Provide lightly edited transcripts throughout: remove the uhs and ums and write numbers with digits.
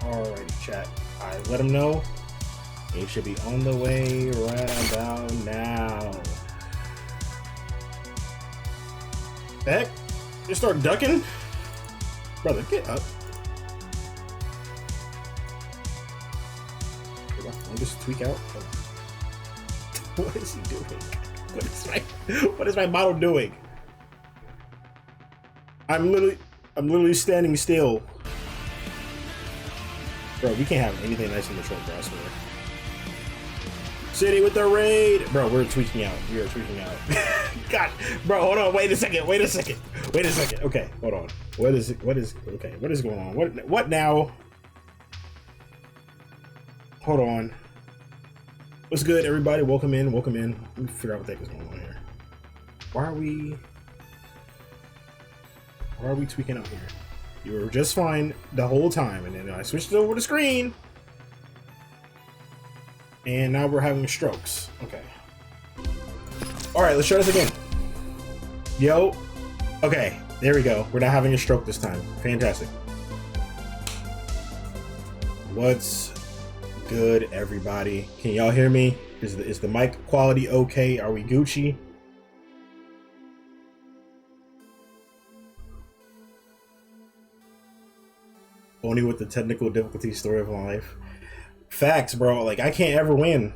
Alright, chat. I let them know. They should be on the way right about now. The heck? You start ducking? Brother, get up. Did my phone just tweak out? What is he doing? What is my model doing? I'm literally standing still. Bro, we can't have anything nice in the truck, bro, I swear. City with the raid! Bro, we're tweaking out. We are tweaking out. God, bro, hold on, wait a second. Okay, hold on. What is going on? What now? Hold on. What's good, everybody? Welcome in. Let me figure out what the heck is going on here. Why are we tweaking out here? You were just fine the whole time, and then I switched it over the screen, and now we're having strokes. Okay. All right, let's try this again. Yo. Okay, there we go. We're not having a stroke this time. Fantastic. What's good, everybody? Can y'all hear me? Is the mic quality okay? Are we Gucci? Only with the technical difficulty story of my life. Facts, bro. Like, I can't ever win,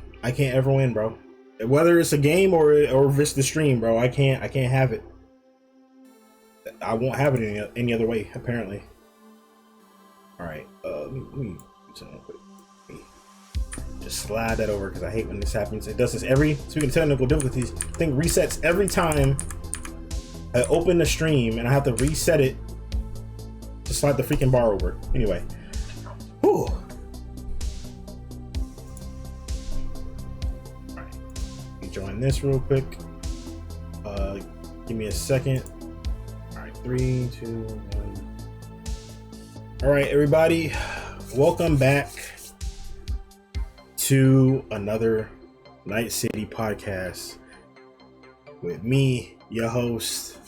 bro. Whether it's a game or if it's the stream, bro, I can't have it. I won't have it any other way, apparently. All right, let me do something real quick. Just slide that over because I hate when this happens. It does this speaking of technical difficulties, thing resets every time I open the stream, and I have to reset it to slide the freaking bar over. Anyway. Whew. Alright. Join this real quick. Give me a second. Alright, 3, 2, 1. Alright, everybody. Welcome back to another Night City podcast with me, your host,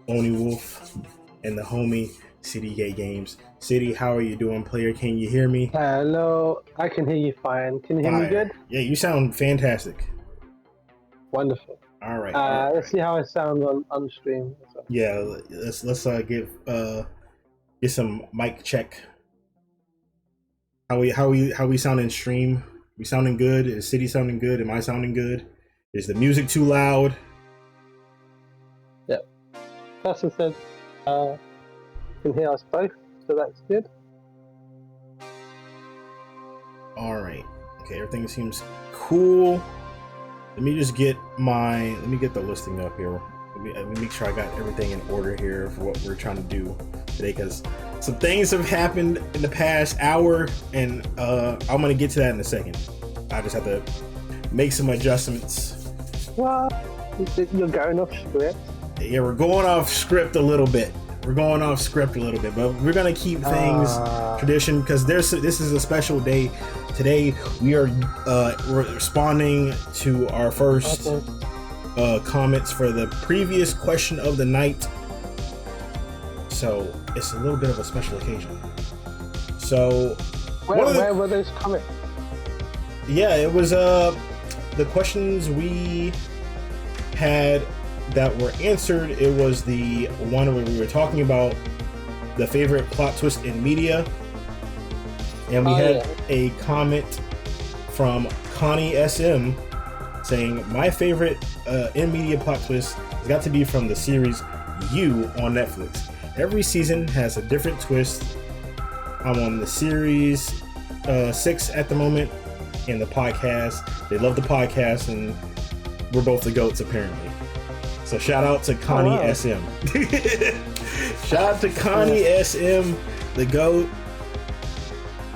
Oni Wolf, and the homie City Gay Games. City, how are you doing, player? Can you hear me? Hello, I can hear you fine. Can you hear me good? Yeah, you sound fantastic. Wonderful. All right. Let's see how I sound on stream. Yeah, let's get some mic check. How we sound in stream? We sounding good? Is City sounding good? Am I sounding good? Is the music too loud? Yep. Person said can hear us both, so that's good. All right. Okay, everything seems cool. Let me get the listing up here. Let me make sure I got everything in order here for what we're trying to do today, because some things have happened in the past hour, and I'm gonna get to that in a second. I just have to make some adjustments. What? You're going off script? Yeah, we're going off script a little bit. But we're gonna keep things tradition, because this is a special day. Today we are we're responding to our first comments for the previous question of the night. So it's a little bit of a special occasion. So where were those comments? Yeah, it was the questions we had that were answered. It was the one where we were talking about the favorite plot twist in media, and we had a comment from Connie SM saying, my favorite in media plot twist has got to be from the series You on Netflix. Every season has a different twist. I'm on the series 6 at the moment in the podcast. They love the podcast, and we're both the GOATs apparently. So shout out to Connie SM. Shout out to Connie SM, the GOAT.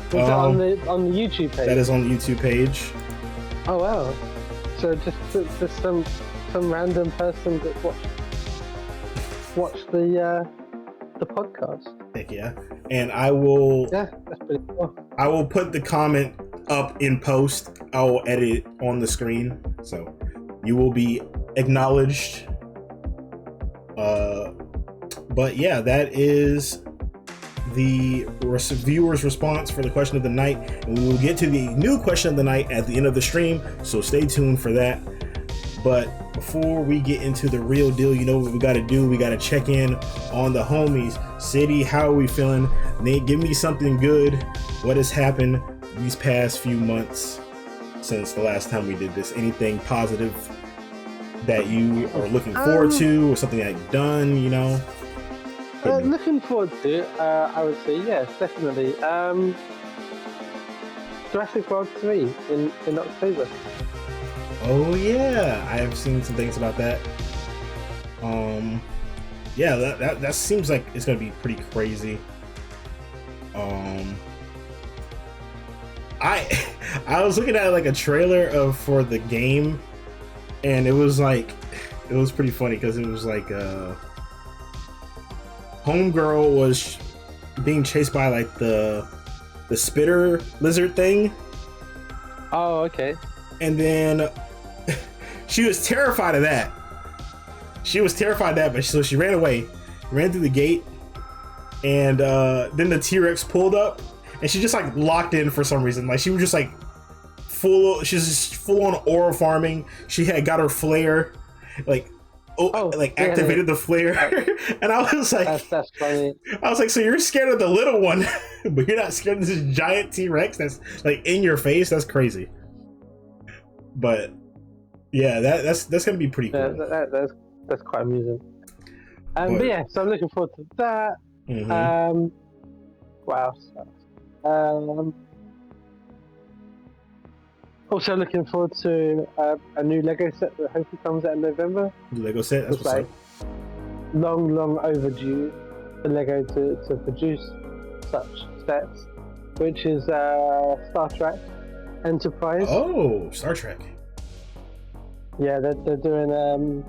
Is that on the YouTube page? That is on the YouTube page. Oh wow! So just some random person that watched the podcast. Heck yeah! And I will. Yeah, that's pretty cool. I will put the comment up in post. I will edit it on the screen, so you will be acknowledged. But yeah, that is the viewers' response for the question of the night, and we will get to the new question of the night at the end of the stream, so stay tuned for that. But before we get into the real deal, you know what we got to do? We got to check in on the homies. City, how are we feeling? Nate, give me something good. What has happened these past few months since the last time we did this? Anything positive that you are looking forward to, or something that you've done, you know? Looking forward to, I would say, yes, definitely. Jurassic World 3 in October. Oh yeah, I have seen some things about that. Yeah, that seems like it's gonna be pretty crazy. I was looking at like a trailer for the game, and it was pretty funny because it was like homegirl was being chased by like the spitter lizard thing. Oh, okay. And then she was terrified of that. But so she ran away, ran through the gate, and then the T-Rex pulled up, and she just like locked in for some reason. Like she was just like she's just full on aura farming. She had got her flare, activated the flare, and I was like, that's funny. I was like, so you're scared of the little one, but you're not scared of this giant T-Rex that's like in your face? That's crazy. But yeah, that's gonna be pretty cool. That's quite amusing. But yeah, so I'm looking forward to that. Mm-hmm. What else? Also looking forward to a new Lego set that hopefully comes out in November. The Lego set, that's what's up. Long overdue for Lego to produce such sets, which is Star Trek Enterprise. Oh, Star Trek. Yeah, they're doing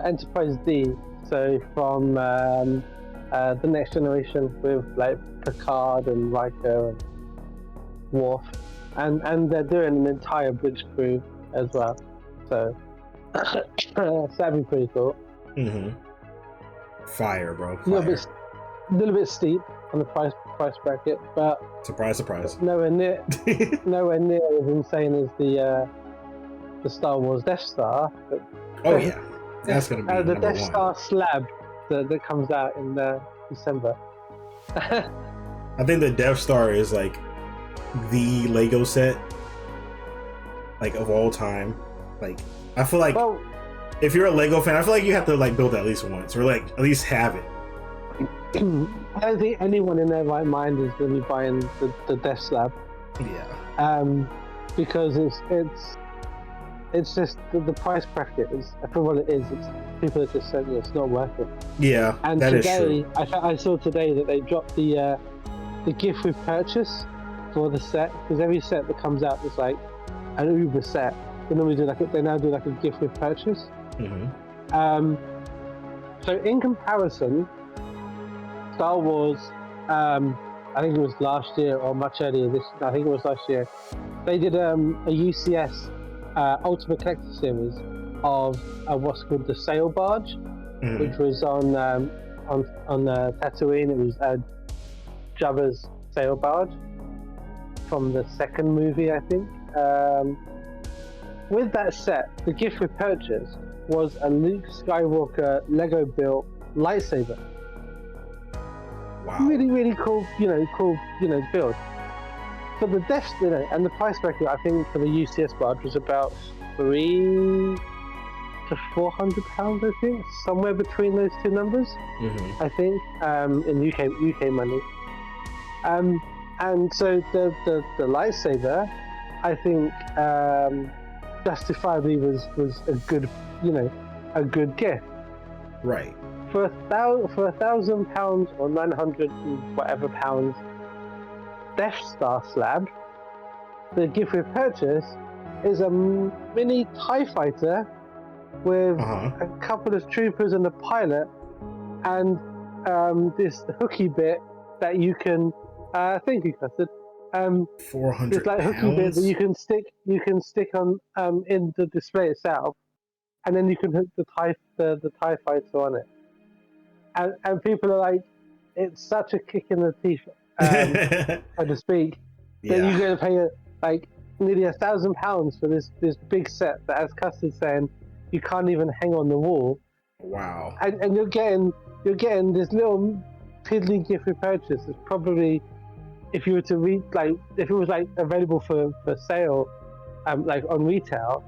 Enterprise D, so from the Next Generation with like Picard and Riker and Worf, and they're doing an entire bridge crew as well. So that'd be pretty cool. Mm-hmm. Fire, bro. Fire. A little bit steep on the price bracket, but surprise. Nowhere near as insane as the Star Wars Death Star. But oh yeah, that's gonna be the number Death one. Star slab that comes out in December. I think the Death Star is like the Lego set, like of all time. Like I feel like if you're a Lego fan, I feel like you have to like build it at least once, or like at least have it. I don't think anyone in their right mind is going to be buying the Death Slab. Yeah. Because it's just the price bracket is for what it is. It's people are just saying it's not worth it. Yeah. And that today, is true. I saw today that they dropped the gift with purchase for the set, because every set that comes out is like an Uber set. They normally do they now do like a gift with purchase. Mm-hmm. So in comparison, Star Wars, I think it was last year or much earlier I think it was last year, they did a UCS Ultimate Collector Series of what's called the Sail Barge, which was on Tatooine. It was Jabba's Sail Barge from the second movie, I think. With that set, the gift with purchase was a Luke Skywalker Lego built lightsaber. Wow. Really, really cool, build. But the Death, and the price bracket, I think for the UCS barge was about £300 to £400, I think, somewhere between those two numbers. I think in UK money. And so the lightsaber, I think, justifiably was a good, a good gift. Right. For £1,000 or 900 and whatever pounds Death Star slab, the gift with purchase is a mini TIE fighter with a couple of troopers and a pilot, and this hooky bit that you can thank you, Custard. 400 this like hooky bit that you can stick on in the display itself, and then you can hook the TIE fighter on it. And people are like, it's such a kick in the teeth, so to speak, that Yeah. you're going to pay like nearly £1,000 for this big set that has custard saying you can't even hang on the wall, Wow. and you're getting this little piddly gift with purchase. It's probably, if you were to read, like if it was like available for sale, like on retail,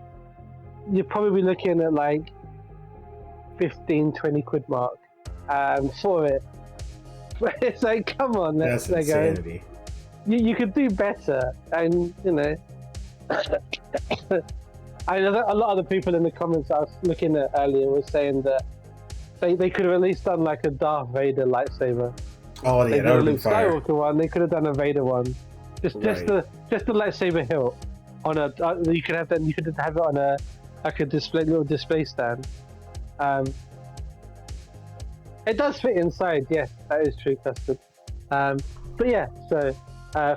you're probably looking at like 15-20 quid mark for it. But it's like, come on, That's there insanity. you could do better, and you know. I know that a lot of the people in the comments I was looking at earlier were saying that they could have at least done like a Darth Vader lightsaber. Oh They yeah, did that a would Luke be fire. Skywalker one. They could have done a Vader one. Just Right. the lightsaber hilt on a. You could have that. You could have it on a like a little display stand. It does fit inside. Yes, that is true, custard. But yeah, so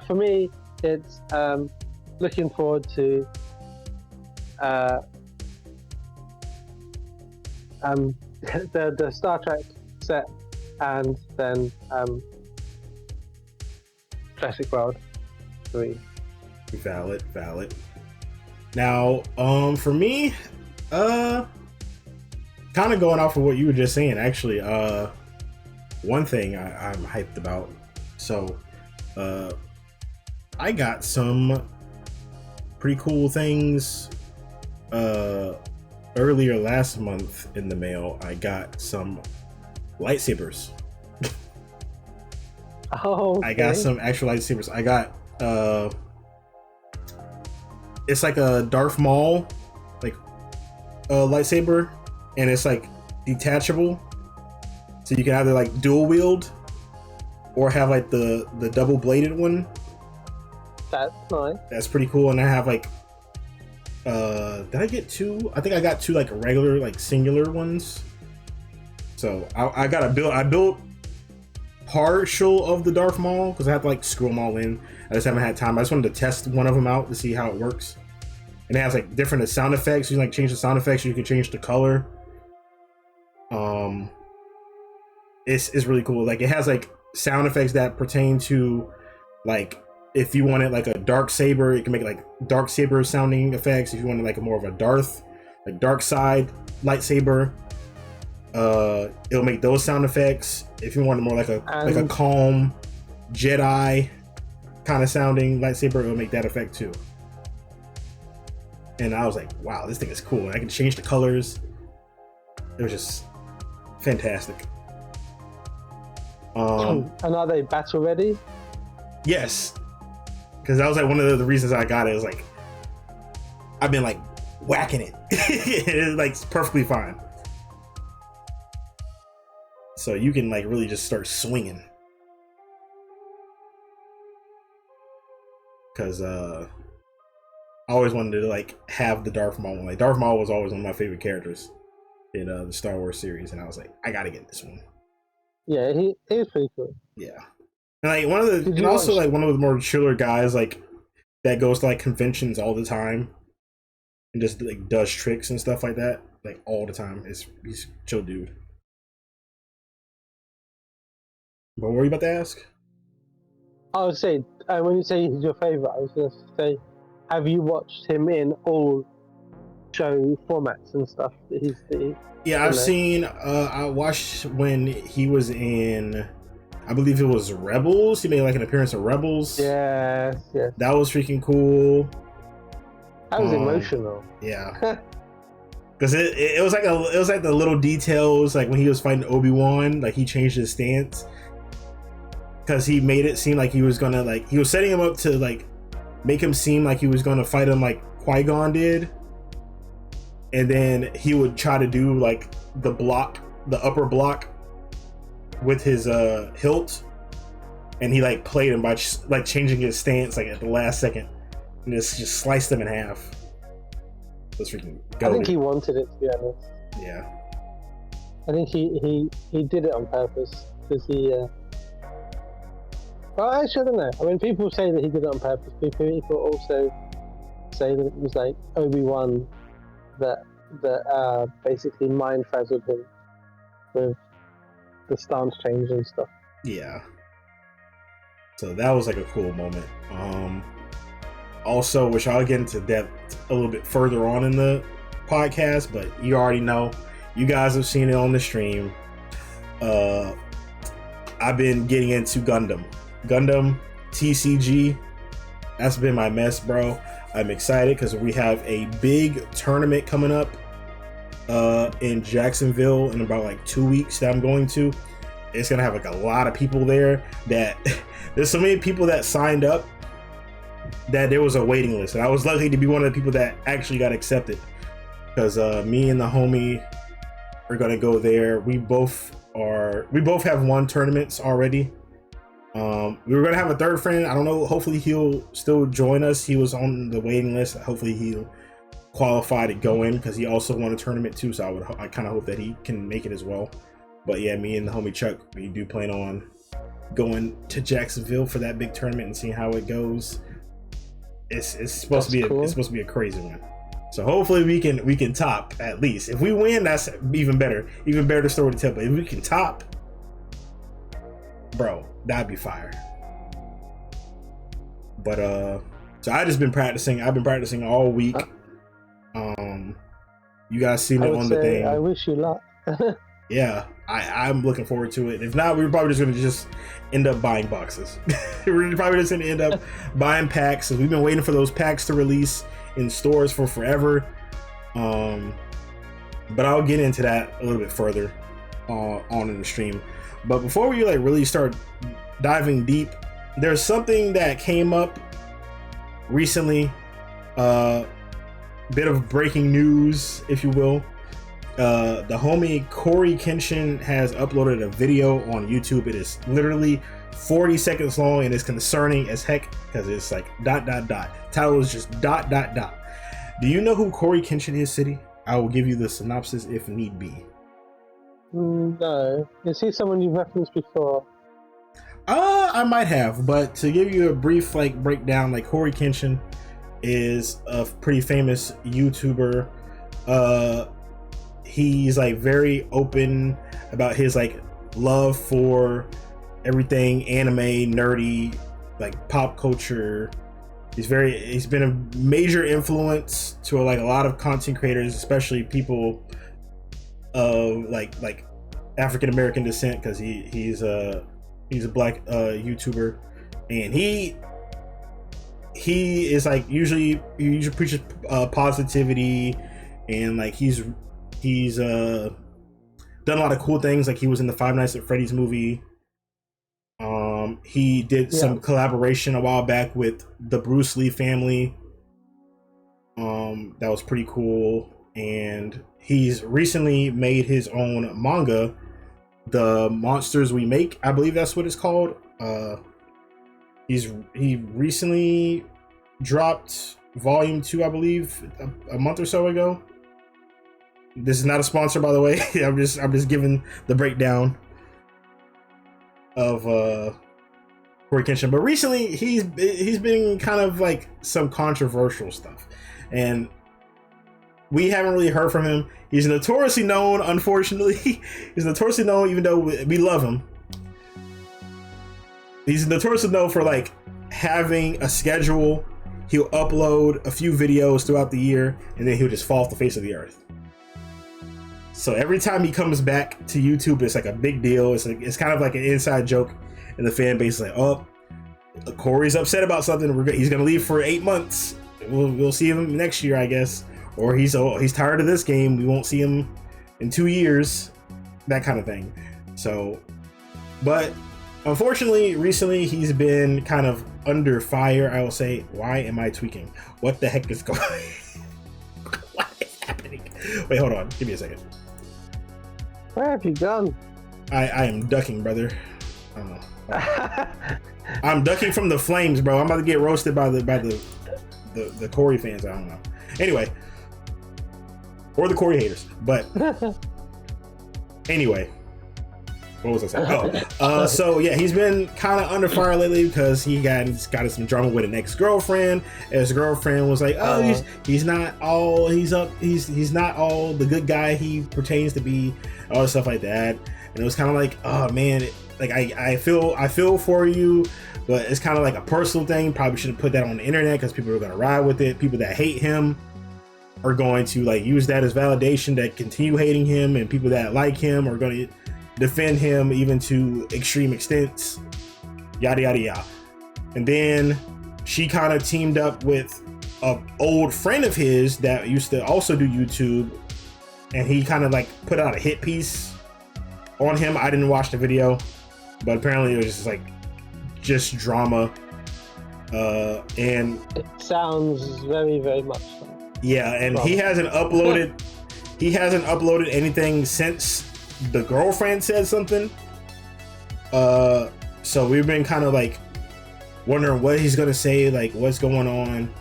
for me, it's looking forward to the Star Trek set, and then Jurassic World 3. Valid. Now, for me, kind of going off of what you were just saying, actually, one thing I'm hyped about. So, I got some pretty cool things earlier last month in the mail. I got some lightsabers. Oh, okay. I got some actual lightsabers. I got it's like a Darth Maul like lightsaber, and it's like detachable, so you can either like dual wield or have like the double bladed one. That's nice. That's pretty cool. And I have like did I get two? I think I got two like regular like singular ones. So I got I built partial of the Darth Maul because I have to like screw them all in. I just haven't had time. I just wanted to test one of them out to see how it works. And it has like different sound effects. You can like change the sound effects. You can change the color. It's really cool. Like it has like sound effects that pertain to like if you wanted like a dark saber, it can make like dark saber sounding effects. If you wanted like a more of a dark side lightsaber, it'll make those sound effects. If you wanted more like a calm Jedi kind of sounding lightsaber, it'll make that effect too. And I was like, wow, this thing is cool. And I can change the colors. It was just fantastic. And are they battle ready? Yes, because that was like one of the reasons I got it. Was like I've been like whacking it. It's like perfectly fine. So you can like really just start swinging. Because I always wanted to like have the Darth Maul one. Like Darth Maul was always one of my favorite characters in the Star Wars series, and I was like, I gotta get this one. Yeah, he is pretty cool. Yeah, and like one of the, and also like one of the more chiller guys like that goes to like conventions all the time and just like does tricks and stuff like that, like all the time. He's a chill dude. But what were you about to ask? I was saying, when you say he's your favorite, I was going to say, have you watched him in all show formats and stuff? Yeah, I've seen. I watched when he was in, I believe it was Rebels. He made like an appearance in Rebels. Yes. That was freaking cool. That was emotional. Yeah. Because it was like the little details, like when he was fighting Obi-Wan, like he changed his stance. Because he made it seem like he was gonna like he was setting him up to like make him seem like he was gonna fight him like Qui-Gon did, and then he would try to do like the upper block with his hilt, and he like played him by like changing his stance like at the last second, and just sliced him in half. That's freaking goated. I think he wanted it, to be honest. Yeah. I think he did it on purpose because he. Well, actually, I don't know. I mean, people say that he did it on purpose. People also say that it was like Obi-Wan that basically mind frazzled him with the stance change and stuff. Yeah. So that was like a cool moment. Also, which I'll get into depth a little bit further on in the podcast, but you already know. You guys have seen it on the stream. I've been getting into Gundam TCG. That's been my mess, bro. I'm excited because we have a big tournament coming up in Jacksonville in about like 2 weeks that I'm going to. It's gonna have like a lot of people there. That there's so many people that signed up that there was a waiting list, and I was lucky to be one of the people that actually got accepted, because me and the homie are gonna go there. We both have won tournaments already. We were gonna have a third friend. I don't know. Hopefully he'll still join us. He was on the waiting list. Hopefully he'll qualify to go in, because he also won a tournament too. So I kind of hope that he can make it as well. But yeah, me and the homie Chuck, we do plan on going to Jacksonville for that big tournament and seeing how it goes. It's supposed to be cool. It's supposed to be a crazy one. So hopefully we can top at least. If we win, that's even better. Even better story to tell. But if we can top, bro, that'd be fire. But so I just been practicing. I've been practicing all week. You guys seen it on the thing. I wish you luck. Yeah, I'm looking forward to it. If not, we're probably just gonna end up buying boxes. We're probably just gonna end up buying packs. We've been waiting for those packs to release in stores for forever. But I'll get into that a little bit further on in the stream. But before we like really start diving deep, there's something that came up recently. Bit of breaking news, if you will. The homie CoryXKenshin has uploaded a video on YouTube. It is literally 40 seconds long, and it's concerning as heck because it's like ... Title is just ... Do you know who CoryXKenshin is, City? I will give you the synopsis if need be. No. Is he someone you've referenced before? I might have, but to give you a brief like breakdown, like CoryXKenshin is a pretty famous YouTuber. He's like very open about his like love for everything anime, nerdy, like pop culture. He's been a major influence to like a lot of content creators, especially people of like African American descent, because he's a black YouTuber, and he is like usually preaches positivity, and like he's done a lot of cool things. Like he was in the Five Nights at Freddy's movie. He did some collaboration a while back with the Bruce Lee family. That was pretty cool. And he's recently made his own manga, The Monsters We Make, I believe that's what it's called. He recently dropped volume 2, I believe, a month or so ago. This is not a sponsor, by the way. I'm just giving the breakdown of CoryXKenshin. But recently he's been kind of like some controversial stuff, and we haven't really heard from him. He's notoriously known, unfortunately. He's notoriously known, even though we love him. He's notoriously known for like having a schedule. He'll upload a few videos throughout the year, and then he'll just fall off the face of the earth. So every time he comes back to YouTube, it's like a big deal. It's kind of like an inside joke, and the fan base is like, "Oh, Cory's upset about something. He's gonna leave for 8 months. We'll see him next year, I guess." Or he's tired of this game. We won't see him in 2 years. That kind of thing. So, but unfortunately, recently he's been kind of under fire. I will say, why am I tweaking? What the heck is going on? What is happening? Wait, hold on. Give me a second. Where have you gone? I am ducking, brother. I don't know. I'm ducking from the flames, bro. I'm about to get roasted by the Cory fans. I don't know. Anyway. Or the Cory haters. But anyway. What was I saying? So yeah, he's been kind of under fire lately because he got some drama with an ex-girlfriend. His girlfriend was like, "Oh, he's not all the good guy he pertains to be," all this stuff like that. and it was kind of like, oh man, like I feel for you, but it's kind of like a personal thing. Probably shouldn't put that on the internet because people are gonna ride with it. People that hate him are going to like use that as validation that continue hating him, and people that like him are going to defend him even to extreme extents, yada yada yada. And then she kind of teamed up with a old friend of his that used to also do YouTube, and he kind of like put out a hit piece on him. I didn't watch the video, but apparently it was just drama, and it sounds very, very much like. Yeah, and he hasn't uploaded anything since the girlfriend said something. So we've been kind of like wondering what he's gonna say, like what's going on.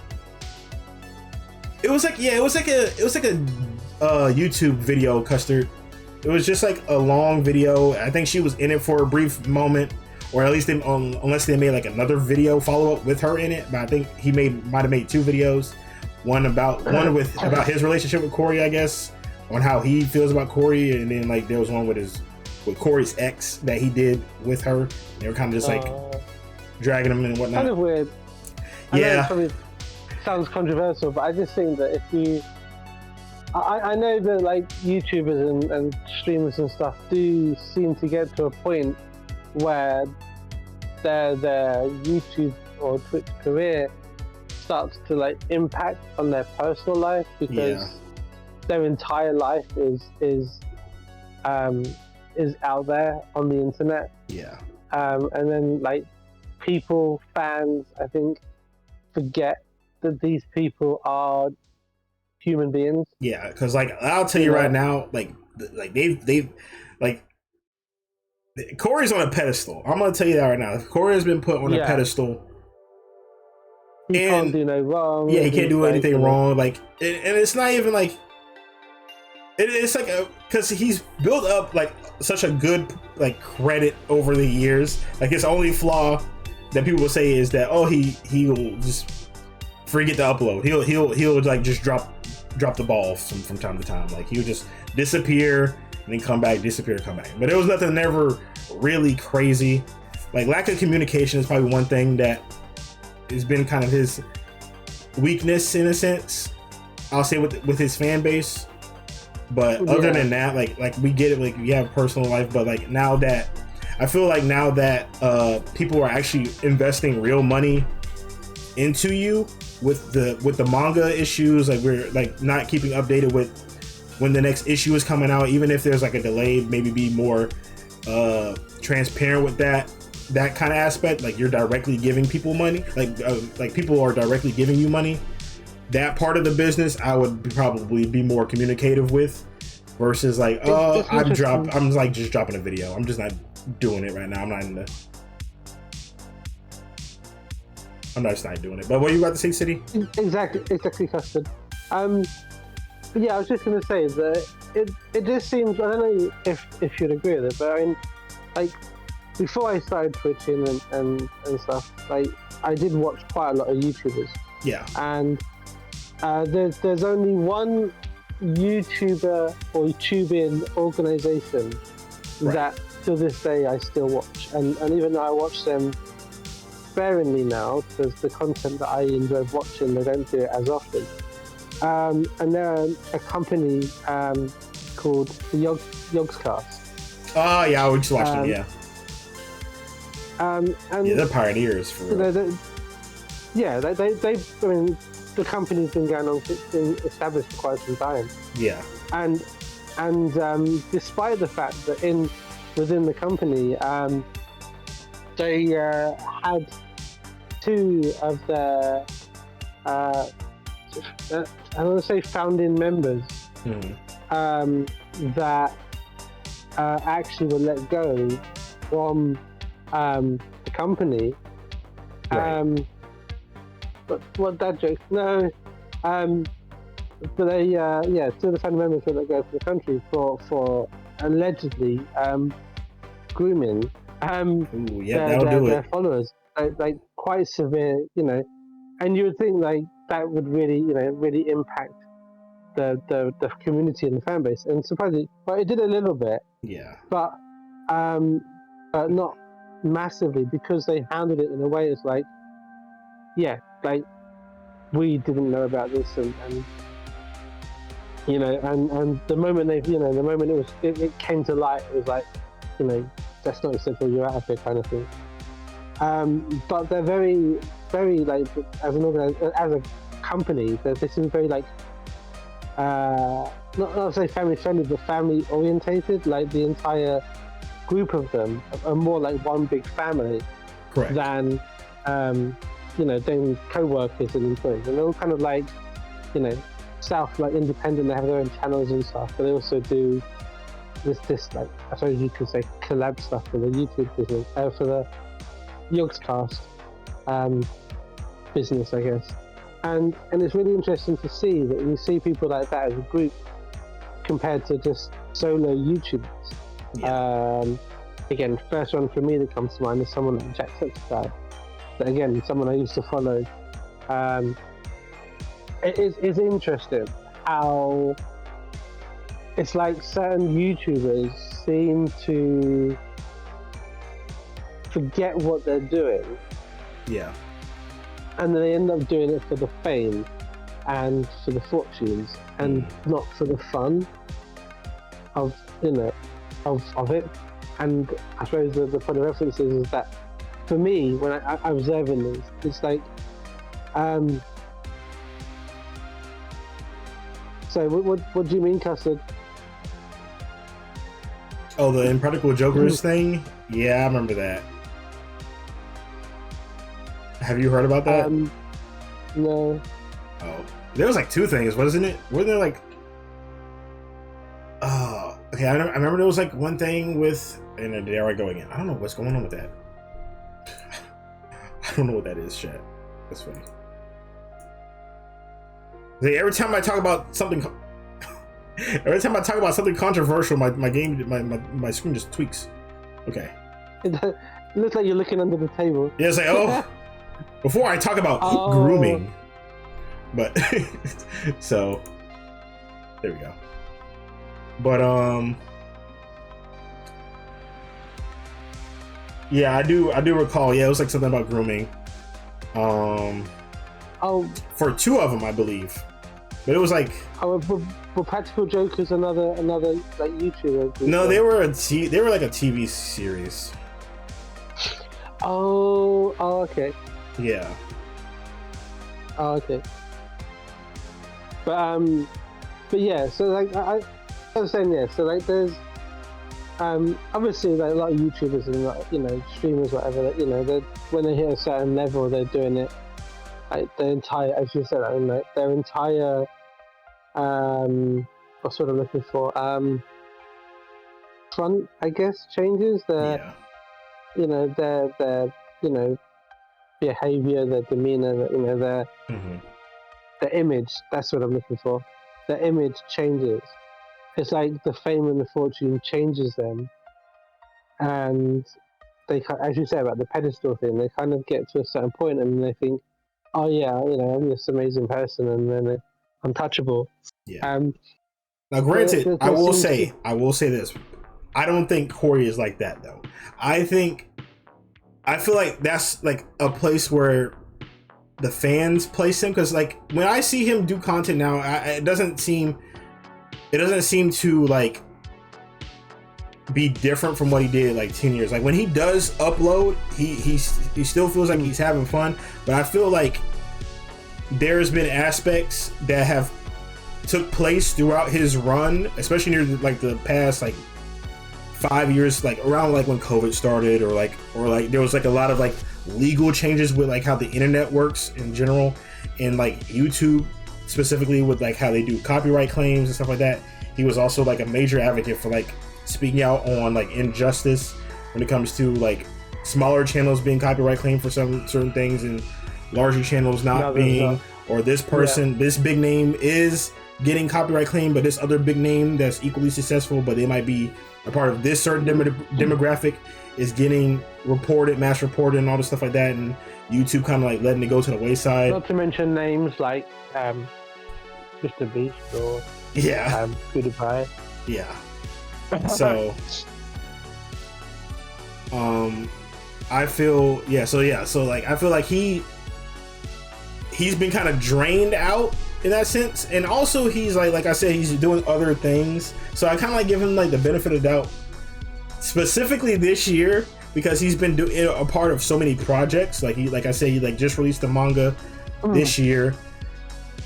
It was like a YouTube video, Custard. It was just like a long video. I think she was in it for a brief moment, or at least unless they made like another video follow up with her in it. But I think he might have made 2 videos. One about his relationship with Cory, I guess, on how he feels about Cory, and then like there was one with Cory's ex that he did with her. They were kind of just like dragging him and whatnot. Kind of weird. I know it probably sounds controversial, but I just think that if you, I know that like YouTubers and streamers and stuff do seem to get to a point where their YouTube or Twitch career starts to like impact on their personal life, because their entire life is out there on the internet. And then like fans, I think, forget that these people are human beings. Yeah, because like I'll tell you right now, like they've like Cory's on a pedestal. I'm gonna tell you that right now. Cory has been put on a pedestal. He can't do no wrong. Yeah, he can't do anything wrong. Like, and it's not even like it's like because he's built up like such a good like credit over the years. Like his only flaw that people will say is that he will just forget to upload. He'll like just drop the ball from time to time. Like he'll just disappear and then come back, disappear, come back. But it was nothing never really crazy. Like lack of communication is probably one thing that has been kind of his weakness in a sense, I'll say, with his fan base. But other than that, like we get it, like you have a personal life, but like now that I feel like now that people are actually investing real money into you with the manga issues, like we're like not keeping updated with when the next issue is coming out, even if there's like a delay, maybe be more transparent with that kind of aspect. Like you're directly giving people money, like people are directly giving you money. That part of the business I would probably be more communicative with, versus like I'm like just dropping a video. I'm just not doing it right now. I'm just not doing it. But what are you about to say, City? Exactly, Custard. Yeah, I was just gonna say that it just seems, I don't know if you'd agree with it, but I mean, like before I started twitching and stuff, like I did watch quite a lot of YouTubers. Yeah. And there's only one YouTuber or YouTubing organization that to this day I still watch, and even though I watch them sparingly now, because the content that I enjoy watching, they don't do it as often. And they're a company called the YogsCast. Oh yeah, I would just watch them. Yeah. And they're pioneers for real. They I mean, the company's been going on, been established for quite some time. Yeah. And despite the fact that within the company, they had 2 of their I want to say founding members that actually were let go from the company. Right. But what that joke? No. But they 2 of the founding members were let go from the country for allegedly grooming their followers. Like quite severe, you know. And you would think like that would really, really impact the community and the fan base. And surprisingly, well, it did a little bit. Yeah. But But not massively, because they handled it in a way it's like, yeah, like we didn't know about this, and you know, and the moment the moment it came to light, it was like, you know, that's not acceptable, you're out of here, kind of thing. But they're very, very like as a company, they seem very like not say family friendly, but family orientated. Like the entire group of them are more like one big family. Correct. Than than co-workers and employees, and they're all kind of like, you know, like independent. They have their own channels and stuff, but they also do this like, I suppose you could say, collab stuff for the YouTube business, for the Yogscast business, I guess. And it's really interesting to see that you see people like that as a group compared to just solo YouTubers. Yeah. Again, first one for me that comes to mind is someone like Jacksepticeye. But again, someone I used to follow. It's interesting how it's like certain YouTubers seem to forget what they're doing. Yeah. And they end up doing it for the fame and for the fortunes, and not for the fun of it. And I suppose the point of reference is that for me, when I'm observing this, it's like, so what do you mean, Custard? Oh, the Impractical Jokers thing? Yeah, I remember that. Have you heard about that? No. Oh, there was like two things, wasn't it? Were there like... okay, I remember there was like one thing with... And there I go again. I don't know what's going on with that. I don't know what that is, chat. That's funny. Like, every time I talk about something controversial, my screen just tweaks. Okay. It looks like you're looking under the table. Yeah, it's like, oh, before I talk about grooming. But so there we go. But yeah, I do recall. Yeah, it was like something about grooming. For two of them, I believe. But it was like, were Practical Jokers another like YouTuber group? No, they were like a TV series. Oh, okay. Yeah. Oh, okay. But yeah, so like I was saying, yeah, so like there's obviously like a lot of YouTubers and, like, you know, streamers, whatever, that, you know, they when they hit a certain level, they're doing it like their entire, as you said, like their entire what's what I'm looking for, front, I guess, changes their you know, their you know, behavior, their demeanor, you know, their image. That's what I'm looking for. Their image changes. It's like the fame and the fortune changes them, and they, as you say about the pedestal thing, they kind of get to a certain point and they think, oh yeah, you know, I'm this amazing person, and then they're untouchable. Yeah. Now, granted, I will say this. I don't think Cory is like that, though. I feel like that's like a place where the fans place him, because like when I see him do content now, it doesn't seem to like be different from what he did like 10 years. Like when he does upload, he still feels like he's having fun, but I feel like there's been aspects that have took place throughout his run, especially near like the past like 5 years, like around like when COVID started, or like there was like a lot of like legal changes with like how the internet works in general, and like YouTube specifically with like how they do copyright claims and stuff like that. He was also like a major advocate for like speaking out on like injustice when it comes to like smaller channels being copyright claimed for some certain things and larger channels not being, or this person, this big name is getting copyright claim, but this other big name that's equally successful, but they might be a part of this certain demographic is getting mass reported and all this stuff like that, and YouTube kind of like letting it go to the wayside. Not to mention names like Mr. Beast or PewDiePie. Yeah. So I feel so like I feel like he's been kind of drained out in that sense, and also he's like I said, he's doing other things, so I kind of like give him like the benefit of the doubt, specifically this year, because he's been doing a part of so many projects. Like he just released the manga this year.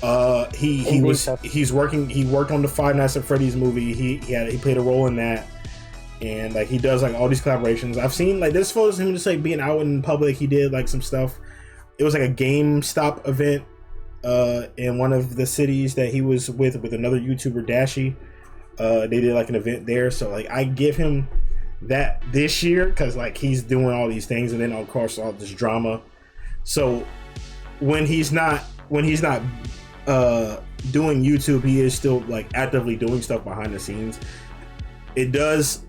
He worked on the Five Nights at Freddy's movie. He played a role in that, and like he does like all these collaborations. I've seen like there's photos of him just like being out in public. He did like some stuff. It was like a GameStop event in one of the cities that he was with another YouTuber, Dashi. They did like an event there, so like I give him that this year because like he's doing all these things, and then of course all this drama. So when he's not doing YouTube, he is still like actively doing stuff behind the scenes. It does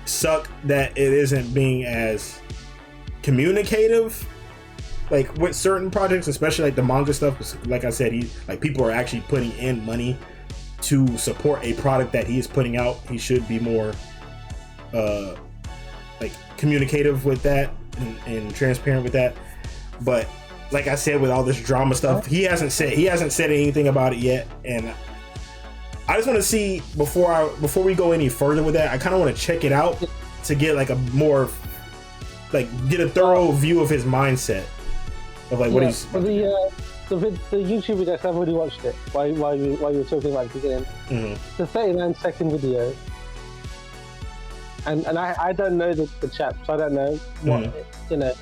suck that it isn't being as communicative like with certain projects, especially like the manga stuff, because like I said, people are actually putting in money to support a product that he is putting out. He should be more like communicative with that and transparent with that. But like I said, with all this drama stuff, he hasn't said anything about it yet, and I just want to see before we go any further with that. I kind of want to check it out to get like a more get a thorough view of his mindset of like what he's. The YouTube video, I've already watched it. While you were talking about the beginning, the 39-second video, and I don't know the chap, so I don't know what you know.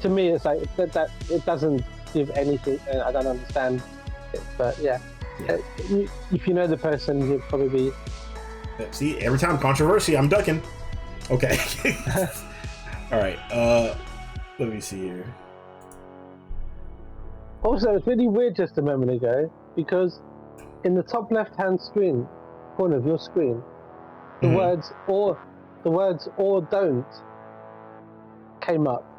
To me, it's like that it doesn't give anything, and I don't understand it. But yeah. If you know the person, you'd probably be. See, every time controversy, I'm ducking. Okay. All right. Let me see here. Also, it's really weird just a moment ago because in the top left-hand screen corner of your screen, the words or don't came up.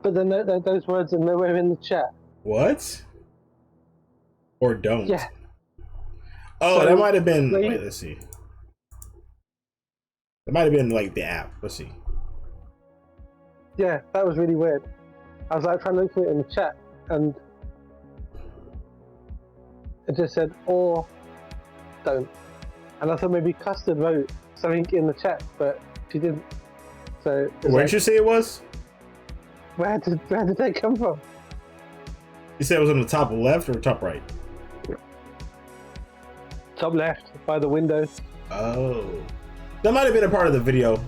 But then those words are nowhere in the chat. What? Or don't? Yeah. Oh, so that might have been. Wait, let's see. That might have been like the app. Let's see. Yeah, that was really weird. I was like trying to look for it in the chat, and it just said or don't. And I thought maybe Custard wrote something in the chat, but she didn't. So where did you say it was? Where did they come from? You said it was on the top left or top right? Top left, by the window. Oh. That might have been a part of the video.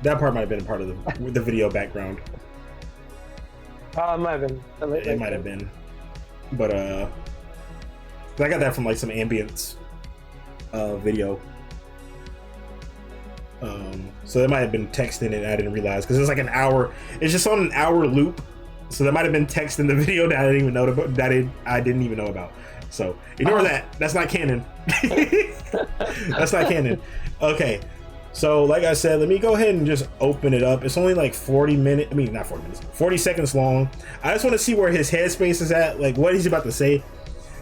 That part might have been a part of the video background. It might have been. It might have been. But, I got that from, like, some ambience video. So that might have been text in it. I didn't realize because it's like an hour. It's just on an hour loop. So that might have been text in the video that I didn't even know about. I didn't even know about. So ignore that. That's not canon. That's not canon. Okay. So like I said, let me go ahead and just open it up. It's only like 40 minutes. I mean, not 40 minutes. 40 seconds long. I just want to see where his headspace is at. Like what he's about to say.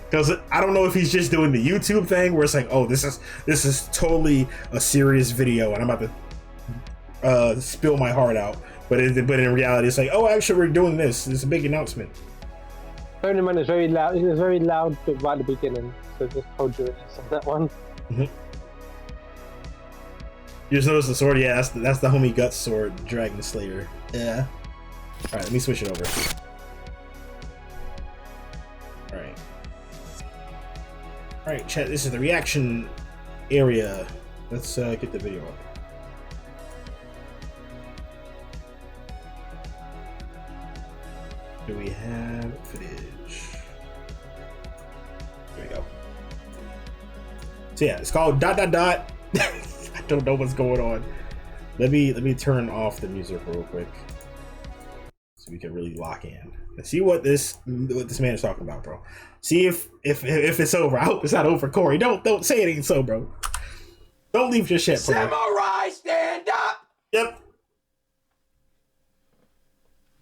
Because I don't know if he's just doing the YouTube thing where it's like, oh, this is totally a serious video and I'm about to spill my heart out. But in reality, it's like, oh, actually, we're doing this. It's a big announcement. Bearing in mind, it's very loud. It was very loud but right at the beginning. So just hold your ears on that one. You just notice the sword? Yeah, that's the homie Guts sword, Dragon Slayer. Yeah. All right, let me switch it over. All right, chat. This is the reaction area. Let's get the video up. Do we have footage? There we go. So yeah, it's called ... I don't know what's going on. Let me turn off the music real quick so we can really lock in. Let's see what this man is talking about, bro. See if it's over. I hope it's not over, Corey. Don't say it ain't so, bro. Don't leave your shit, bro. Samurai, stand up. Yep.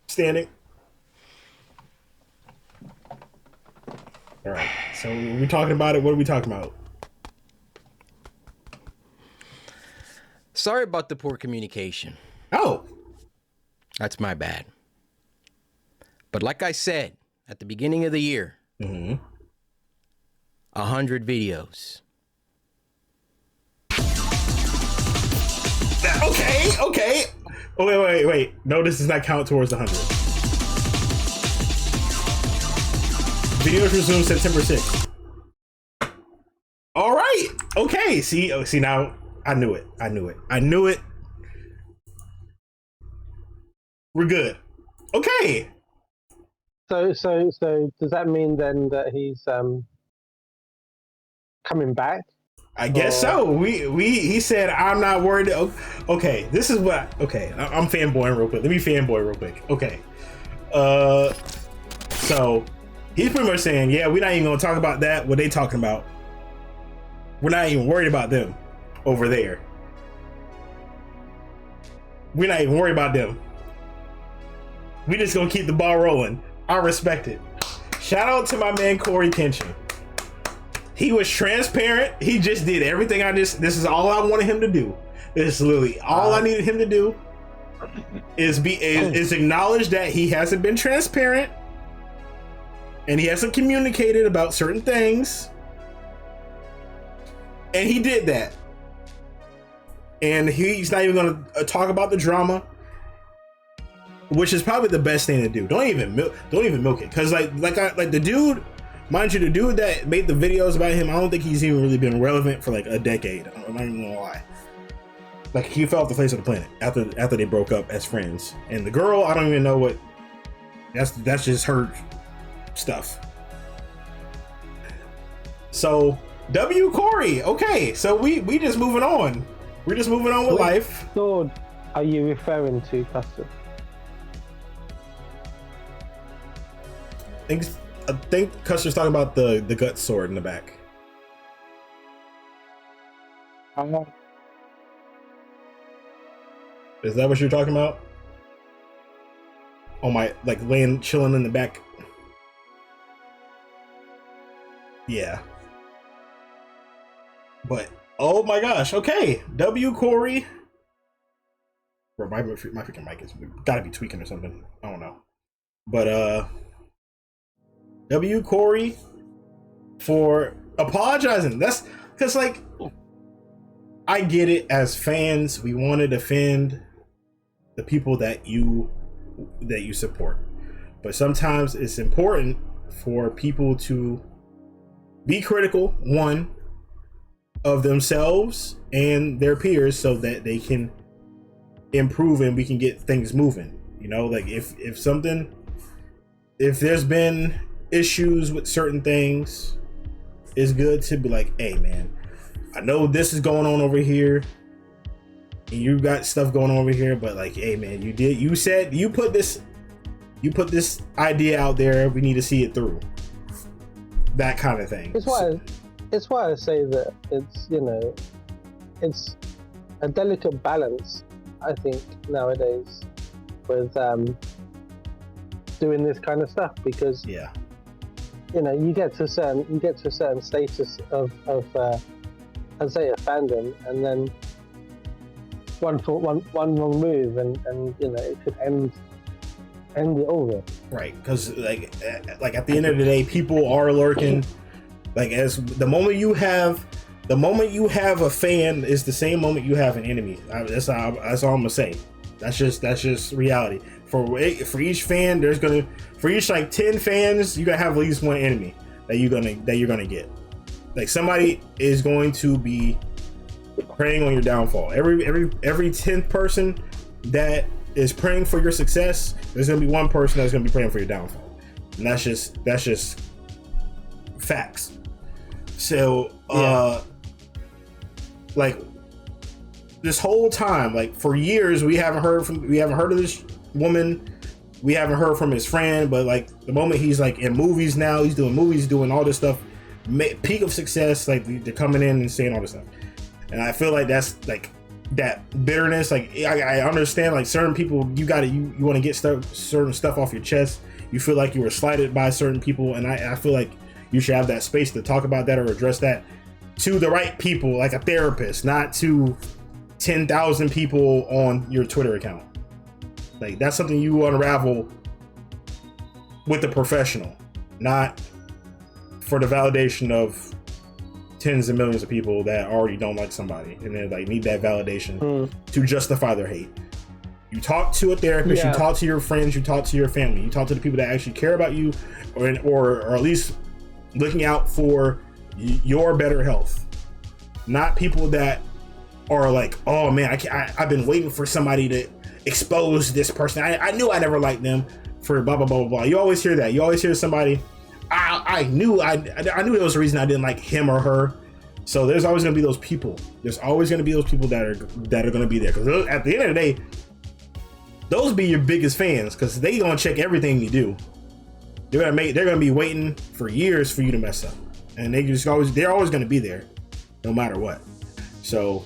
Standing. All right. So we're talking about it. What are we talking about? Sorry about the poor communication. Oh, That's my bad. But like I said at the beginning of the year, 100 videos. Okay. Oh, wait. No, this does not count towards the 100. Videos resume September 6th. All right. Okay. See now. I knew it. We're good. Okay. So does that mean then that he's coming back? I guess so. He said, I'm not worried. Okay, this is what. Okay, I'm fanboying real quick. Let me fanboy real quick. Okay. So he's pretty much saying, yeah, we're not even gonna talk about that. What they talking about? We're not even worried about them over there. We're not even worried about them. We just gonna keep the ball rolling. I respect it. Shout out to my man CoryXKenshin. He was transparent. He just did everything this is all I wanted him to do. This is literally all I needed him to do is acknowledge that he hasn't been transparent and he hasn't communicated about certain things. And he did that. And he's not even going to talk about the drama, which is probably the best thing to do. Don't even milk it, because like the dude, mind you, the dude that made the videos about him, I don't think he's even really been relevant for like a decade. I'm not even gonna lie. Like, he fell off the face of the planet after they broke up as friends. And the girl, I don't even know what. That's just her stuff. So Cory, okay. So we just moving on. We're just moving on with life. Sword are you referring to, Custard? I think Custer's talking about the gut sword in the back. Is that what you're talking about? Oh my, like chilling in the back. Yeah. But oh my gosh, okay. Cory. Bro, my freaking mic is gotta be tweaking or something. I don't know. But Cory for apologizing. That's because, like, I get it. As fans, we want to defend the people that you support, but sometimes it's important for people to be critical, one, of themselves and their peers, so that they can improve and we can get things moving. You know, like if there's been issues with certain things, it's good to be like, hey man, I know this is going on over here and you got stuff going on over here, but like, hey man, you put this idea out there, we need to see it through, that kind of thing. It's why I say that it's, you know, it's a delicate balance, I think, nowadays with doing this kind of stuff, because you know, you get to a certain status of I'd say a fandom, and then one wrong move and you know, it could end it over. Right, because like at the end of the day, people are lurking. Like, as the moment you have a fan is the same moment you have an enemy. That's all I'm gonna say. That's just reality. For each fan, for each like 10 fans, you gotta have at least one enemy that you're gonna get. Like, somebody is going to be preying on your downfall. Every 10th person that is praying for your success, there's gonna be one person that's gonna be praying for your downfall, and that's just facts. So like, this whole time, like for years, we haven't heard of this woman. We haven't heard from his friend, but like the moment he's like in movies now, he's doing movies, doing all this stuff, peak of success, like they're coming in and saying all this stuff. And I feel like that's like that bitterness. Like, I understand, like, certain people, you want to get certain stuff off your chest. You feel like you were slighted by certain people, and I feel like you should have that space to talk about that or address that to the right people, like a therapist, not to 10,000 people on your Twitter account. Like, that's something you unravel with a professional, not for the validation of tens of millions of people that already don't like somebody and they like need that validation to justify their hate. You talk to a therapist, you talk to your friends, you talk to your family, you talk to the people that actually care about you, or at least looking out for your better health. Not people that are like, oh man, I've been waiting for somebody to expose this person. I knew I never liked them for blah blah blah blah. You always hear that. You always hear somebody. I knew there was a reason I didn't like him or her. So there's always gonna be those people. There's always gonna be those people that are gonna be there, because at the end of the day, those be your biggest fans, because they gonna check everything you do. They're gonna be waiting for years for you to mess up, and they're always gonna be there, no matter what. So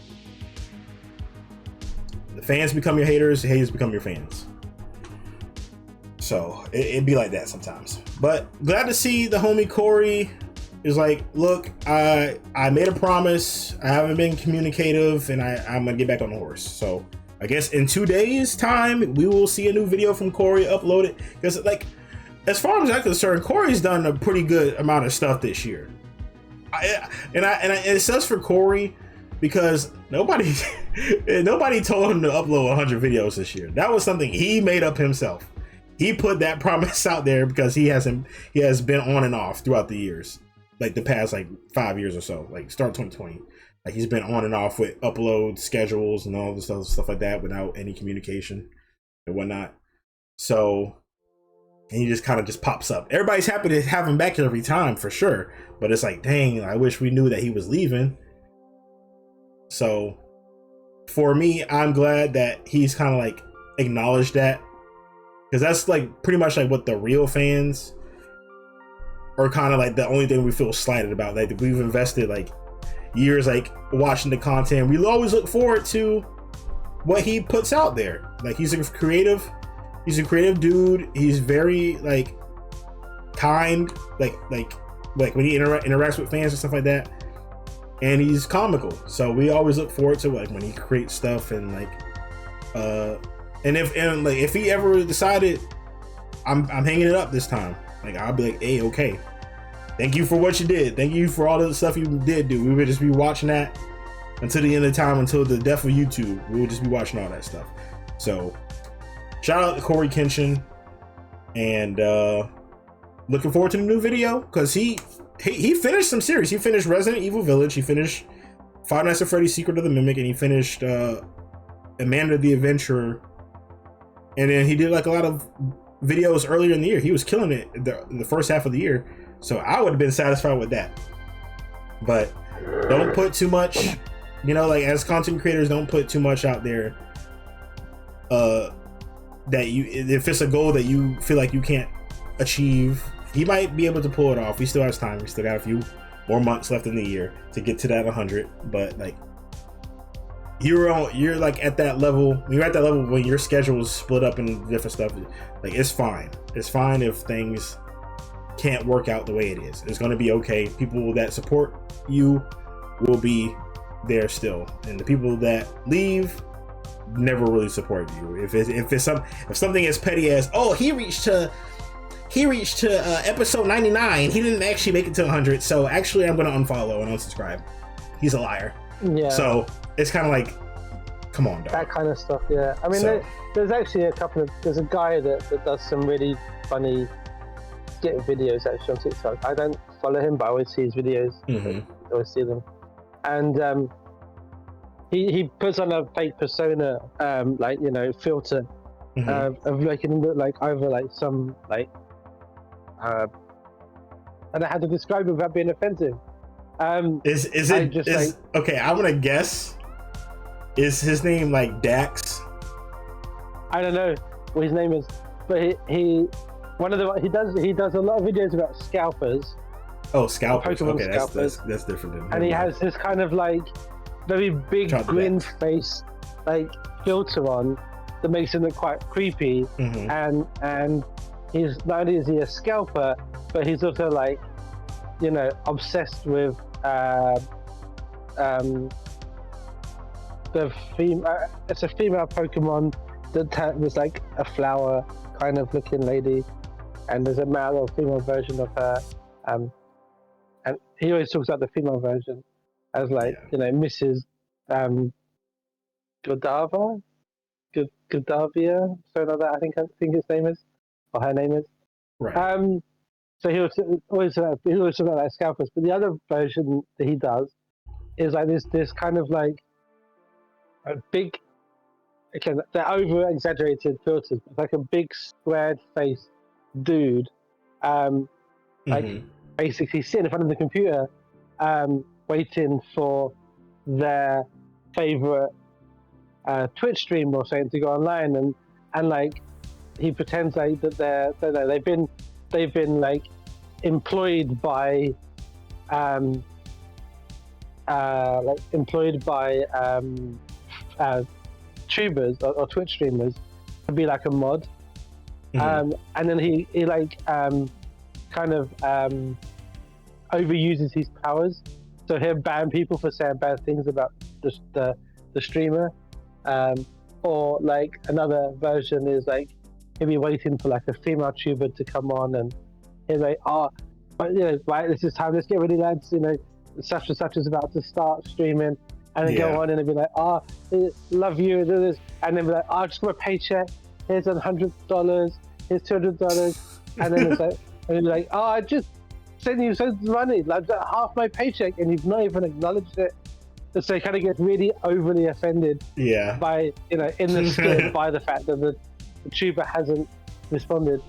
the fans become your haters, the haters become your fans. So it'd be like that sometimes. But glad to see the homie Cory is like, look, I made a promise. I haven't been communicative, and I'm gonna get back on the horse. So I guess in 2 days' time, we will see a new video from Cory uploaded. Because like, as far as I'm concerned, Cory's done a pretty good amount of stuff this year. And it sucks for Cory because nobody told him to upload 100 videos this year. That was something he made up himself. He put that promise out there because he has been on and off throughout the years, like the past like 5 years or so, like start 2020. Like he's been on and off with upload schedules and all this other stuff like that without any communication and whatnot. So, and he just kind of just pops up. Everybody's happy to have him back every time for sure, but it's like, dang, I wish we knew that he was leaving. So for me, I'm glad that he's kind of like acknowledged that, because that's like pretty much like what the real fans are kind of like the only thing we feel slighted about. Like we've invested like years like watching the content. We always look forward to what he puts out there. Like he's a creative dude. He's very like kind, like when he interacts with fans and stuff like that, and he's comical. So we always look forward to like when he creates stuff and like and if he ever decided I'm hanging it up this time, like I'll be like, hey, okay, thank you for what you did, thank you for all the stuff you did do. We would just be watching that until the end of time, until the death of YouTube. We would just be watching all that stuff. So shout out to CoryXKenshin, and looking forward to the new video, because he finished some series. He finished Resident Evil Village, he finished Five Nights at Freddy's Secret of the Mimic, and he finished Amanda the Adventurer. And then he did like a lot of videos earlier in the year. He was killing it the first half of the year. So I would have been satisfied with that. But don't put too much, like as content creators, don't put too much out there that if it's a goal that you feel like you can't achieve. He might be able to pull it off. He still has time. We still got a few more months left in the year to get to that 100. But like, you're like at that level. You're at that level when your schedule is split up into different stuff. Like it's fine. It's fine if things can't work out the way it is. It's going to be okay. People that support you will be there still, and the people that leave never really support you. If something as petty as, oh, he reached to episode 99, he didn't actually make it to 100, so actually I'm going to unfollow and unsubscribe. He's a liar. Yeah. So it's kind of like, come on, dog. That kind of stuff, yeah. I mean, there's actually there's a guy that does some really funny skit videos actually on TikTok. I don't follow him, but I always see his videos. I always see them. And he puts on a fake persona, filter, of making him look like either like some like, I don't know how to describe it without being offensive. Okay, I'm gonna guess. Is his name like Dax? I don't know what his name is, but he does a lot of videos about scalpers. Oh, scalpers. Pokemon Okay, scalpers. that's different than him. And he has this kind of like very big grin face like filter on that makes him look quite creepy. And he's not only is he a scalper, but he's also like, obsessed with it's a female Pokemon that was like a flower kind of looking lady, and there's a male or female version of her. And he always talks about the female version as like Mrs. Godiva, Godavia, something like that. I think his name is, or her name is. Right. So he always talks about like scalpers, but the other version that he does is like this kind of like a big, again, they're over exaggerated filters. It's like a big squared faced dude, like basically sitting in front of the computer, waiting for their favorite Twitch stream or something to go online, and like he pretends like that they've been like employed by tubers or Twitch streamers to be like a mod, and then he like kind of overuses his powers, so he'll ban people for saying bad things about the streamer, or like another version is like he'll be waiting for like a female tuber to come on, and he's like, but right, this is time, let's get ready, lads, such and such is about to start streaming, and then go on and it'll be like, love you, do this, and then be like, just got a paycheck, here's $100, here's $200, and then it's like, and you're like, I just sent you so much money, like half my paycheck, and you've not even acknowledged it. So he kind of gets really overly offended by, in the skit, by the fact that the tuber hasn't responded.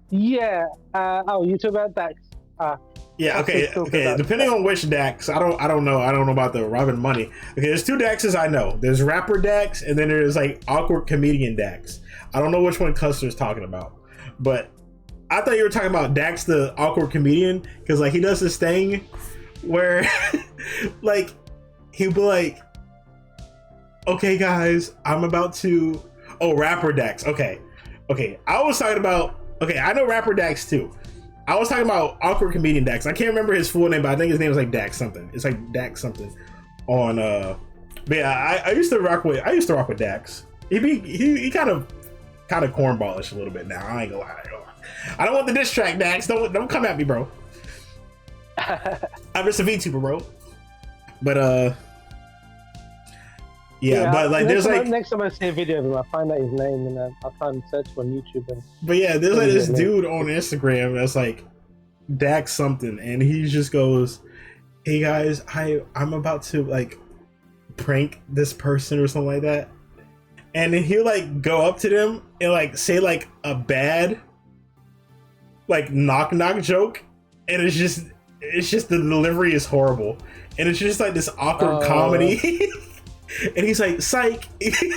You talk about Dax. Okay. Depending on which Dax, I don't know about the Robin Money. Okay, there's two Daxes I know. There's rapper Dax, and then there's like awkward comedian Dax. I don't know which one Custer's talking about, but I thought you were talking about Dax, the awkward comedian, because like he does this thing where like he'll be like, okay guys, I'm about to rapper Dax. Okay. I was talking about, I know rapper Dax too. I was talking about awkward comedian Dax. I can't remember his full name, but I think his name is like Dax something. It's like Dax something on but yeah, I used to rock with Dax. He kind of cornballish a little bit now. I ain't gonna lie. I don't want the diss track, Dax. Don't come at me, bro. I'm just a VTuber, bro. But but like there's like next time I see a video of him, I'll find out his name and I'll try and search on YouTube. But yeah, there's like this dude on Instagram that's like Dax something, and he just goes, "Hey guys, I'm about to like prank this person or something like that," and then he'll like go up to them and like say like a bad like knock joke, and it's just the delivery is horrible, and it's just like this awkward comedy. And he's like, psych. He just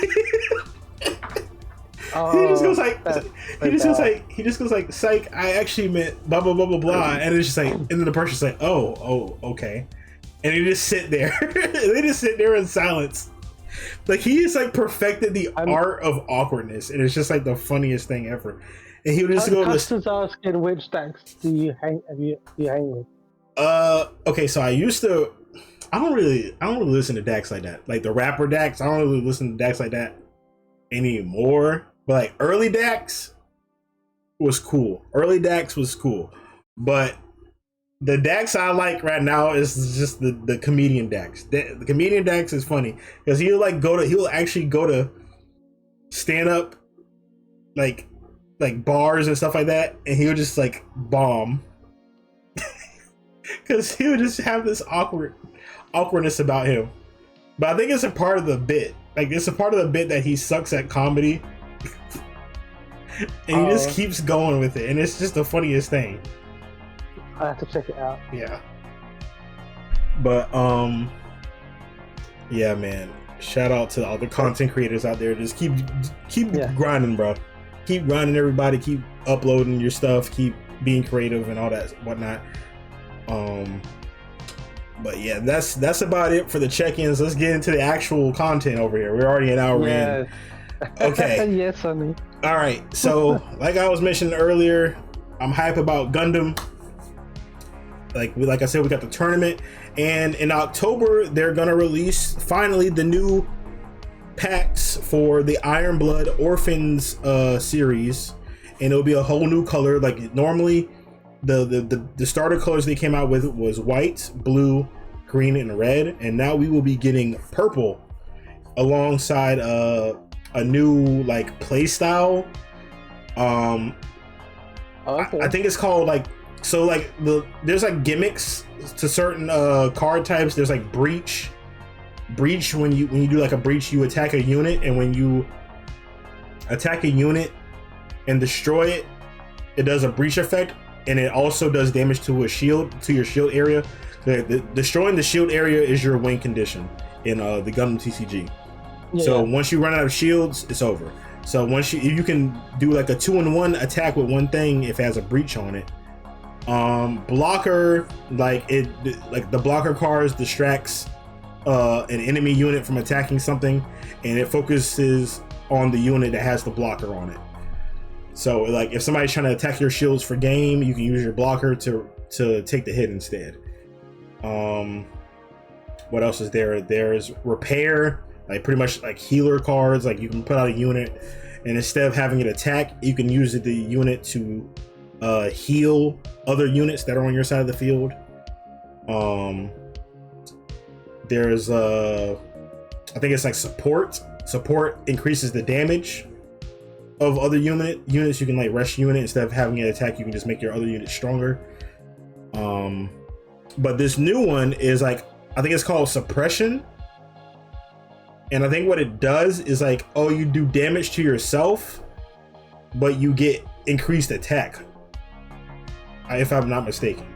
goes like, psych, I actually meant blah blah blah blah blah, and it's just like, and then the person's like, oh okay, and they just sit there. They just sit there in silence. Like he has like perfected the art of awkwardness, and it's just like the funniest thing ever. And he would just go. Custer's asking, which Dax do you hang with? Okay, so I don't really listen to Dax like that. Like the rapper Dax, I don't really listen to Dax like that anymore. But like early Dax was cool. But the Dax I like right now is just the comedian Dax. The comedian Dax is funny because he'll actually go to stand up like bars and stuff like that, and he'll just like bomb. Because he would just have this awkwardness about him. But I think it's a part of the bit. Like it's a part of the bit that he sucks at comedy. And he just keeps going with it. And it's just the funniest thing. I have to check it out. Yeah. But yeah, man. Shout out to all the content creators out there. Just keep grinding, bro. Keep grinding, everybody. Keep uploading your stuff. Keep being creative and all that whatnot. But yeah, that's about it for the check-ins. Let's get into the actual content over here. We're already an hour in. Okay. Yes, honey. All right. So, like I was mentioning earlier, I'm hype about Gundam. like I said, we got the tournament, and in October they're gonna release finally the new packs for the Iron Blood Orphans series, and it'll be a whole new color. Like normally, the starter colors they came out with was white, blue, green, and red, and now we will be getting purple alongside a new like play style. Okay. I think it's called like, so like there's like gimmicks to certain card types. There's like breach. When you do like a breach, you attack a unit, and when you attack a unit and destroy it, it does a breach effect, and it also does damage to your shield area. Destroying the shield area is your win condition in the Gundam TCG. Yeah. So once you run out of shields, it's over. So once you can do like a 2-in-1 attack with one thing if it has a breach on it. Blocker, like the blocker cards distracts an enemy unit from attacking something, and it focuses on the unit that has the blocker on it. So like if somebody's trying to attack your shields for game, you can use your blocker to take the hit instead. What else is there? There's repair, like pretty much like healer cards. Like you can put out a unit, and instead of having it attack, you can use the unit to heal other units that are on your side of the field. There's I think it's like support. Support increases the damage of other units. You can like rush unit instead of having it attack. You can just make your other unit stronger. But this new one is like, I think it's called suppression, and I think what it does is like, oh, you do damage to yourself, but you get increased attack, if I'm not mistaken.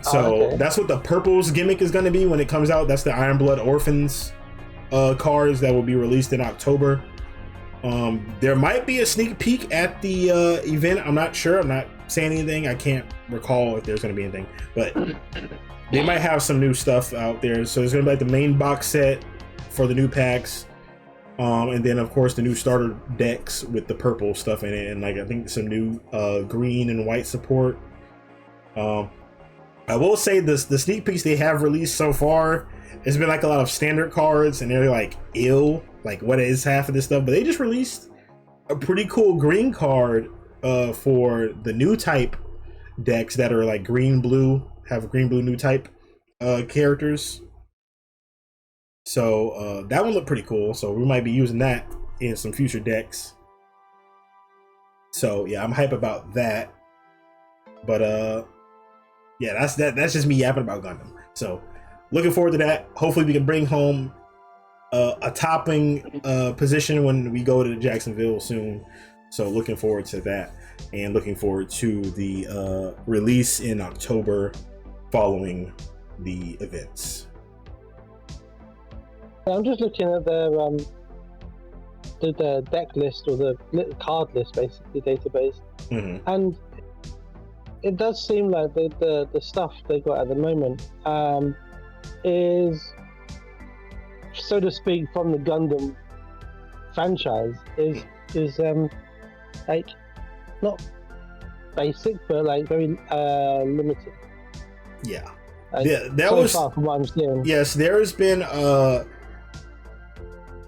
So that's what the purple's gimmick is going to be when it comes out. That's the Iron Blood Orphans cards that will be released in October. There might be a sneak peek at the event. I'm not sure. I'm not saying anything. I can't recall if there's going to be anything, but they might have some new stuff out there. So there's going to be like the main box set for the new packs, and then of course the new starter decks with the purple stuff in it, and like I think some new green and white support. I will say this: the sneak peeks they have released so far, it's been like a lot of standard cards, and they're like like what is half of this stuff. But they just released a pretty cool green card for the new type decks that are like green blue, have green blue new type characters. So that one looked pretty cool. So we might be using that in some future decks. So yeah, I'm hype about that. But yeah, that's just me yapping about Gundam. So looking forward to that. Hopefully we can bring home a topping position when we go to Jacksonville soon. So looking forward to that, and looking forward to the release in October following the events. I'm just looking at the deck list, or the card list, basically database, and it does seem like the stuff they got at the moment is, so to speak, from the Gundam franchise, is like not basic, but like very limited. Yeah. Like, Yeah, that so was far from what I'm seeing. Yes, there's been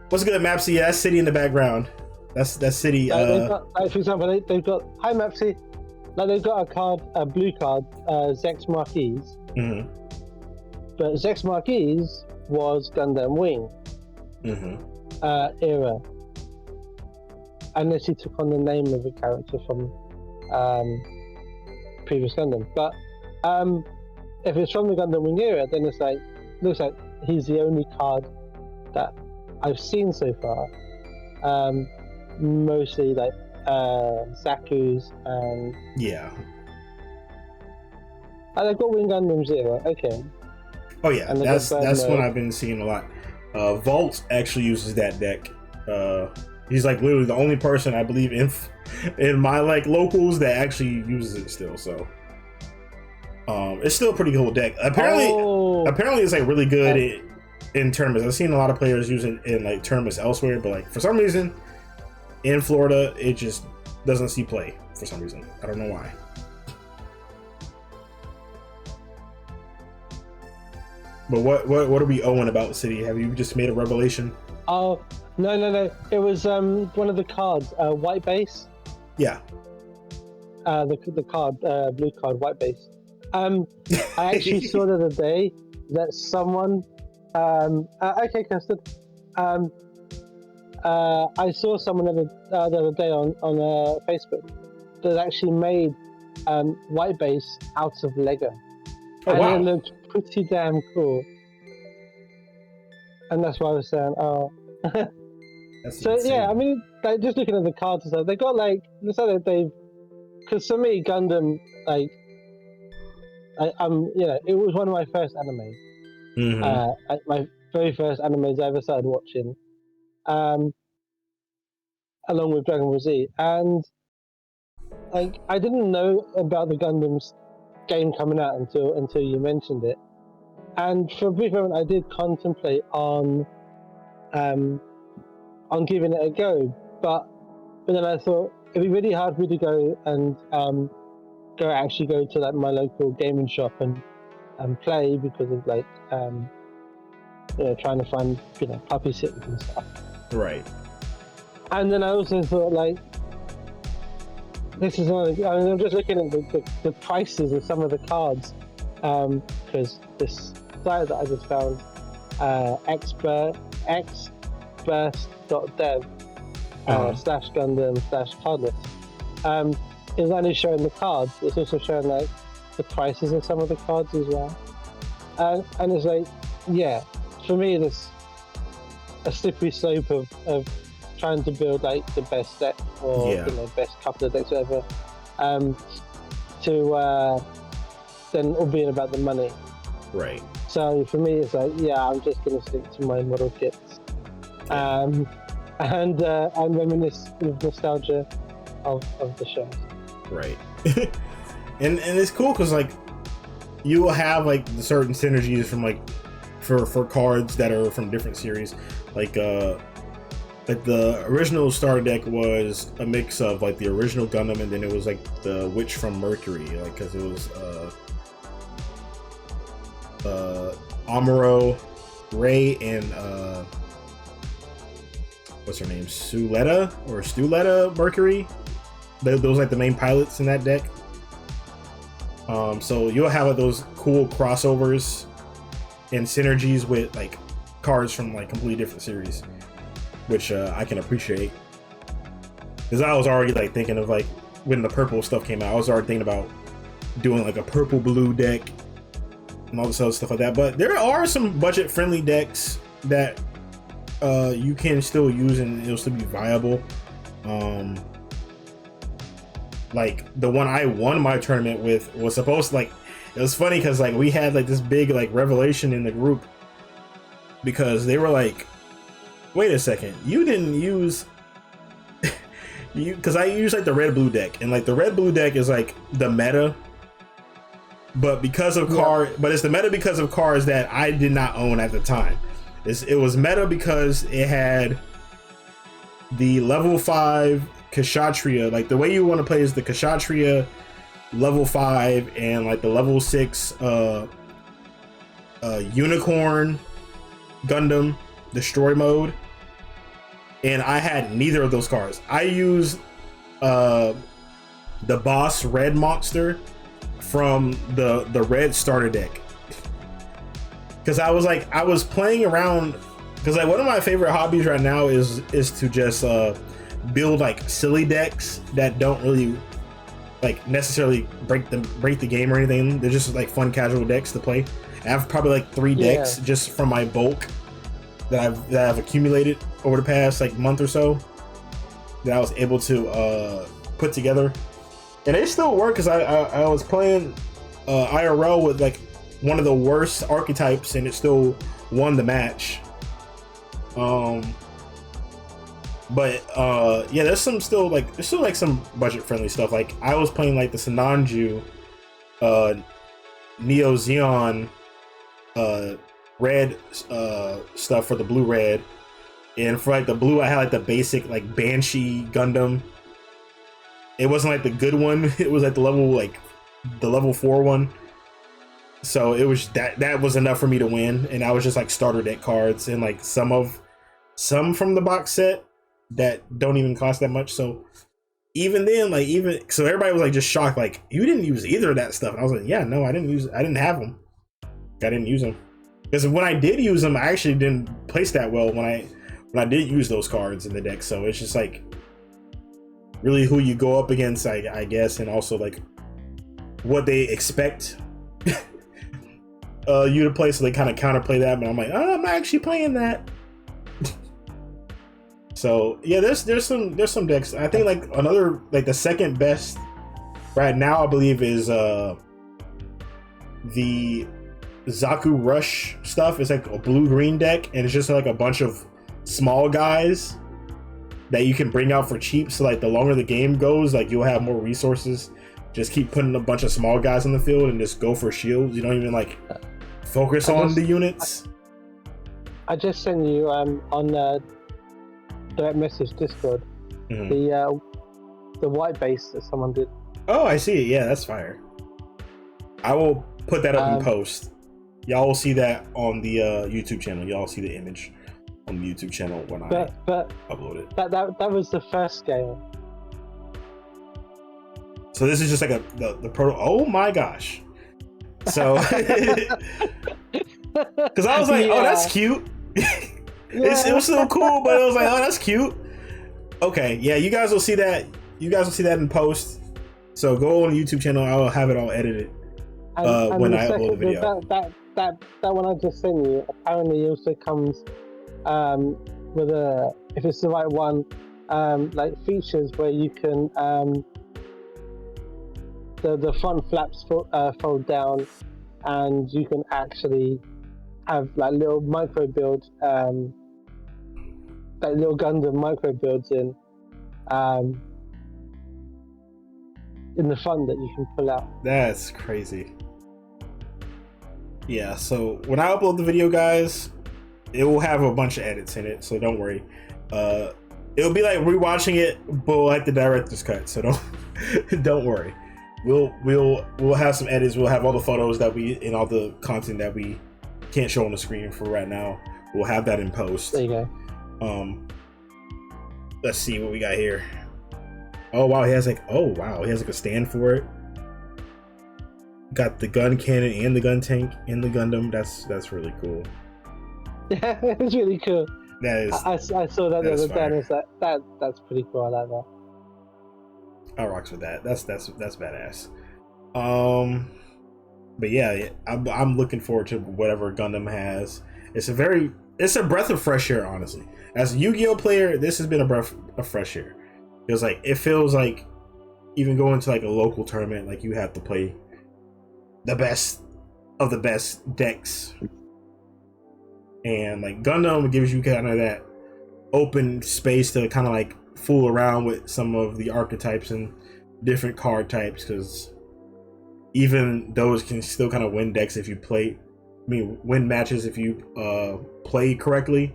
what's good, Mapsy? Yeah, that's City in the background. That's City. They've got, like, for example, they've got, hi Mapsy. Like they've got a blue card, Zex Marquise. But Zex Marquise was Gundam Wing era, unless he took on the name of a character from previous Gundam. But if it's from the Gundam Wing era, then it's like, looks like he's the only card that I've seen so far. Mostly like Zaku's and yeah. Oh, they've got Wing Gundam Zero. Okay. Oh yeah, that's what I've been seeing a lot. Volt actually uses that deck. He's like literally the only person I believe in my like locals that actually uses it still. So it's still a pretty cool deck. Apparently it's like really good in tournaments. I've seen a lot of players use it in like tournaments elsewhere, but like for some reason in Florida it just doesn't see play for some reason. I don't know why. But what are we owing about City? Have you just made a revelation? Oh, no. It was one of the cards, white base. Yeah. The card, blue card, white base. I actually saw the other day that someone. Okay, Kirsten. I saw someone the other day on Facebook that actually made white base out of Lego, and wow. it looked pretty damn cool. And that's why I was saying, oh. That's So insane. yeah, I mean, like, just looking at the cards and stuff, they got like, looks like they've, because for me, Gundam, like, it was one of my first animes. My very first animes I ever started watching, along with Dragon Ball Z, and like I didn't know about the Gundam's game coming out until you mentioned it, and for a brief moment I did contemplate on giving it a go, but then I thought it'd be really hard for me to go and go to like my local gaming shop and play because of like trying to find puppy sitters and stuff. Right. And then I also thought like this is one of the, I mean, I'm just looking at the prices of some of the cards because this site that I just found xburst.dev /Gundam/cardless is only showing the cards. It's also showing like the prices of some of the cards as well, and it's like, yeah, for me it's a slippery slope of trying to build like the best deck or best couple of decks, whatever, to then all being about the money. Right. So for me, it's like, yeah, I'm just gonna stick to my model kits, and reminisce with nostalgia of the shows. Right. and it's cool because like you will have like the certain synergies from like for cards that are from different series, like the original starter deck was a mix of like the original Gundam, and then it was like the Witch from Mercury, like because it was Amuro, Ray, and what's her name, Stuletta Mercury. Those like the main pilots in that deck. So you'll have like, those cool crossovers and synergies with like cards from like completely different series, which I can appreciate. Because I was already like thinking of like when the purple stuff came out, I was already thinking about doing like a purple blue deck and all this other stuff like that. But there are some budget friendly decks that you can still use and it'll still be viable. Like the one I won my tournament with was supposed to, like, it was funny because like we had like this big like revelation in the group because they were like, wait a second, you didn't use because I use like the red blue deck, and like the red blue deck is like the meta, but because of but it's the meta because of cards that I did not own at the time. It was meta because it had the level 5 Kshatriya, like the way you want to play is the Kshatriya level 5 and like the level 6 Unicorn Gundam Destroy mode, and I had neither of those cards. I used the boss red monster from the red starter deck because I was playing around because like one of my favorite hobbies right now is to just build like silly decks that don't really like necessarily break the game or anything. They're just like fun casual decks to play. I have probably like 3 decks just from my bulk that I've accumulated over the past like month or so that I was able to put together, and they still work because I was playing IRL with like one of the worst archetypes and it still won the match. But yeah, there's still some budget friendly stuff. Like I was playing like the Sinanju Neo Xeon red stuff for the blue red, and for like the blue I had like the basic like Banshee Gundam. It wasn't like the good one, it was like the level 4 one. So it was that was enough for me to win, and I was just like starter deck cards and like some from the box set that don't even cost that much. So even then, like so everybody was like just shocked, like you didn't use either of that stuff. And I was like, yeah, no, I didn't have them. I didn't use them because when I did use them, I actually didn't place that well when I did use those cards in the deck. So it's just like really who you go up against, I guess, and also like what they expect you to play, so they kind of counterplay that. But I'm like, oh, I'm not actually playing that. So yeah, there's some decks. I think like another, like the second best right now, I believe, is the Zaku Rush stuff. It's like a blue-green deck, and it's just like a bunch of small guys that you can bring out for cheap. So like the longer the game goes, like you'll have more resources. Just keep putting a bunch of small guys on the field and just go for shields. You don't even like focus on the units. I just sent you on direct message Discord the white base that someone did. Oh, I see it. Yeah, that's fire. I will put that up in post. Y'all will see that on the YouTube channel. Y'all see the image on the YouTube channel when I upload it. That was the first scale. So this is just like the pro. Oh my gosh! So because I was like, oh, that's cute. It was so cool, but I was like, oh, that's cute. Okay, yeah, you guys will see that. You guys will see that in post. So go on the YouTube channel. I'll have it all edited when I upload the video. That one I just sent you apparently also comes with if it's the right one, like features where you can the front flaps fold down, and you can actually have like little micro builds, like little Gundam micro builds in the front that you can pull out. That's crazy. Yeah, so when I upload the video, guys, it will have a bunch of edits in it, so don't worry. It'll be like rewatching it, but like the director's cut, so don't worry. We'll have some edits. We'll have all the photos that we and all the content that we can't show on the screen for right now. We'll have that in post. There you go. Let's see what we got here. Oh wow, he has like a stand for it. Got the gun cannon and the gun tank in the Gundam. That's really cool. Yeah, it's really cool. That is. I saw that the other day, and it's like that's pretty cool. I like that. I rocks with that. That's badass. But yeah, I'm looking forward to whatever Gundam has. It's a breath of fresh air, honestly. As a Yu-Gi-Oh player, this has been a breath of fresh air. It feels like even going to like a local tournament, like you have to play the best of the best decks. And like Gundam gives you kind of that open space to kind of like fool around with some of the archetypes and different card types, because even those can still kind of win decks if you win matches if you play correctly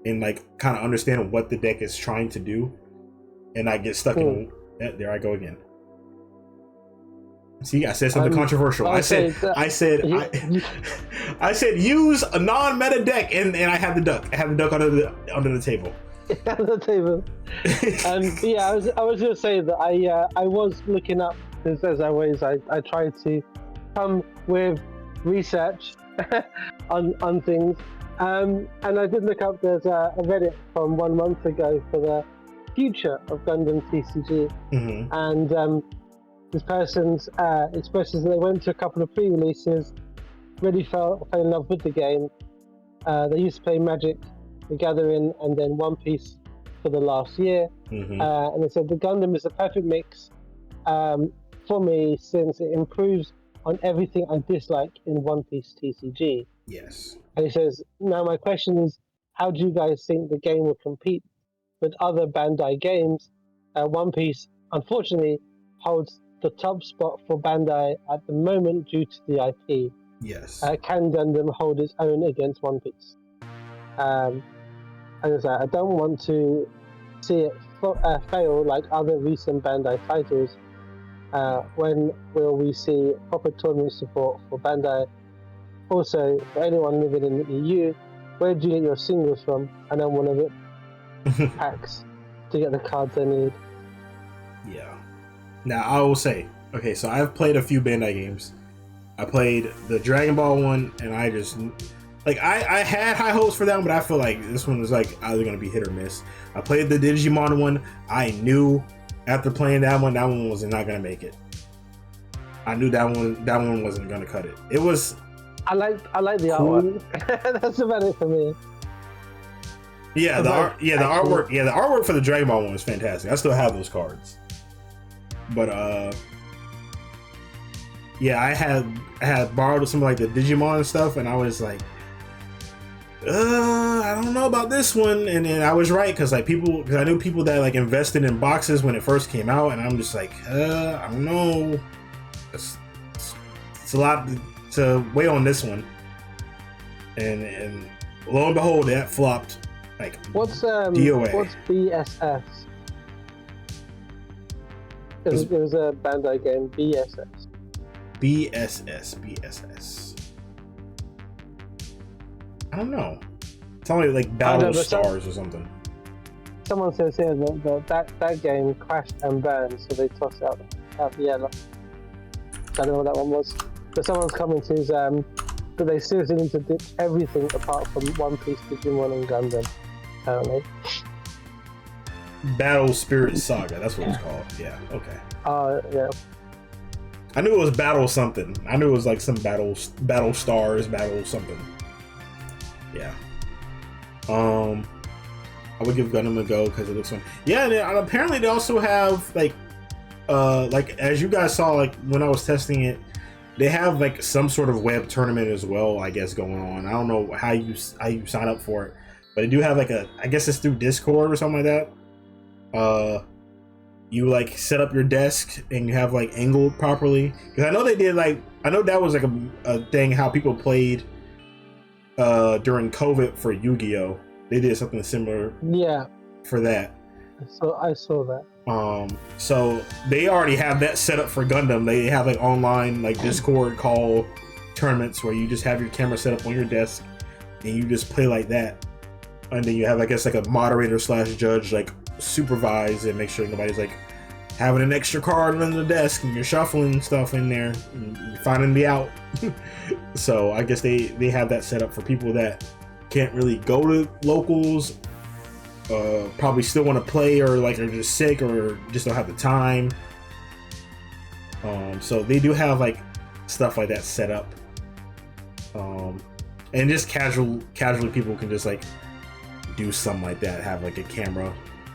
and like kind of understand what the deck is trying to do, and I get stuck in. There I go again. See, I said something controversial. I said use a non-meta deck, and I have the duck. I have the duck under the table. Under the table. Yeah, I was gonna say that I was looking up, because as always I try to come with research on things, and I did look up. There's a Reddit from 1 month ago for the future of Gundam TCG, and this person's expresses that they went to a couple of pre-releases, really fell in love with the game. They used to play Magic the Gathering and then One Piece for the last year, and they said the Gundam is a perfect mix for me, since it improves on everything I dislike in One Piece TCG. Yes. And he says, now my question is, how do you guys think the game will compete with other Bandai games? One Piece, unfortunately, holds the top spot for Bandai at the moment due to the IP. Yes. Can Gundam hold its own against One Piece? As I say, I don't want to see it fail like other recent Bandai titles. When will we see proper tournament support for Bandai Also, for anyone living in the EU, where do you get your singles from? And then one of it packs to get the cards they need. Yeah. Now I will say, okay, so I've played a few Bandai games. I played the Dragon Ball one, and I just like I had high hopes for that one, but I feel like this one was like either gonna be hit or miss. I played the Digimon one. I knew after playing that one was not gonna make it. I knew that one wasn't gonna cut it. It was. I like the artwork. That's about it for me. Yeah, the artwork for the Dragon Ball one was fantastic. I still have those cards. But yeah, I had borrowed some like the Digimon stuff, and I was like, I don't know about this one. And then I was right because I knew people that like invested in boxes when it first came out, and I'm just like, I don't know. It's a lot to wait on this one, and lo and behold, that flopped. Like what's DOA. What's BSS? It was a Bandai game. BSS. I don't know. Tell me like Battle Stars or something. Someone says here that game crashed and burned, so they tossed out the air. I don't know what that one was. But someone's commented is that they seriously need to ditch everything apart from One Piece, Digimon, and Gundam. Apparently. Battle Spirit Saga. That's what it's called. Yeah. Okay. Yeah. I knew it was Battle something. I knew it was like some Battle Stars, Battle something. Yeah. I would give Gundam a go because it looks fun. Yeah, and apparently they also have like as you guys saw like when I was testing it, they have like some sort of web tournament as well, I guess, going on. I don't know how you sign up for it, but they do have like I guess it's through Discord or something like that. You like set up your desk and you have like angled properly, because I know they did I know that was like a thing how people played during COVID for Yu-Gi-Oh. They did something similar. Yeah. For that. So I saw that. So they already have that set up for Gundam. They have like online like Discord call tournaments where you just have your camera set up on your desk and you just play like that. And then you have, I guess, like a moderator / judge like supervise and make sure nobody's like having an extra card on the desk and you're shuffling stuff in there and you're finding me out. So I guess they have that set up for people that can't really go to locals, probably still want to play or like are just sick or just don't have the time. So they do have like stuff like that set up. And just casually people can just like do something like that, have like a camera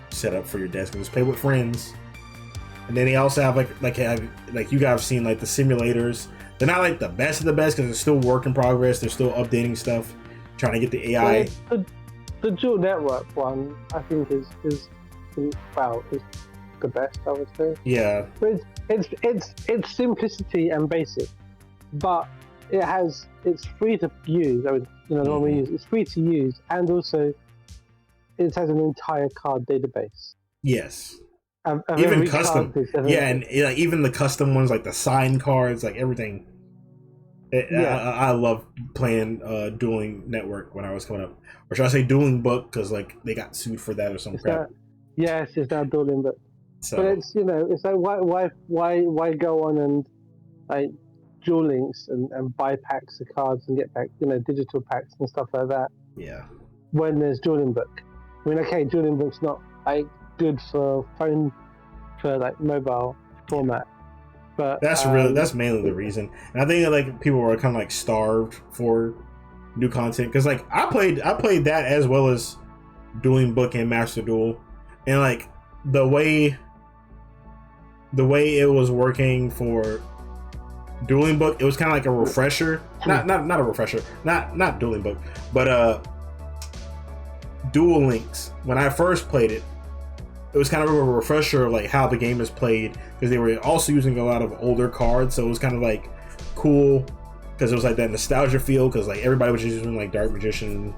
set up for your desk and just play with friends. And then they also have like you guys have seen like the simulators. They're not like the best of the best because they're still work in progress. They're still updating stuff, trying to get the AI. Well, the dual network one, I think is the best, I would say. Yeah. But it's simplicity and basic, but it's free to use. I mean, normally use. It's free to use, and also it has an entire card database. Yes. Even custom. Yeah, and like even the custom ones, like the signed cards, like everything. I love playing Dueling Network when I was coming up, or should I say Dueling Book, because like they got sued for that or some crap. Yes, it's now Dueling Book. So, but it's it's like why go on and like dual links and buy packs of cards and get back digital packs and stuff like that. Yeah. When there's Dueling Book, I mean, okay, Dueling Book's not like good for phone, for like mobile format, but that's mainly the reason. And I think that like people were kind of like starved for new content, because like I played that as well as Dueling Book and Master Duel, and like the way it was working for Dueling Book, it was kind of like a refresher, not a refresher, not Dueling Book, but Duel Links. When I first played it, it was kind of a refresher of like how the game is played, because they were also using a lot of older cards, so it was kind of like cool because it was like that nostalgia feel, because like everybody was just using like Dark Magician,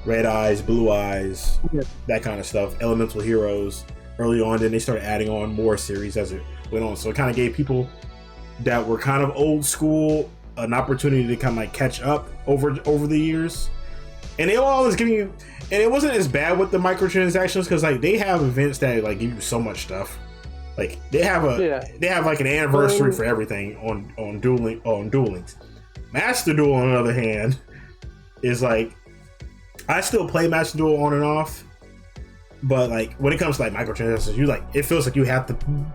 Red Eyes, Blue Eyes, that kind of stuff, Elemental Heroes early on. Then they started adding on more series as it went on, so it kind of gave people that were kind of old school an opportunity to kind of like catch up over the years, and they always give you. And it wasn't as bad with the microtransactions because like they have events that like give you so much stuff. Like they have like an anniversary for everything on Duel Links. Master Duel, on the other hand, is like I still play Master Duel on and off, but like when it comes to like microtransactions, you like it feels like you have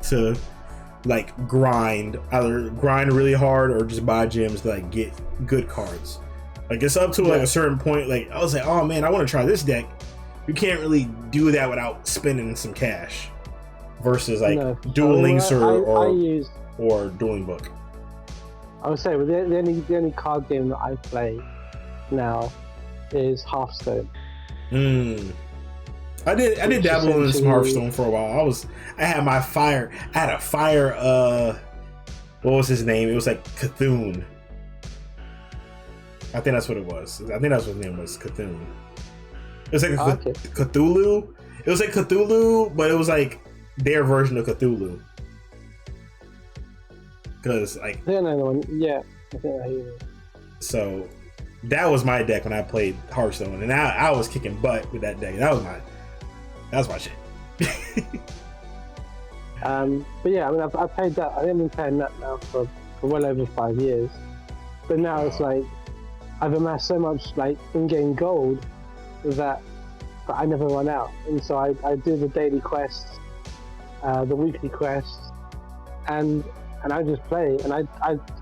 to like either grind really hard or just buy gems to like get good cards. Like it's up to like a certain point. Like I was like, oh man, I want to try this deck. You can't really do that without spending some cash. Versus like Duel Links or Dueling Book. I would say the only card game that I play now is Hearthstone. I did dabble in some Hearthstone for a while. I had a fire. What was his name? It was like Cthulhu. I think that's what it was. I think that's what his name was, Cthulhu. It was like Cthulhu. It was like Cthulhu, but it was like their version of Cthulhu. Because like I think I know the one. Yeah, I think I hear it. So that was my deck when I played Hearthstone, and I was kicking butt with that deck. That was my shit. But yeah, I mean, I've played that. I've been playing that now for well over 5 years. But now it's like I've amassed so much like in-game gold that I never run out, and so I do the daily quests, the weekly quests, and I just play. And I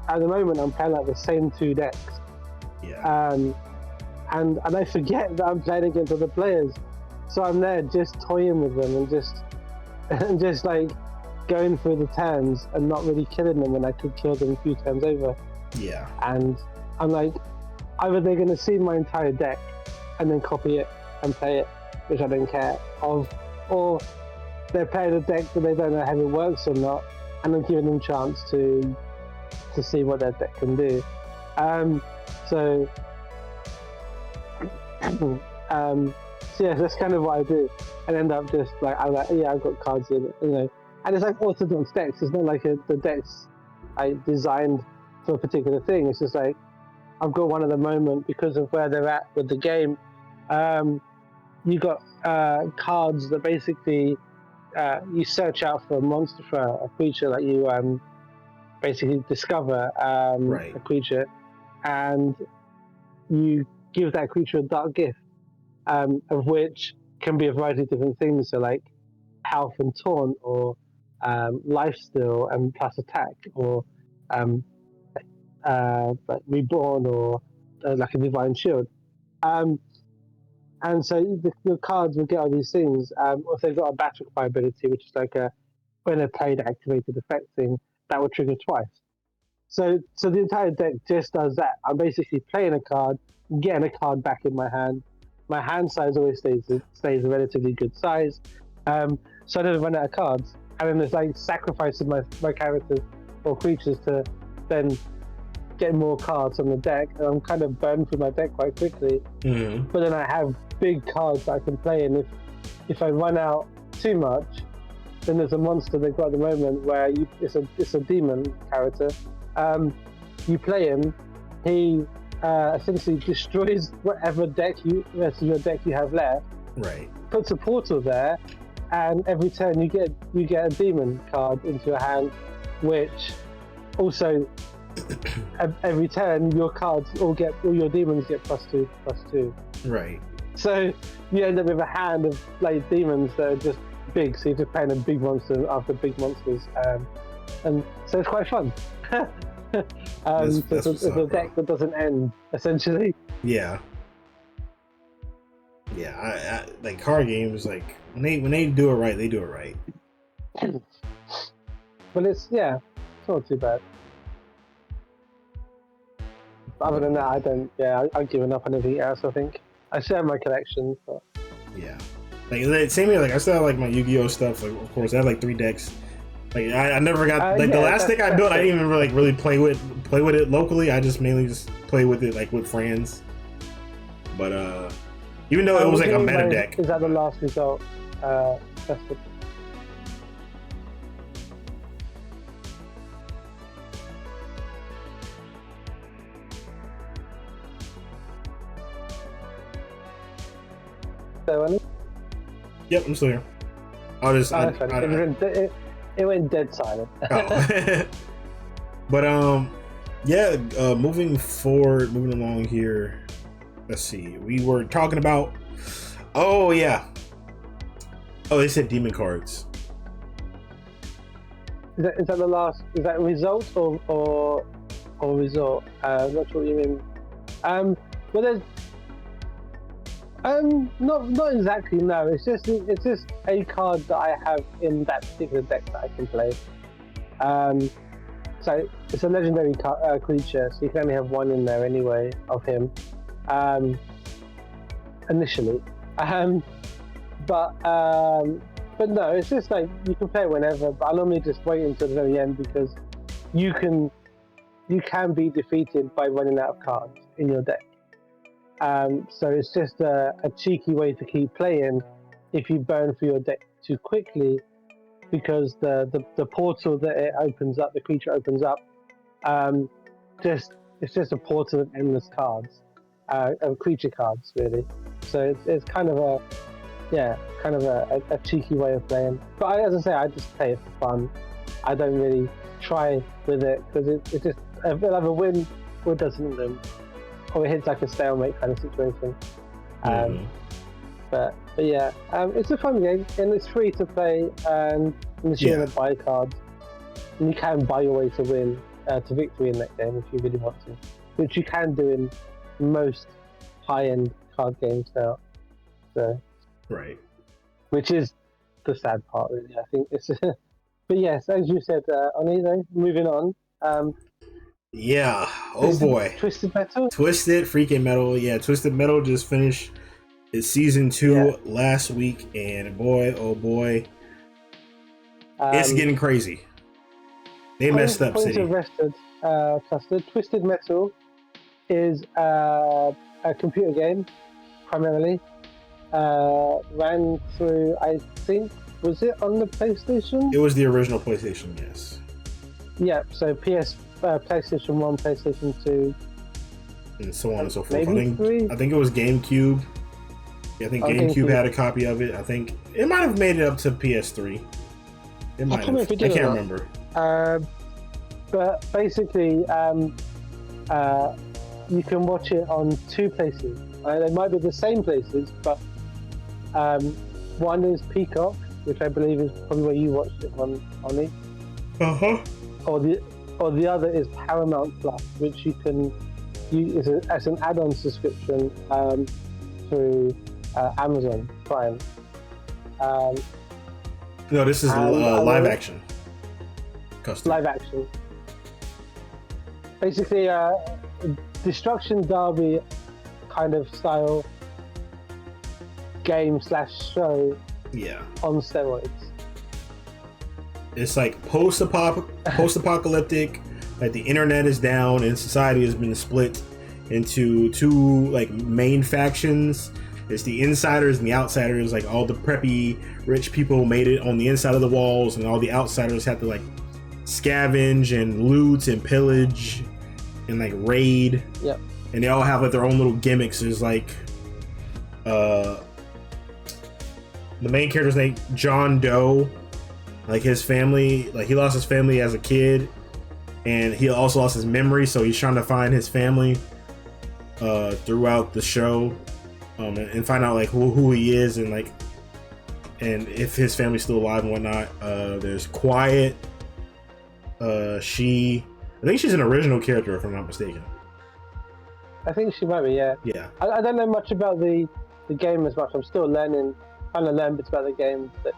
at the moment I'm playing like the same 2 decks. Yeah. And I forget that I'm playing against other players, so I'm there just toying with them and just like going through the turns and not really killing them when I could kill them a few turns over. Yeah. And I'm like, either they're going to see my entire deck and then copy it and play it, which I don't care of, or they're playing a deck but they don't know how it works or not, and I'm giving them a chance to see what their deck can do. So yeah, that's kind of what I do, and end up just like I'm like, yeah, I've got cards in it, you know, and it's like orthodox decks. It's not like the decks I designed for a particular thing. It's just like I've got one at the moment because of where they're at with the game. You got cards that basically you search out for a monster, for a creature that you basically discover a creature, and you give that creature a dark gift, of which can be a variety of different things. So like health and taunt, or lifesteal and plus attack, or like reborn, or like a divine shield. And so the cards will get all these things. If they've got a battle cry ability, which is like a when a played activated effect thing, that will trigger twice. So the entire deck just does that. I'm basically playing a card, getting a card back in my hand. My hand size always stays a relatively good size, so I don't run out of cards. And then there's like sacrificing my characters or creatures to then get more cards on the deck, and I'm kind of burned through my deck quite quickly. Mm-hmm. But then I have big cards that I can play, and if I run out too much, then there's a monster they've got at the moment where it's a demon character. You play him, he essentially destroys whatever rest of your deck you have left. Right. Puts a portal there, and every turn you get a demon card into your hand, which also every turn your your demons get +2/+2. Right. So you end up with a hand of like demons that are just big. So you're just playing a big monster after big monsters, and so it's quite fun. It's a deck that doesn't end, essentially. Yeah. Yeah, I like card games. Like when they do it right, they do it right. But it's not too bad. But other than that, I don't. Yeah, I've given up on anything else. I think I share my collection, but yeah, like same here. Like I still have like my Yu-Gi-Oh stuff. Like of course, I have like 3 decks. Like I never got the last deck I built. I didn't even really play with it locally. I just mainly just play with it like with friends. But even though it was like a meta deck. Is that the last result? That's the... So, Yep, I'm still here. I'll just. that's fine. It went dead silent. Oh. But yeah. Moving along here. Let's see. We were talking about. Oh yeah. Oh, they said demon cards. Is that the last? Is that result or resort? Not sure what you mean. Well, there's not exactly. No, it's just a card that I have in that particular deck that I can play. So it's a legendary creature, so you can only have one in there anyway of him. Initially, but no, it's just like you can play it whenever. But I normally just wait until the very end because you can be defeated by running out of cards in your deck. So it's just a cheeky way to keep playing if you burn through your deck too quickly, because the portal that it opens up, the creature opens up, it's just a portal of endless cards, of creature cards really. So it's kind of a cheeky way of playing. But as I say, I just play it for fun. I don't really try with it because it's just it'll either win or it doesn't win, or it hits like a stalemate kind of situation. But yeah, it's a fun game and it's free to play. Unless you want to buy cards, and you can buy your way to win to victory in that game if you really want to, which you can do in most high-end card games now. So, right. Which is the sad part, really. I think it's. But yes, as you said, Oni, though, moving on. Yeah. Oh boy. Twisted Metal. Twisted freaking Metal. Yeah, Twisted Metal just finished its season 2 last week, and boy, oh boy, it's getting crazy. They messed up, City. Clustered. Twisted Metal is a computer game, primarily. Ran through, I think, was it on the PlayStation? It was the original PlayStation, yes. Yeah, so PlayStation 1, PlayStation 2. And so on and so forth. I Maybe 3? think it was GameCube. Yeah, I think GameCube had a copy of it. I think it might have made it up to PS3. It might have. I can't remember. But basically, you can watch it on 2 places. They might be the same places, but one is Peacock, which I believe is probably where you watched it on it. Or the other is Paramount Plus, which you can use as an add-on subscription through Amazon Prime. No, this is live action. Custom. Live action. Basically, Destruction Derby kind of style game / show. Yeah. On steroids. It's like post-apocalyptic. Like the internet is down and society has been split into 2 like main factions. It's the insiders and the outsiders. Like all the preppy rich people made it on the inside of the walls, and all the outsiders have to like scavenge and loot and pillage and like raid. Yep. And they all have like their own little gimmicks. There's like the main character's name, John Doe. Like his family, like he lost his family as a kid, and he also lost his memory, so he's trying to find his family throughout the show, and find out like who he is, and like if his family's still alive and whatnot. There's Quiet. I think she's an original character, if I'm not mistaken. I think she might be, yeah. Yeah. I don't know much about the game as much. I'm still trying to learn bits about the game that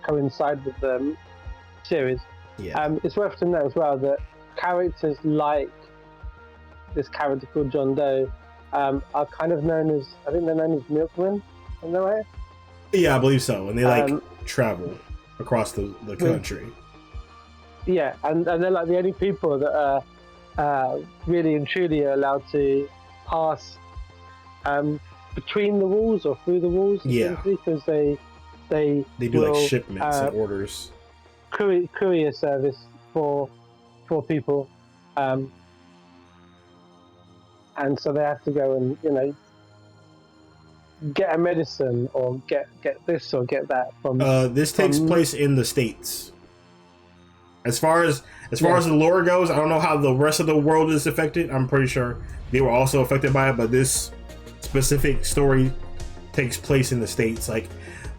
coincide with the series. Yeah. It's worth to know as well that characters like this character called John Doe are kind of known as, I think they're known as milkmen, isn't that right? Yeah, I believe so. And they like travel across the country. Yeah, and they're like the only people that are really and truly are allowed to pass between the walls or through the walls. Yeah, because they do like shipments and orders, courier service for people, and so they have to go and get a medicine or get this or get that from. This takes place in the States. As far as the lore goes, I don't know how the rest of the world is affected. I'm pretty sure they were also affected by it, but this specific story takes place in the States. Like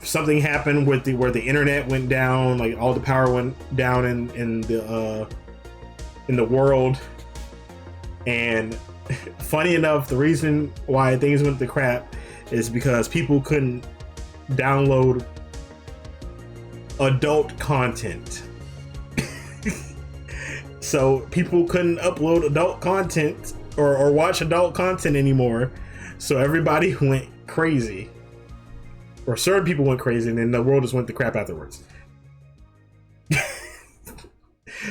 something happened with where the internet went down, like all the power went down in the world. And funny enough, the reason why things went to crap is because people couldn't download adult content. So people couldn't upload adult content or watch adult content anymore. So everybody went crazy. Or certain people went crazy, and then the world just went to crap afterwards.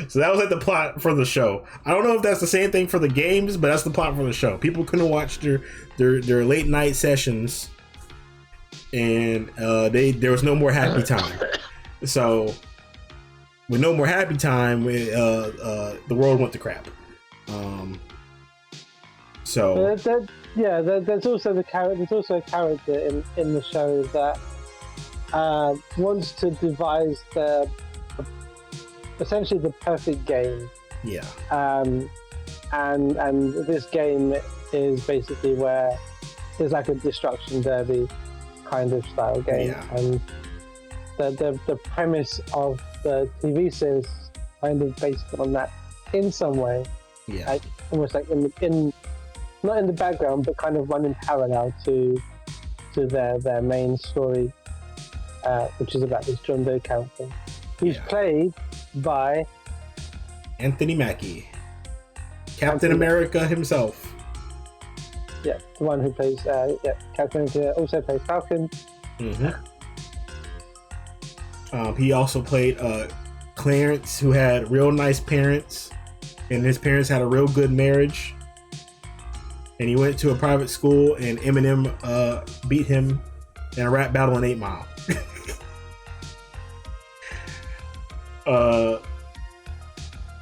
So that was like the plot for the show. I don't know if that's the same thing for the games, but that's the plot for the show. People couldn't watch their late night sessions, and there was no more happy time. So with no more happy time, the world went to crap. So there's also a character in the show that wants to devise essentially the perfect game. Yeah. And this game is basically where there's like a destruction derby kind of style game. Yeah. And the premise of the TV series kind of based on that in some way. Yeah. Like almost like in not in the background, but kind of running parallel to their main story, which is about this John Doe character. He's played by Anthony Mackie, Captain America himself. Yeah, the one who plays Captain America, also plays Falcon. Mm-hmm. He also played Clarence, who had real nice parents, and his parents had a real good marriage. And he went to a private school, and Eminem beat him in a rap battle in 8 Mile.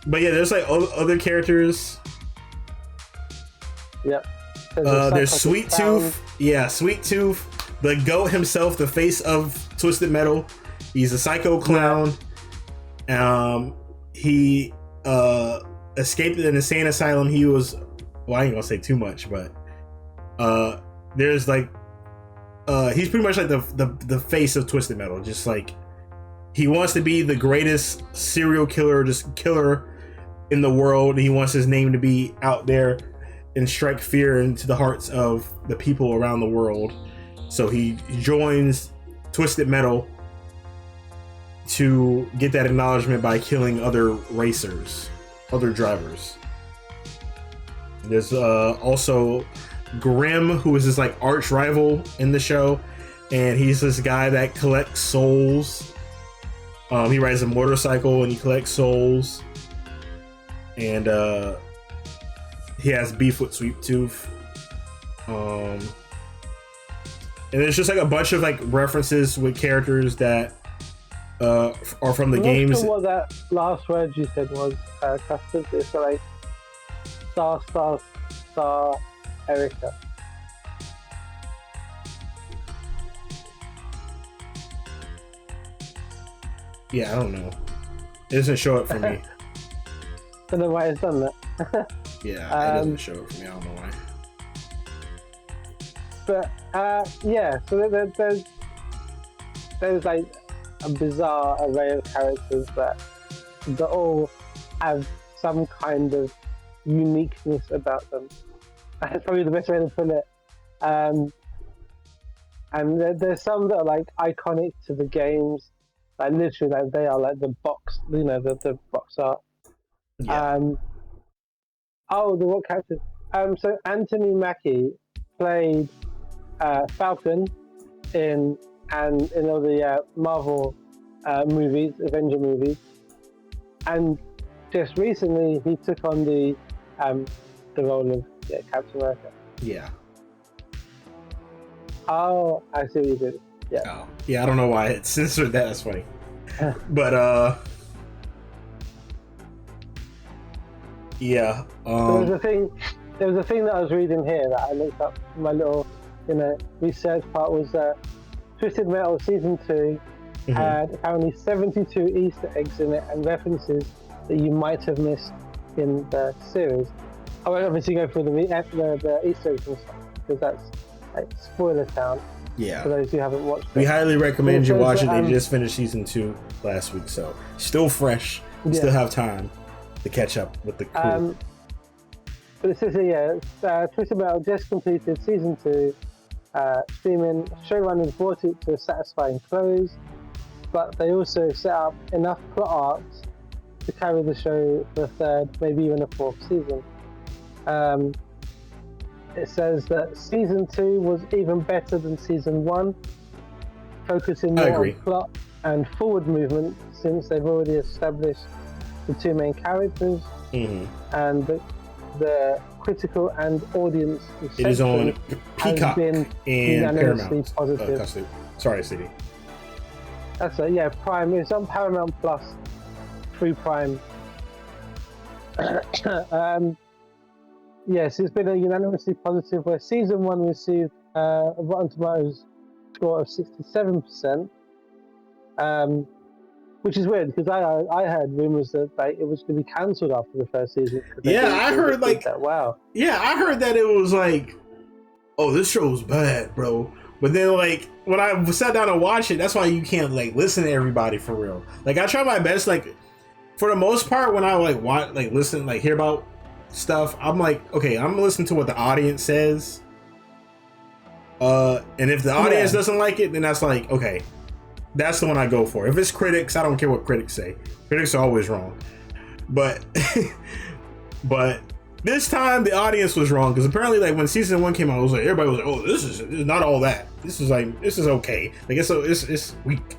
But yeah, there's like other characters. Yep. There's Sweet Tooth. Yeah, Sweet Tooth, the GOAT himself, the face of Twisted Metal. He's a psycho clown. He escaped an insane asylum. He was, well, I ain't gonna say too much, but there's like he's pretty much like the face of Twisted Metal. Just like he wants to be the greatest serial killer, just killer in the world. He wants his name to be out there and strike fear into the hearts of the people around the world. So he joins Twisted Metal to get that acknowledgement by killing other racers, other drivers. There's also Grim, who is his like arch rival in the show, and he's this guy that collects souls. He rides a motorcycle and he collects souls, and he has beef with Sweet Tooth. And there's just like a bunch of like references with characters that are from the games. I'm not sure what that last word you said was, Custard. It's like Star Erica. Yeah, I don't know. It doesn't show up for me. I don't know why it's done that. Yeah, it doesn't show up for me. I don't know why. But yeah, so there's like a bizarre array of characters that all have some kind of uniqueness about them. That's probably the best way to put it. And there's some that are like iconic to the games, like literally, like they are like the box, you know, the box art. Yeah. The what characters? So Anthony Mackie played Falcon in all the Marvel movies, Avenger movies, and just recently he took on the role of Captain America. Yeah. Oh, I see what you did. Yeah. Oh. Yeah, I don't know why it censored that. That's funny. But yeah. There was a thing that I was reading here that I looked up my little research part was that Twisted Metal Season 2 had apparently 72 Easter eggs in it and references that you might have missed in the series. I won't obviously go through the Easter eggs and stuff because that's like spoiler town. Yeah. For those who haven't watched it. We highly recommend you watch it. They Um, just finished season 2 last week, so still fresh. You still have time to catch up with the crew. But it says here, Twisted Metal just completed season 2. Streaming showrunners brought it to a satisfying close, but they also set up enough plot arcs to carry the show for a third, maybe even a fourth season. It says that season 2 was even better than season 1, focusing more on plot and forward movement since they've already established the two main characters and the critical and audience reception. It is on Peacock been and Paramount. Positive. Sorry, CD. That's it, yeah, Prime. It's on Paramount Plus through Prime. Yes, it's been a unanimously positive where season 1 received a Rotten Tomatoes score of 67%, which is weird because I heard rumors that it was going to be cancelled after the first season. Yeah, I heard wow. Yeah, I heard that it was like, oh, this show's bad, bro. But then like when I sat down and watched it, that's why you can't like listen to everybody for real. Like I try my best, like for the most part when I like watch, like listen, like hear about stuff, I'm like, okay, I'm gonna listen to what the audience says. And if the audience doesn't like it, then that's like, okay, that's the one I go for. If it's critics, I don't care what critics say. Critics are always wrong. But but this time the audience was wrong because apparently like when season 1 came out, it was like everybody was like, oh, this is not all that. This is okay. Like it's weak.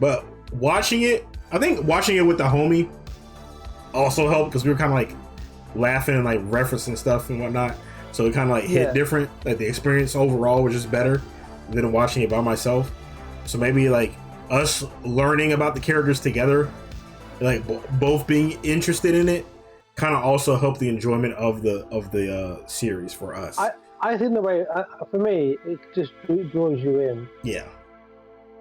But watching it, I think watching it with the homie also helped because we were kind of like laughing and like referencing stuff and whatnot, so it kind of like hit different. Like the experience overall was just better than watching it by myself. So maybe like us learning about the characters together, like both being interested in it, kind of also helped the enjoyment of the series for us. I think the way for me it just draws you in. Yeah.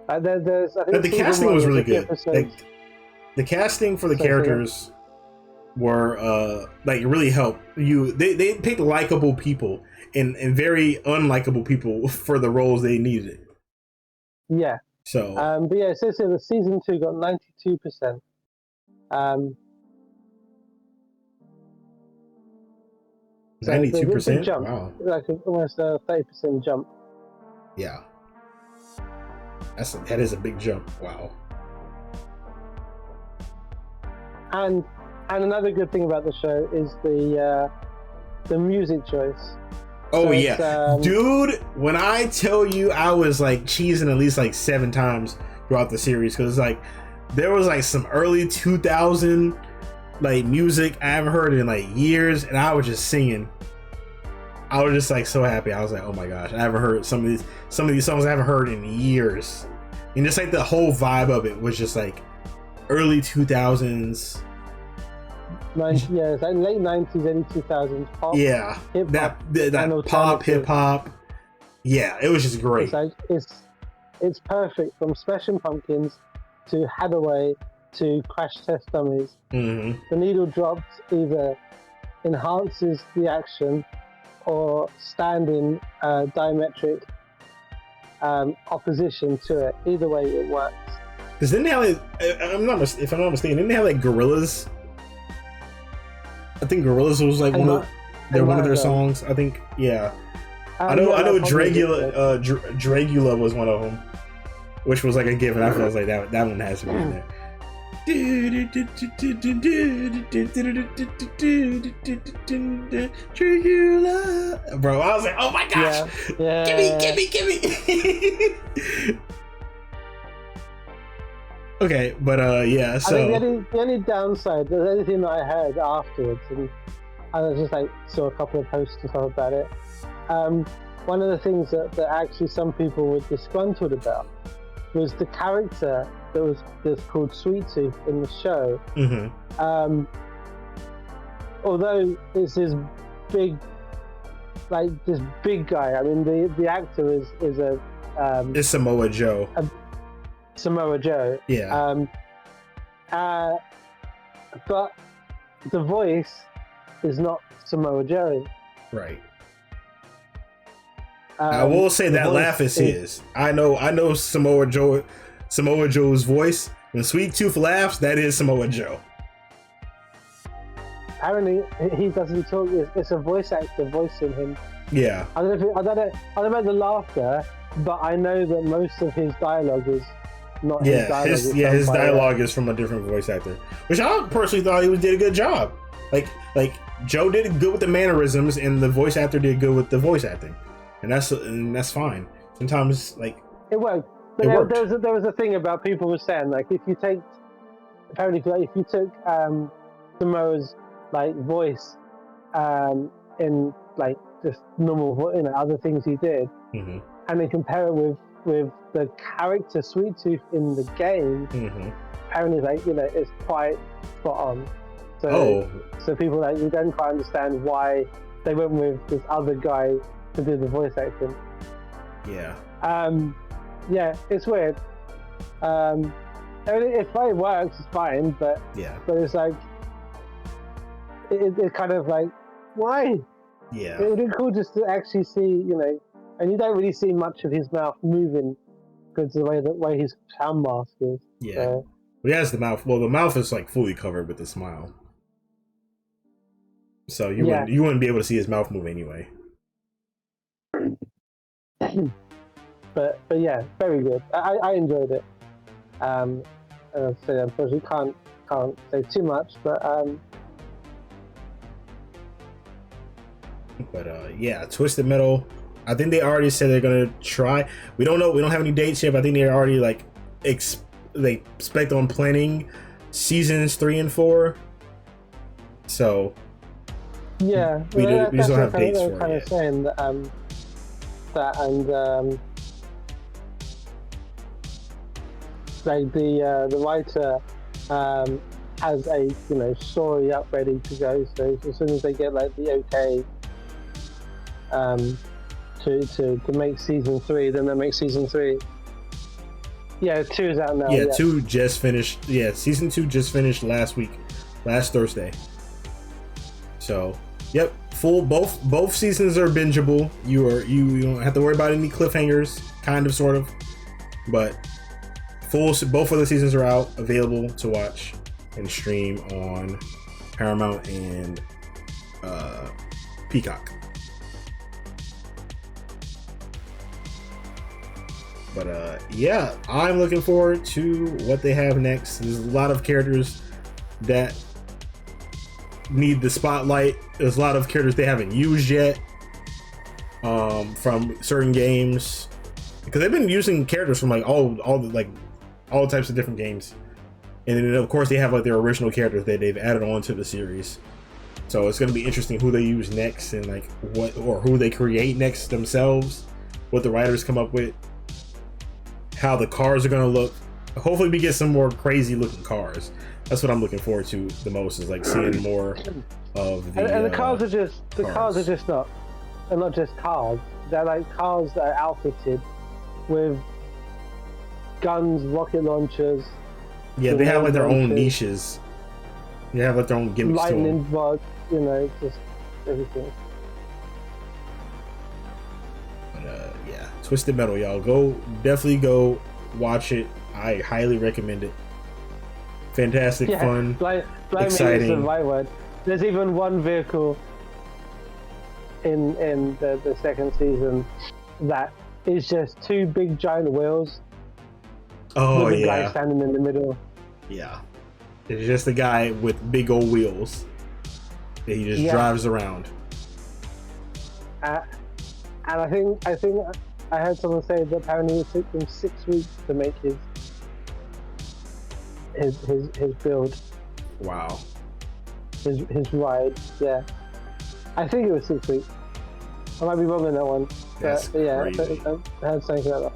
I think the casting was really good. Like the casting for the characters were like really helped you. They picked likable people and very unlikable people for the roles they needed. Yeah. So but yeah, it says here the season 2 got 92%. 92%. Jump. Wow. Like almost a 30% jump. Yeah. That is a big jump. Wow. And another good thing about the show is the music choice. Oh so yeah, dude! When I tell you, I was like cheesing at least like 7 times throughout the series because like there was like some early 2000 like music I haven't heard in like years, and I was just singing. I was just like so happy. I was like, oh my gosh, I haven't heard some of these songs I haven't heard in years, and just like the whole vibe of it was just like early 2000s. Yeah, it's like late 90s, early 2000s pop. Yeah, hip-hop, that pop, hip hop. Yeah, it was just great. It's perfect from Smashing Pumpkins to Hathaway to Crash Test Dummies. Mm-hmm. The needle dropped either enhances the action or stand in diametric opposition to it. Either way, it works. Because then they have, like, if I'm not mistaken, didn't they have like Gorillaz? I think Gorillaz was like one of their songs. I think, yeah. I know Dragula was one of them, which was like a given. I was like that one has to be in there. Dragula, bro. I was like, oh my gosh, give me. Okay, but yeah. So I think the only downside, the only thing that I heard afterwards, and I was just like saw a couple of posts and stuff about it. One of the things that actually some people were disgruntled about was the character that was called Sweet Tooth in the show. Mm-hmm. Although it's this big like this big guy. I mean, the actor is It's Samoa Joe. Samoa Joe. Yeah. But the voice is not Samoa Joe. Right. I will say that laugh is his. I know Samoa Joe's voice. When Sweet Tooth laughs, that is Samoa Joe. Apparently, he doesn't talk. It's a voice actor voicing him. Yeah. I don't know about the laughter, but I know that most of his dialogue is not his dialogue. His dialogue is from a different voice actor, which I personally thought he did a good job. Like Joe did good with the mannerisms, and the voice actor did good with the voice acting, and that's fine. Sometimes it worked. But there was a thing about people were saying, like, if you took Samoa's voice in just normal other things he did, mm-hmm. and then compare it with the character Sweet Tooth in the game, mm-hmm. apparently it's quite spot on. So people you don't quite understand why they went with this other guy to do the voice acting. Yeah. Yeah, it's weird. It works, it's fine, but it's it's kind of why? Yeah. It would be cool just to actually see, and you don't really see much of his mouth moving because of the way his clown mask is. Yeah. So. He has the mouth. Well, the mouth is fully covered with the smile, so you wouldn't be able to see his mouth move anyway. But yeah, very good. I enjoyed it. So unfortunately can't say too much, but Twisted Metal. I think they already said they're gonna try. We don't know. We don't have any dates yet, but I think they're already they expect on planning seasons 3 and 4. So we just don't have dates for it. Kind of saying that and the writer has a story up ready to go. So as soon as they get the okay to make season 3, then they'll make season 3. Yeah, 2 is out now. Yeah, 2 just finished. Yeah, season 2 just finished last Thursday. So, yep, both seasons are bingeable. You don't have to worry about any cliffhangers, kind of, sort of, but both of the seasons are out, available to watch and stream on Paramount and Peacock. But I'm looking forward to what they have next. There's a lot of characters that need the spotlight. There's a lot of characters they haven't used yet from certain games, because they've been using characters from all types of different games, and then of course they have their original characters that they've added on to the series. So it's going to be interesting who they use next, and who they create next themselves, what the writers come up with, how the cars are going to look. Hopefully we get some more crazy looking cars. That's what I'm looking forward to the most, is seeing more of the and the cars are just cars are just not just cars. They're cars that are outfitted with guns, rocket launchers. Yeah, they have their own niches. They have their own gimmicks. Lightning bugs, just everything. Twisted Metal, y'all. Definitely go watch it. I highly recommend it. Fantastic, fun, exciting. Is the right word. There's even one vehicle in the second season that is just 2 big giant wheels. Oh, with a guy standing in the middle. Yeah, it's just a guy with big old wheels that he just drives around. And I think I heard someone say that apparently it took him 6 weeks to make his build. Wow. His ride, yeah. I think it was 6 weeks. I might be wrong on that one. That's crazy. I heard something like that.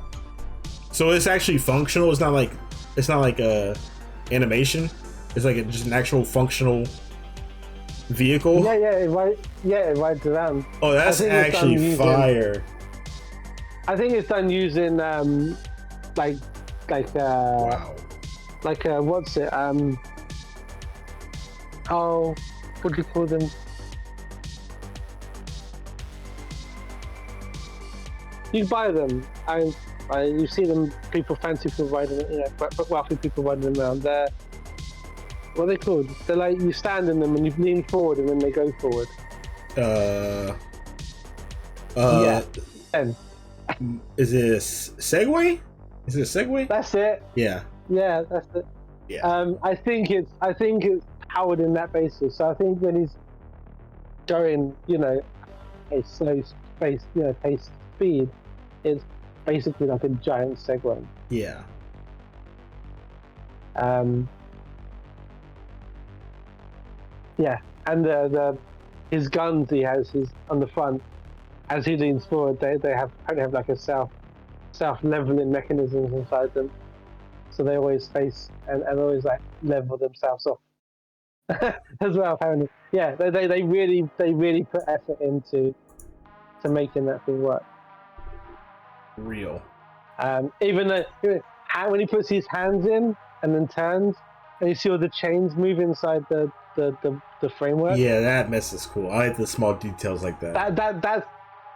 So it's actually functional. It's not like animation. It's just an actual functional vehicle. It rides around. Oh, that's actually fire. I think it's done using Wow. What's it? Oh, what do you call them? You buy them, and you see them. People, fancy people riding, wealthy people riding them around. They're what are they called? They're like you stand in them and you lean forward, and then they go forward. Yeah. And is this Segway? Is it a Segway? That's it. Yeah. Yeah, that's it. Yeah. I think it's powered in that basis. So I think when he's going, a slow pace speed, it's basically like a giant Segway. Yeah. Yeah, and his guns he has on the front. As he leans forward, they apparently have like a self leveling mechanisms inside them, so they always face and always like level themselves off as well. Apparently, yeah, they really put effort into making that thing work. Real. Even though when he puts his hands in and then turns, and you see all the chains move inside the framework. Yeah, that mess is cool. I like the small details like that.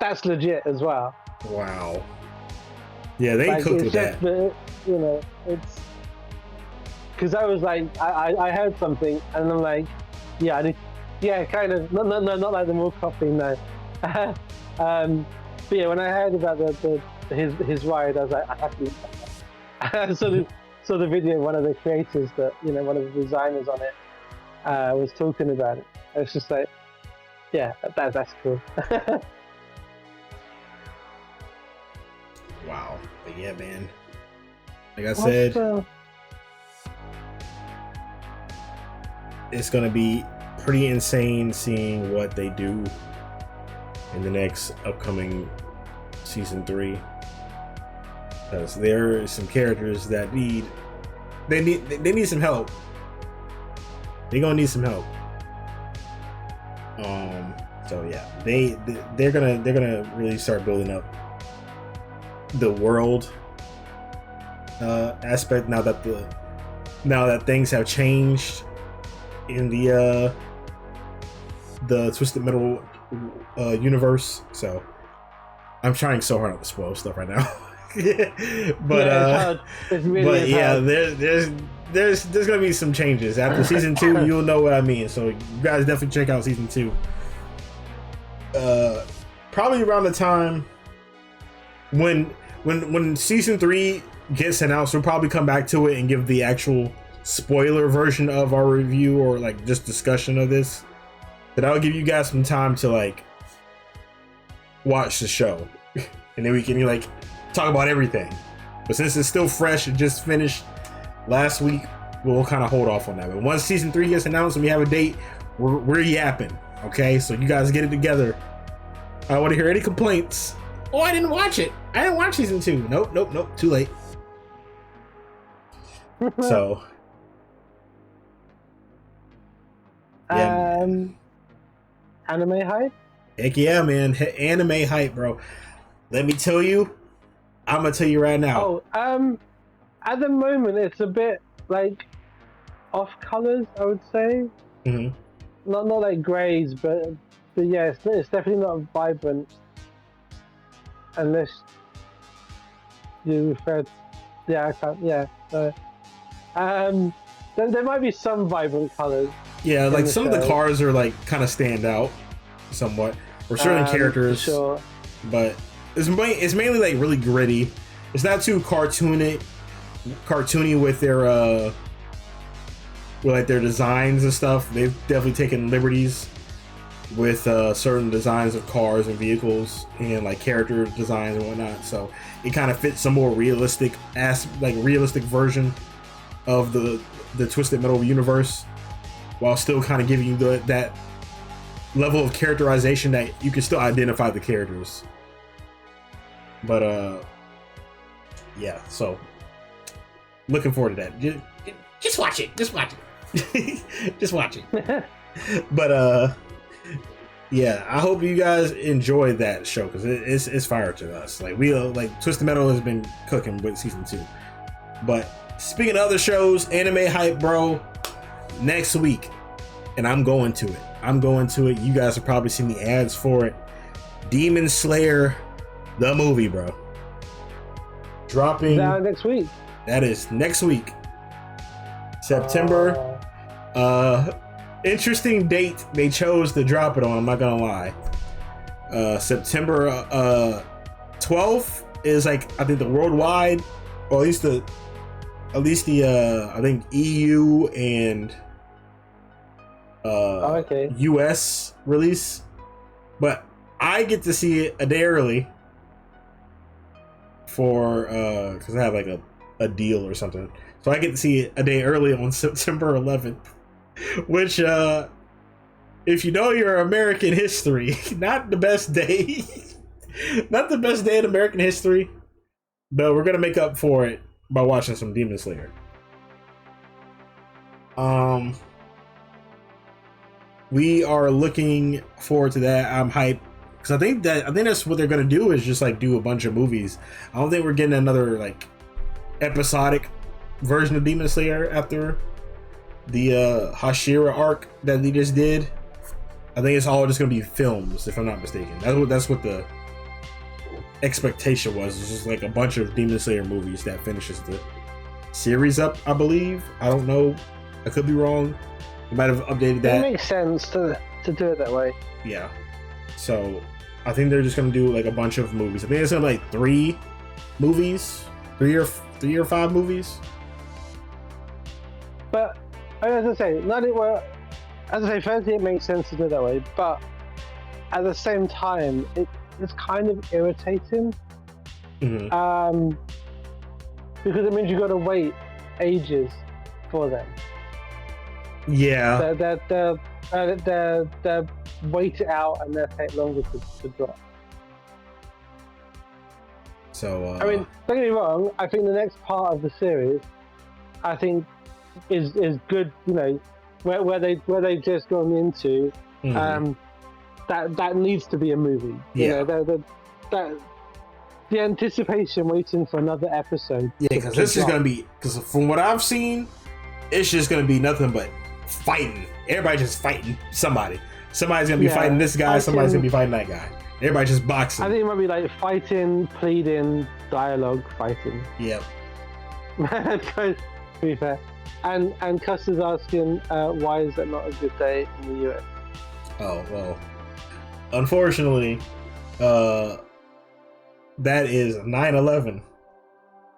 That's legit as well. Wow. Yeah, they cooked with that. It's because I was like, I heard something, and I'm like, kind of, not like the more coffee, no. But yeah, when I heard about his ride, I was like, I have to. I saw the video. One of the creators one of the designers on it was talking about it. It's just like, yeah, that's cool. Wow. But yeah, man. Like I said, it's gonna be pretty insane seeing what they do in the next upcoming season 3. Because there are some characters that need some help. They're gonna need some help. So yeah, they're gonna really start building up the world aspect now that things have changed in the Twisted Metal universe. So I'm trying so hard not to spoil stuff right now. But yeah, there's gonna be some changes after season 2. You'll know what I mean. So you guys definitely check out season 2. Probably around the time when season 3 gets announced, we'll probably come back to it and give the actual spoiler version of our review or like just discussion of this. But I'll give you guys some time to like watch the show, and then we can like talk about everything. But since it's still fresh, it just finished last week, we'll kind of hold off on that. But once season 3 gets announced and we have a date, we're yapping. Okay, so you guys get it together. I don't want to hear any complaints. Oh, I didn't watch it. I didn't watch season 2. Nope. Too late. So. Yeah. Anime hype? Heck yeah, man. Anime hype, bro. Let me tell you. I'm gonna tell you right now. At the moment, it's a bit like off colors, I would say. Mm-hmm. Not like grays, but yeah, it's definitely not vibrant. Unless you refer, I can't. Yeah. There might be some vibrant colors. Yeah, like some of the cars are like kind of stand out, somewhat, or certain characters. Sure. But it's mainly like really gritty. It's not too cartoony with their their designs and stuff. They've definitely taken liberties with certain designs of cars and vehicles and like character designs and whatnot. So it kind of fits a more realistic version of the Twisted Metal universe, while still kind of giving you that level of characterization that you can still identify the characters. But yeah, so looking forward to that. Just watch it. Just watch it. But yeah, I hope you guys enjoyed that show because it's fire to us. Like we like Twisted Metal has been cooking with season 2. But speaking of other shows, anime hype, bro, next week, and I'm going to it. You guys have probably seen the ads for it. Demon Slayer, the movie, bro. Dropping next week. That is next week. September. Interesting date they chose to drop it on, I'm not gonna lie. September 12th is like I think the worldwide, or at least the I think EU and US release. But I get to see it a day early for because I have like a deal or something. So I get to see it a day early on September 11th, which if you know your American history, not the best day. Not the best day in American history, but we're gonna make up for it by watching some Demon Slayer. We are looking forward to that. I'm hyped because I think that's what they're gonna do is just like do a bunch of movies. I don't think we're getting another like episodic version of Demon Slayer after the Hashira arc that they just did. I think it's all just gonna be films, if I'm not mistaken. That's what the expectation was. It's just like a bunch of Demon Slayer movies that finishes the series up, I believe. I don't know. I could be wrong. They might have updated that. It makes sense to do it that way. Yeah. So I think they're just gonna do like a bunch of movies. I think it's gonna be like 3 movies, 3 or 5 movies. But as I say, firstly, it makes sense to do it that way. But at the same time, it's kind of irritating. Mm-hmm. Because it means you got to wait ages for them. Yeah. They're wait it out and they take longer to drop. So I mean, don't get me wrong. I think the next part of the series, I think, is good. You know, where they just gone into, that needs to be a movie. Yeah. You know, the anticipation waiting for another episode. Yeah, because this is gonna be, because from what I've seen, it's just gonna be nothing but fighting. Everybody just fighting somebody. Somebody's gonna be fighting this guy. Somebody's gonna be fighting that guy. Everybody just boxing. I think it might be like fighting, pleading, dialogue, fighting. Yep. To be fair. And Cuss is asking, why is that not a good day in the US? Oh, well. Unfortunately, that is 9/11.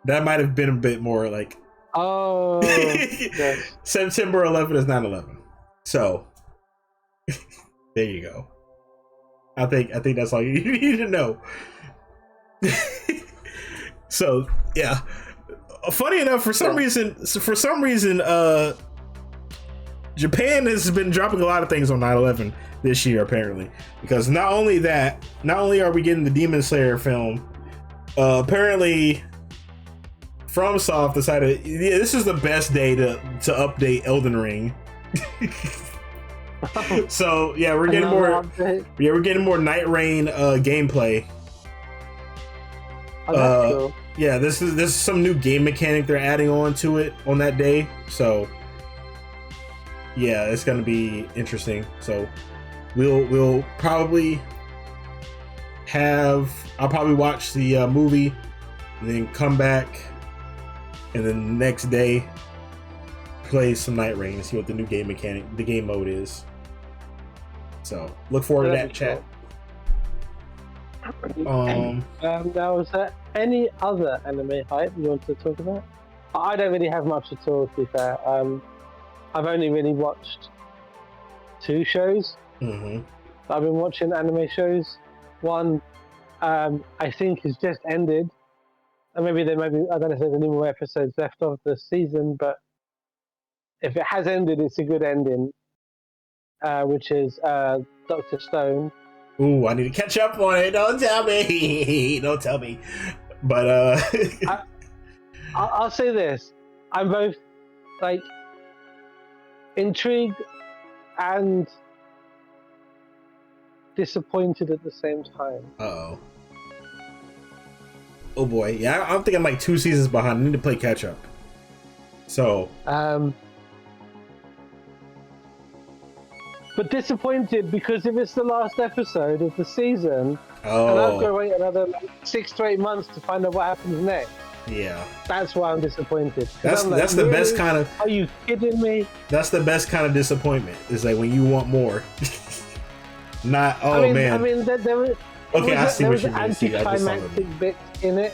That might have been a bit more like... Oh, yes. September 11th is 9/11. So, there you go. I think that's all you need to know. So, yeah. Funny enough, for some reason, Japan has been dropping a lot of things on 9/11 this year, apparently. Because not only are we getting the Demon Slayer film, apparently FromSoft decided, yeah, this is the best day to update Elden Ring. So yeah, we're getting more. Yeah, we're getting more Night Rain gameplay. Oh, that's cool. Yeah, this is some new game mechanic they're adding on to it on that day. So yeah, it's gonna be interesting. So we'll probably I'll probably watch the movie and then come back, and then the next day play some Night Rain and see what the new game mechanic, the game mode is. So look forward to that, chat. Now, was there any other anime hype you want to talk about? I don't really have much at all, to be fair. I've only really watched 2 shows. Mm-hmm. I've been watching anime shows. One, I think, has just ended. And maybe there might be, I don't know if there's any more episodes left of the season, but if it has ended, it's a good ending. Which is Dr. Stone. Ooh, I need to catch up on it. Don't tell me. Don't tell me. But I'll say this: I'm both like intrigued and disappointed at the same time. Uh-oh. Oh boy. Yeah, I'm thinking I'm like 2 seasons behind. I need to play catch up. So. But disappointed because if it's the last episode of the season, Oh. and I've got to wait another 6 to 8 months to find out what happens next. Yeah. That's why I'm disappointed. That's the best kind of. Are you kidding me? That's the best kind of disappointment. Is like when you want more. Not. Oh I mean, man. I mean, there was. Okay, I see there what was you mean. See, I just saw anticlimactic bits in it.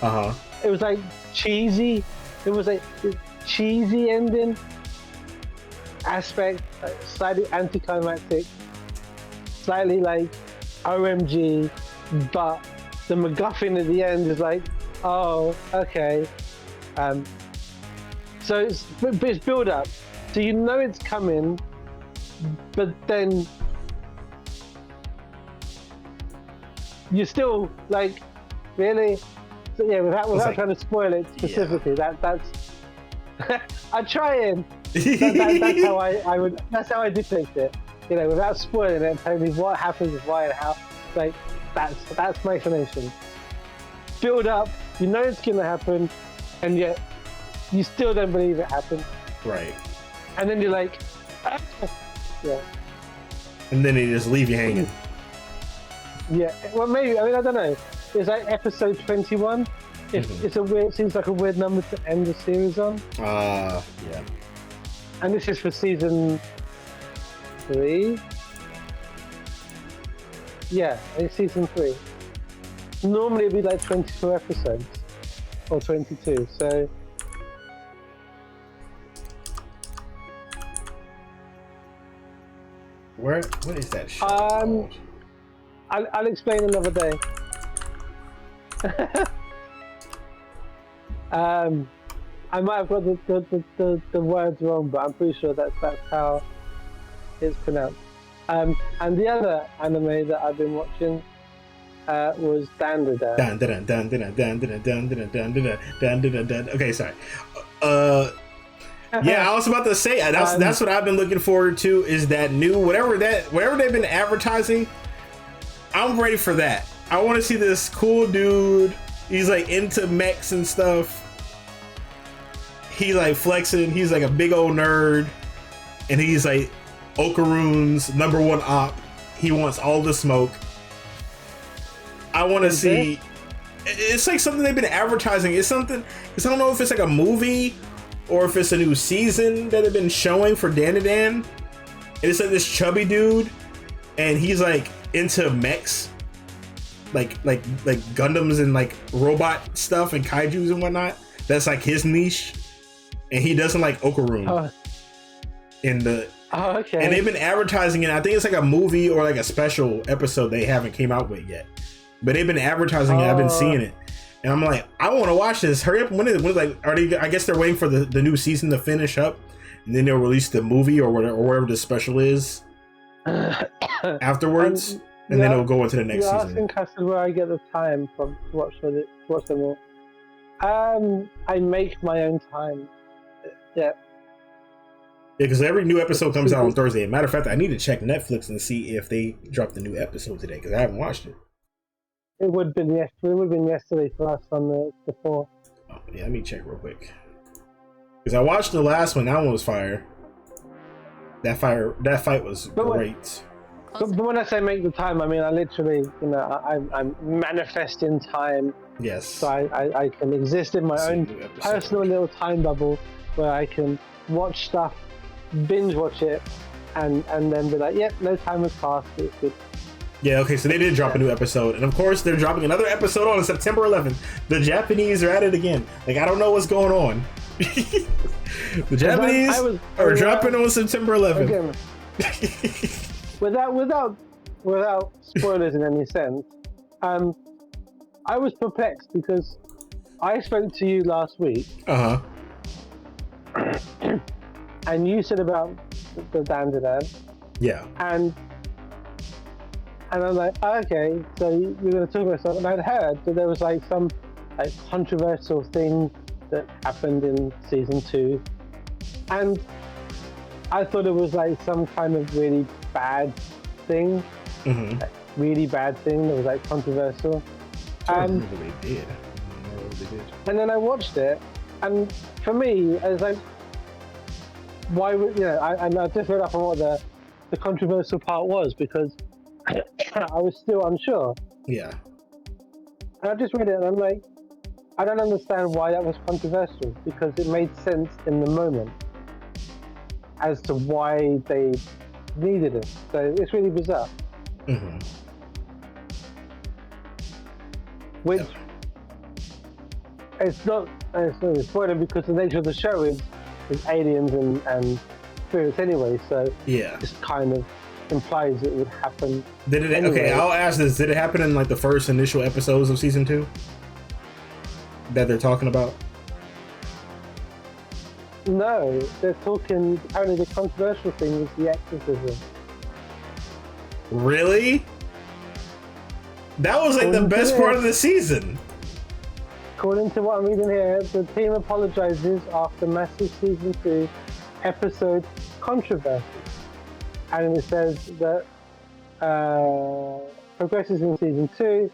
Uh-huh. It was like cheesy. It was like a cheesy ending aspect, like slightly anticlimactic, slightly like OMG, but the MacGuffin at the end is like, oh, okay. So it's build up. So you know it's coming, but then you're still like, really? So yeah, without like, trying to spoil it specifically, yeah. That's I'm trying. That's how I would. That's how I depict it. You know, without spoiling it and telling me what happens, why, and how. Like that's my explanation. Build up. You know it's gonna happen, and yet you still don't believe it happened. Right. And then you're like, ah. Yeah. And then they just leave you hanging. Yeah. Well, maybe. I mean, I don't know. It's like episode 21. It's a weird. Seems like a weird number to end the series on. Yeah. And this is for season 3. Yeah, it's season 3. Normally it'd be like 22 episodes or 22. So what is that show called? I'll explain another day. I might have got the words wrong, but I'm pretty sure that's how it's pronounced. And the other anime that I've been watching was Dandadan. Okay, sorry. Yeah, I was about to say that's what I've been looking forward to. Is that new whatever they've been advertising? I'm ready for that. I want to see this cool dude. He's like into mechs and stuff. He's like flexing. He's like a big old nerd, and he's like Okarune's #1 op. He wants all the smoke. I want to see. It's like something they've been advertising. It's something. Cause I don't know if it's like a movie or if it's a new season that they've been showing for Dandadan. And it's like this chubby dude, and he's like into mechs, like Gundams and like robot stuff and kaiju's and whatnot. That's like his niche, and he doesn't like Okarune. Okay. And they've been advertising it. I think it's like a movie or like a special episode they haven't came out with yet. But they've been advertising it. I've been seeing it, and I'm like, I want to watch this. Hurry up! When like are they? I guess they're waiting for the new season to finish up, and then they'll release the movie or whatever the special is afterwards, and then it'll go into the next season. I think I said where I get the time from to watch them all. I make my own time. Yeah. Yeah, because every new episode comes out on Thursday. Matter of fact, I need to check Netflix and see if they dropped a new episode today because I haven't watched it. It would have been yesterday for us on the 4th. Oh, yeah, let me check real quick. Because I watched the last one. That one was fire. That fight was great. But when I say make the time, I mean I literally, I'm manifesting time. Yes. So I can exist in my own personal little time bubble where I can watch stuff, binge watch it, and then be like, yep, no time has passed. It's good. Yeah, okay, so they did drop a new episode. And of course, they're dropping another episode on September 11th. The Japanese are at it again. Like, I don't know what's going on. The Japanese are dropping on September 11th. Again, without spoilers in any sense, I was perplexed because I spoke to you last week. And you said about the Dandadan. Yeah. And I'm like, oh, okay, so you're going to talk about something. And I'd heard that there was like some controversial thing that happened in season 2. And I thought it was like some kind of really bad thing, like, really bad thing that was like controversial. I don't remember they did. And then I watched it, and for me, I was like, why would I just read up on what the controversial part was because I was still unsure. Yeah. And I just read it, and I'm like, I don't understand why that was controversial because it made sense in the moment as to why they needed it. So it's really bizarre. Which it's not a spoiler because the nature of the show is aliens and spirits anyway. So yeah, it kind of implies it would happen. Did it? Anyway. Okay, I'll ask this: did it happen in like the first initial episodes of season 2 that they're talking about? No, they're talking. Apparently, the controversial thing is the exorcism. Really? That was like the best part of the season. According to what I'm reading here, the team apologizes after massive season 2 episode controversy, and it says that progresses in season 2.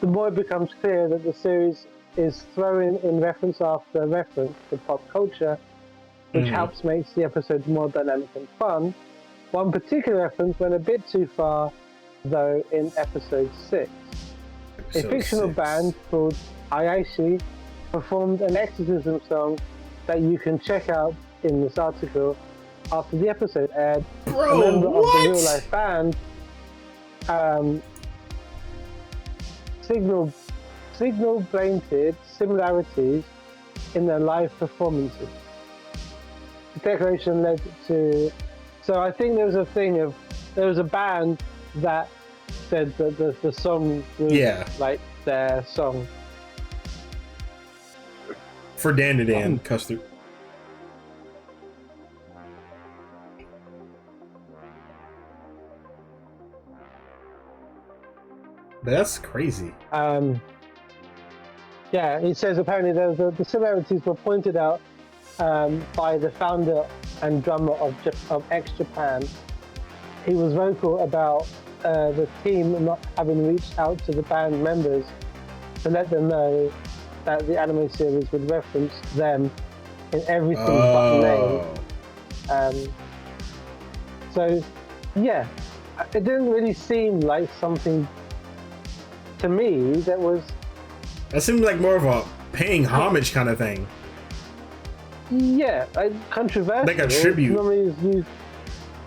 The more it becomes clear that the series is throwing in reference after reference to pop culture, which helps makes the episodes more dynamic and fun. One particular reference went a bit too far, though, in episode 6. A fictional band called Aishi performed an exorcism song that you can check out in this article after the episode aired. Bro, a member what? of the real-life band signal blamed similarities in their live performances. The declaration led to... So I think there was a thing of... There was a band that said that the song was like their song. For Dan to Dan, Custard. That's crazy. Yeah, it says apparently the similarities were pointed out by the founder and drummer of X Japan. He was vocal about the team not having reached out to the band members to let them know that the anime series would reference them in everything but name. So, yeah, it didn't really seem like something to me that was... That seemed like more of a paying homage kind of thing. Yeah, controversial. Like a tribute. Normally is used.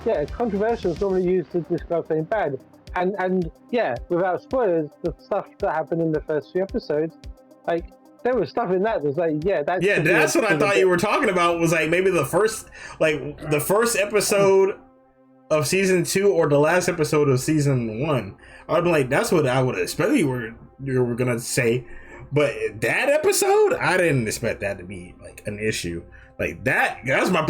Yeah, controversial is normally used to describe something bad. And yeah, without spoilers, the stuff that happened in the first few episodes, like there was stuff in that was like, that's what I thought you were talking about. Was like maybe the first episode of season 2 or the last episode of season 1. I'd be like, that's what I would expect you were gonna say. But that episode, I didn't expect that to be like an issue. Like that's my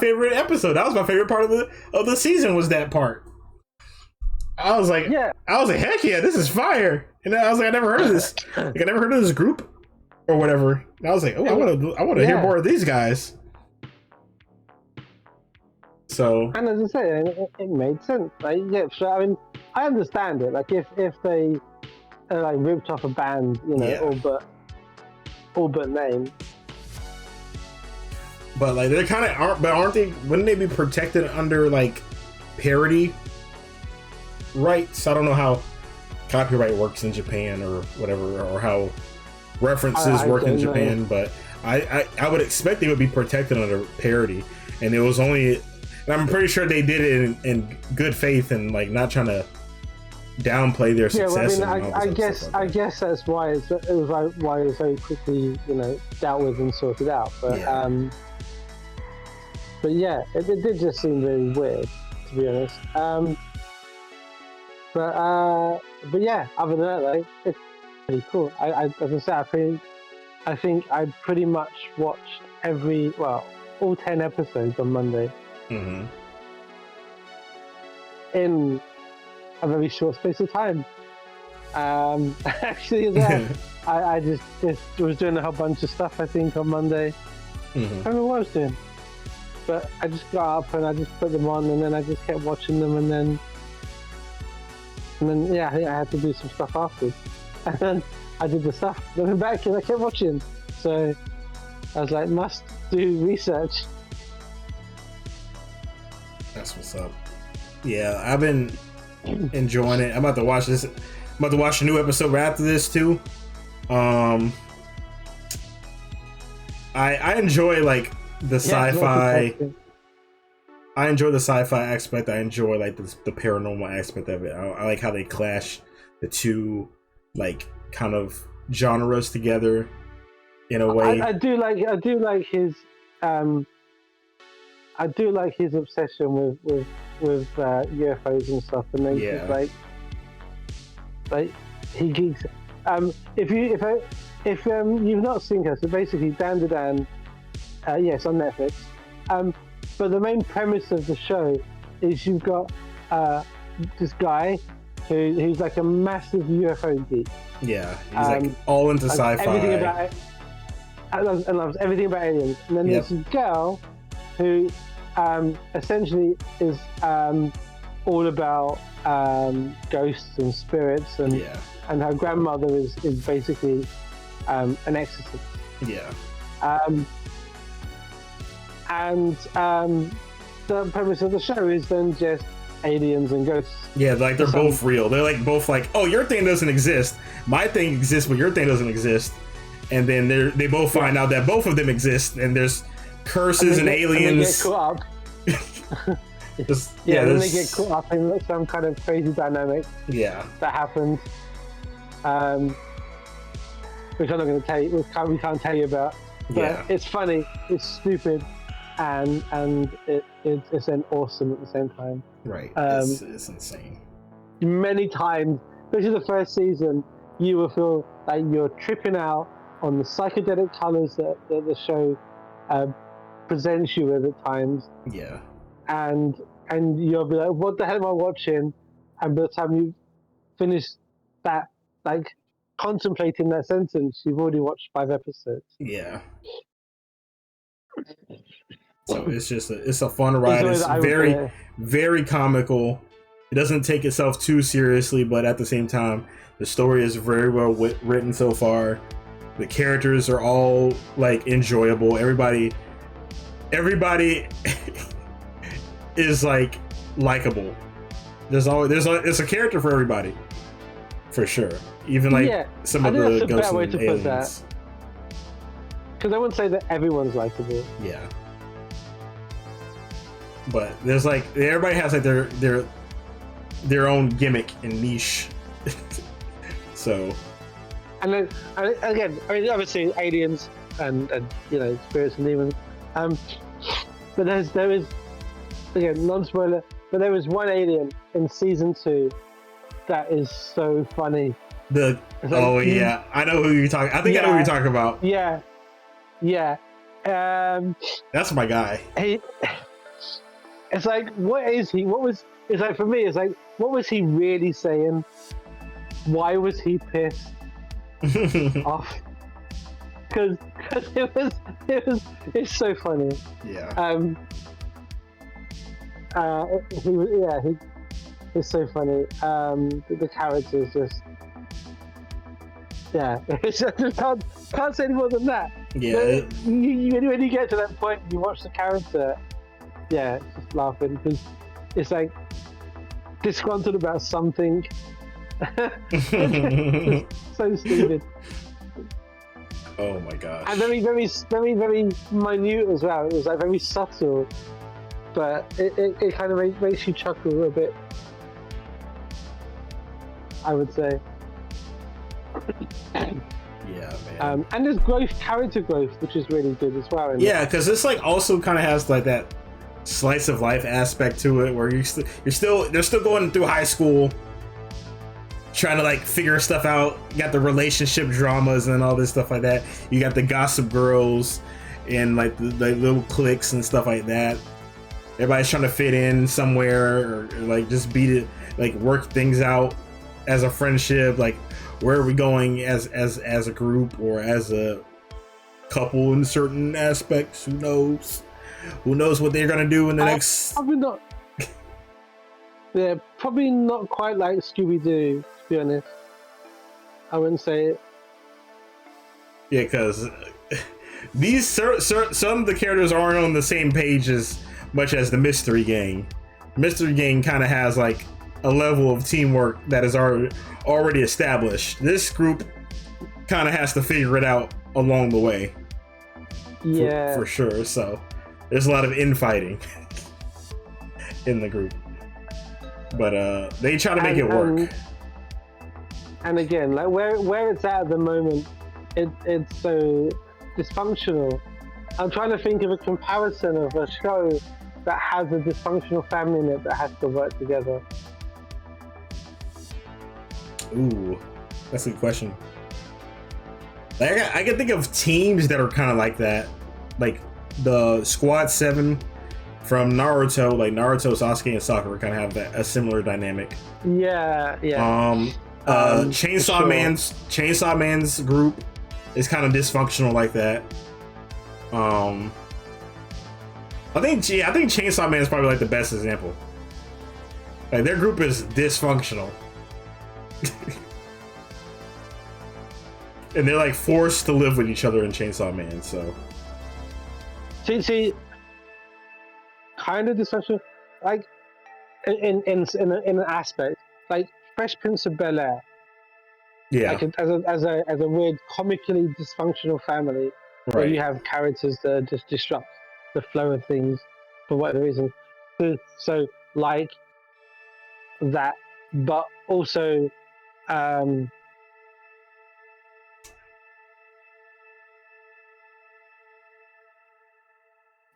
favorite episode. That was my favorite part of the season, was that part. I was like, heck yeah, this is fire. And I was like, I never heard of this. Like, I never heard of this group or whatever. And I was like, oh, I want to hear more of these guys. So, and as I say, it made sense. Like, yeah, so I mean, I understand it. Like, if they like ripped off a band, all but name. But like, they kind of aren't. But aren't they? Wouldn't they be protected under like parody rights? I don't know how copyright works in Japan or whatever, or how references work in Japan. But I would expect they would be protected under parody, and it was only. And I'm pretty sure they did it in good faith and like not trying to downplay their success. Yeah, well, I mean, I guess that's why it was very quickly, dealt with and sorted out. But yeah, it did just seem very weird, to be honest. But yeah, other than that, like, it's pretty cool. As I said, I think I pretty much watched all 10 episodes on Monday. Mm-hmm. In a very short space of time. Actually, as well, I just was doing a whole bunch of stuff, I think, on Monday. Mm-hmm. I don't know what I was doing. But I just got up and I just put them on, and then I just kept watching them, and then yeah, I think I had to do some stuff afterwards. And then I did the stuff, then went back and I kept watching. So I was like, must do research. That's what's up. Yeah, I've been enjoying it. I'm about to watch this. I'm about to watch a new episode right after this too. I enjoy like the sci-fi. I enjoy the sci-fi aspect. I enjoy like the paranormal aspect of it. I like how they clash the two like kind of genres together in a way. I do like his obsession with UFOs and stuff, and then he's like he geeks. If you've not seen her, so basically Dan to Dan, yes, on Netflix. But the main premise of the show is you've got this guy who's like a massive UFO geek. Yeah, he's like all into sci-fi. Everything about it, and loves everything about aliens. And then there's this girl who essentially is all about ghosts and spirits, and her grandmother is basically an exorcist. Yeah. And the premise of the show is then just aliens and ghosts. Yeah, like they're both real. They're like both like, oh, your thing doesn't exist. My thing exists, but your thing doesn't exist. And then they both find out that both of them exist, and there's curses and aliens. And they get caught up. Then they get caught up in some kind of crazy dynamic. Yeah. That happens. Which I'm not going to tell you. We can't tell you about. But it's funny. It's stupid. And it's then awesome at the same time. Right. It's insane. Many times, especially the first season, you will feel like you're tripping out on the psychedelic colors that the show presents you with at times. Yeah. And you'll be like, what the hell am I watching? And by the time you finish that, like, contemplating that sentence, you've already watched 5 episodes. Yeah. So it's a fun ride. It's very, very comical. It doesn't take itself too seriously, but at the same time, the story is very well written so far. The characters are all like enjoyable. Everybody is like likable. It's a character for everybody, for sure. Even like some of the ghosts and aliens. Because I wouldn't say that everyone's likable. Yeah. But there's like everybody has like their own gimmick and niche. So. And then again, I mean, obviously aliens and spirits and demons. But there is again, non-spoiler. But there was one alien in season 2 that is so funny. I know who you're talking. I think I know who you're talking about. Yeah. That's my guy. It's like, what is he? It's like, for me, it's like, what was he really saying? Why was he pissed off? Because it's so funny. Yeah. It's so funny. The characters just, it's just, can't say any more than that. Yeah. When you get to that point, you watch the character. Yeah, just laughing because it's like disgruntled about something. So stupid. Oh my gosh. And very, very, very, very minute as well. It was like very subtle, but it kind of makes you chuckle a bit, I would say. Yeah, man. And there's character growth, which is really good as well. Yeah, because this like also kind of has like that slice of life aspect to it, where they're still going through high school, trying to like figure stuff out. You got the relationship dramas and all this stuff like that. You got the gossip girls and like the little cliques and stuff like that. Everybody's trying to fit in somewhere, or like just beat it, like work things out as a friendship. Like, where are we going as a group or as a couple in certain aspects? Who knows? Who knows what they're gonna do in the next? Probably not. Yeah, probably not quite like Scooby-Doo, to be honest. I wouldn't say it. Yeah, because these some of the characters aren't on the same page as much as the Mystery Gang. Mystery Gang kind of has like a level of teamwork that is already established. This group kind of has to figure it out along the way. Yeah, for sure. So there's a lot of infighting in the group, but they try to make it work. And again, like where it's at the moment, it's so dysfunctional. I'm trying to think of a comparison of a show that has a dysfunctional family in it that has to work together. Ooh, that's a good question. Like, I can think of teams that are kind of like that, like the Squad 7 from Naruto. Like Naruto, Sasuke, and Sakura kind of have a similar dynamic. Yeah. Chainsaw Man's group is kind of dysfunctional like that. I think Chainsaw Man is probably like the best example. Like their group is dysfunctional. And they're like forced to live with each other in Chainsaw Man, so see kind of dysfunctional, like in an aspect, like Fresh Prince of Bel-Air. Yeah. Like as a weird comically dysfunctional family, right. Where you have characters that just disrupt the flow of things for whatever reason. So like that, but also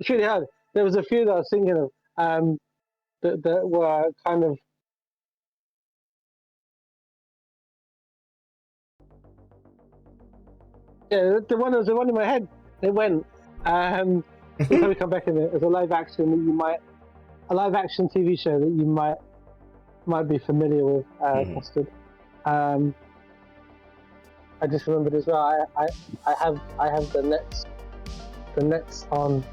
it's really hard. There was a few that I was thinking of that were kind of the one in my head. It went. Let me come back in it. As a live action TV show that you might be familiar with, Custard. I just remembered as well. I have the nets on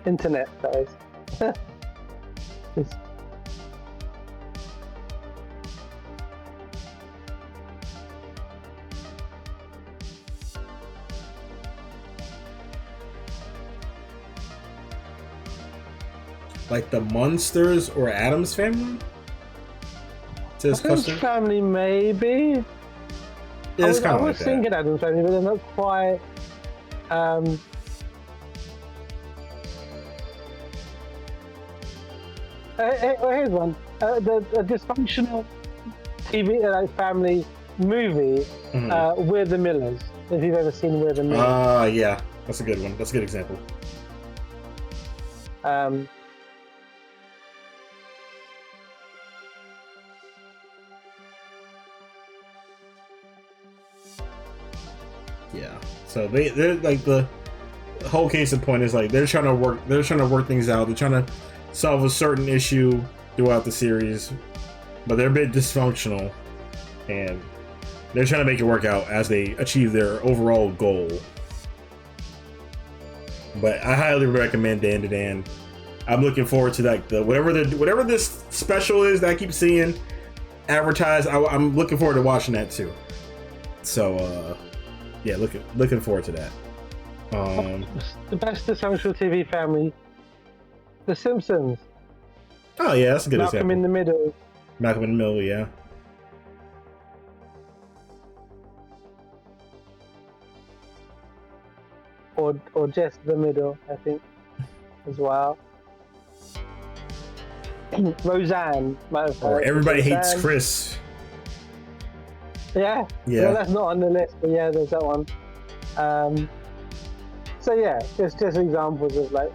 internet. That is. Like the Munsters or Addams Family? Addams Family, maybe. Yeah, it's kind of like that. I was thinking Addams Family, but they're not quite. Here's one. The dysfunctional TV family movie, We're the Millers. If you've ever seen We're the Millers. Yeah, that's a good one. That's a good example. Yeah. So they're like the whole case in point is like they're trying to work things out. They're trying to solve a certain issue throughout the series, but they're a bit dysfunctional, and they're trying to make it work out as they achieve their overall goal. But I highly recommend Dan to Dan. I'm looking forward to like whatever this special is that I keep seeing advertised. I'm looking forward to watching that too. So yeah, looking forward to that. The best dysfunctional TV family, The Simpsons. Oh yeah, that's a good example. Malcolm in the Middle. Malcolm in the Middle, yeah. Or just the middle, I think, as well. Roseanne. Or Everybody Hates Chris. Yeah. Well, that's not on the list, but yeah, there's that one. So yeah, just examples of like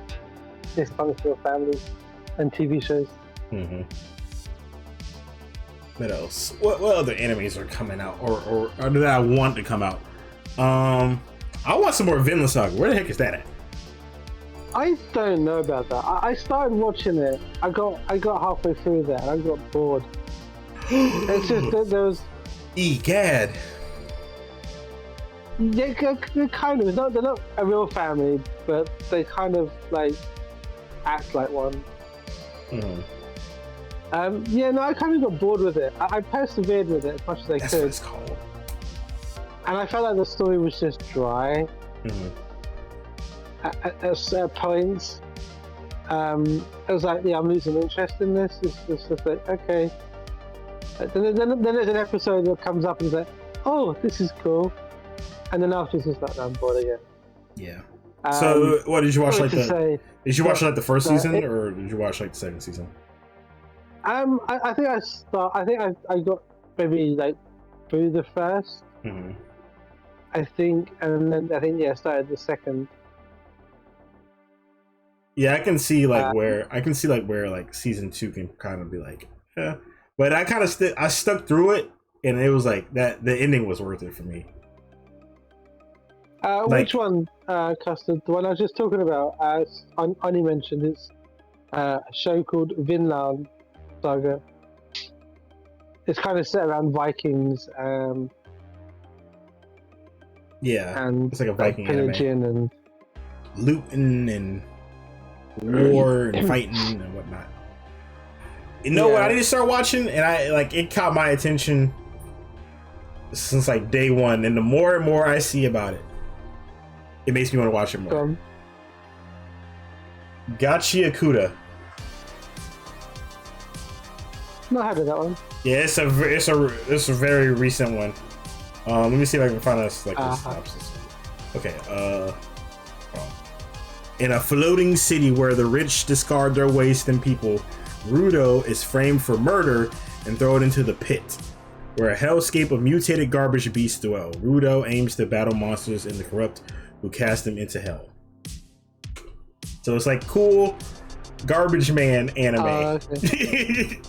dysfunctional families and TV shows. What else? What other animes are coming out, or that I want to come out? I want some more Vinland Saga. Where the heck is that at? I don't know about that. I started watching it. I got halfway through there and I got bored. It's just that there was. Egad. Yeah, they're kind of. They're not a real family, but they kind of like act like one. Mhm. Yeah, no, I kind of got bored with it. I persevered with it as much as I That's what could, it's called. and I felt like the story was just dry Mhm. at certain points. I was like, yeah, I'm losing interest in this. It's just like, okay. Then there's an episode that comes up and it's like, oh, this is cool. And then after it's just like, I'm bored again. Yeah. So, what did you watch? Like did you watch like the first season, or did you watch like the second season? I think I got maybe like through the first. Mm-hmm. I think, and then I think started the second. Yeah, I can see like where like season 2 can kind of be like, yeah. But I kind of I stuck through it, and it was like that. The ending was worth it for me. Which one, Custard? The one I was just talking about, as Ani mentioned, it's a show called Vinland Saga. It's kind of set around Vikings, Yeah, and it's like a Viking pillaging anime. Looting and war and fighting and whatnot. You know what? I need to start watching, and it caught my attention since like day one, and the more and more I see about it, it makes me want to watch it more. Gachi Akuda. Not heard of that one. Yeah, it's a very recent one. Let me see if I can find us like a synopsis. Okay. In a floating city where the rich discard their waste and people, Rudo is framed for murder and thrown into the pit, where a hellscape of mutated garbage beasts dwell. Rudo aims to battle monsters and the corrupt who cast him into hell. So it's like cool garbage man anime. Okay.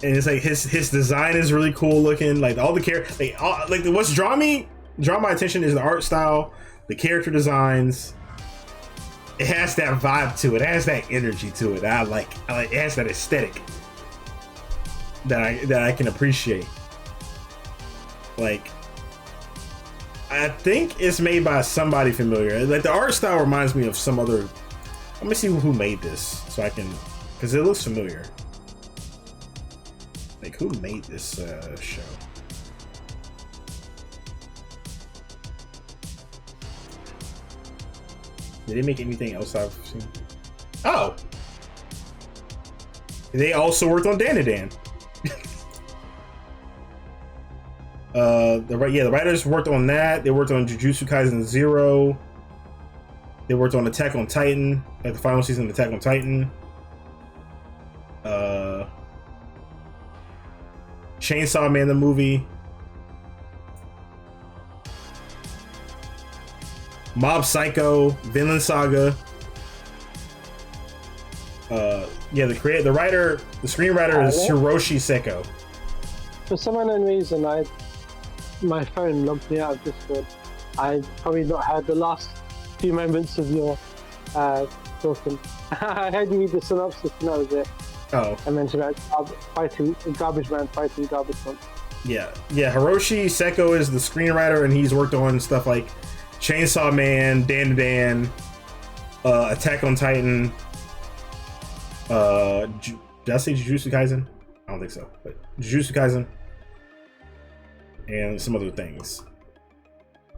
And it's like his design is really cool looking. Like all the characters, like what's draw my attention is the art style, the character designs. It has that vibe to it. It has that energy to it. I like. It has that aesthetic that I can appreciate. Like, I think it's made by somebody familiar. Like the art style reminds me of some other. Let me see who made this so I can, because it looks familiar. Like who made this show? Did they make anything else I've seen? Oh! They also worked on Dan. The writers worked on that. They worked on Jujutsu Kaisen 0. They worked on Attack on Titan, like the final season of Attack on Titan. Chainsaw Man the movie. Mob Psycho, Vinland Saga. The screenwriter is Hiroshi Seko. For some unknown reason, my phone logged me out of Discord. I probably not heard the last few moments of your talking. I heard you read the synopsis, and that was it. Oh. I mentioned about garbage man fighting garbage man. Yeah. Hiroshi Seko is the screenwriter, and he's worked on stuff like Chainsaw Man, Dan, Attack on Titan. Did I say Jujutsu Kaisen? I don't think so, but Jujutsu Kaisen and some other things.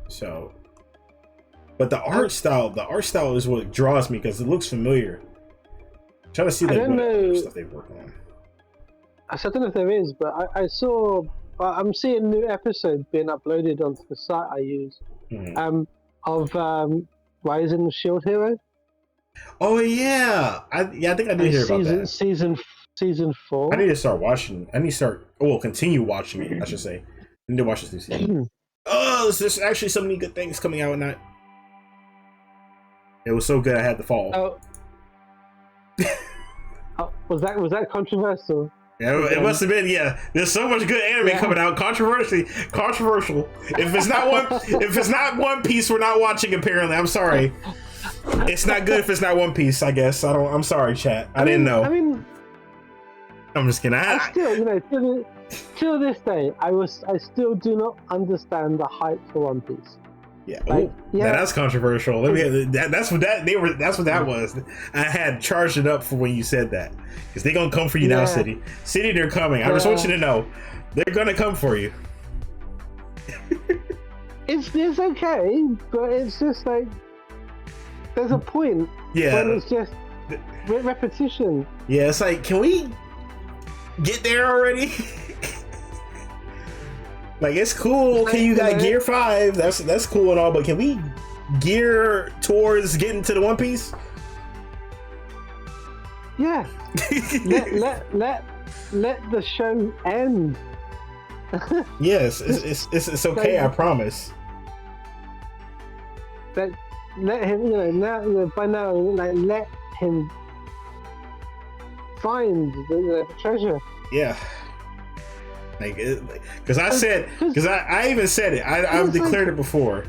So, but the art style is what draws me because it looks familiar. I'm trying to see like what other stuff they've worked on. I don't know if there is, but I saw. I'm seeing new episodes being uploaded onto the site I use. Of Rising Shield Hero. Oh yeah, I think I did hear about that. Season 4. I need to start watching. Continue watching it. I should say. I need to watch this new season. There's actually so many good things coming out in that. It was so good I had to fall. Was that controversial? Yeah, it must have been. Yeah, there's so much good anime coming out. Controversial. If it's not One Piece, we're not watching. Apparently, I'm sorry. It's not good if it's not One Piece. I guess I'm sorry, chat. I didn't know. I mean, I'm just kidding. till this day, I still do not understand the hype for One Piece. Yeah, Like, now that's controversial. Let me. That's what that was. I had charged it up for when you said that, because they're gonna come for you now, City. City, they're coming. I just want you to know, they're gonna come for you. It's okay, but it's just like there's a point when it's just repetition. Yeah, it's like, can we get there already? Like, it's cool. Okay, you got Gear 5. That's cool and all, but can we gear towards getting to the One Piece? Yeah. let the show end. Yes, it's okay. I promise. Let him, by now, like, let him find the treasure. Yeah. Like, because I even said it. I've declared it before.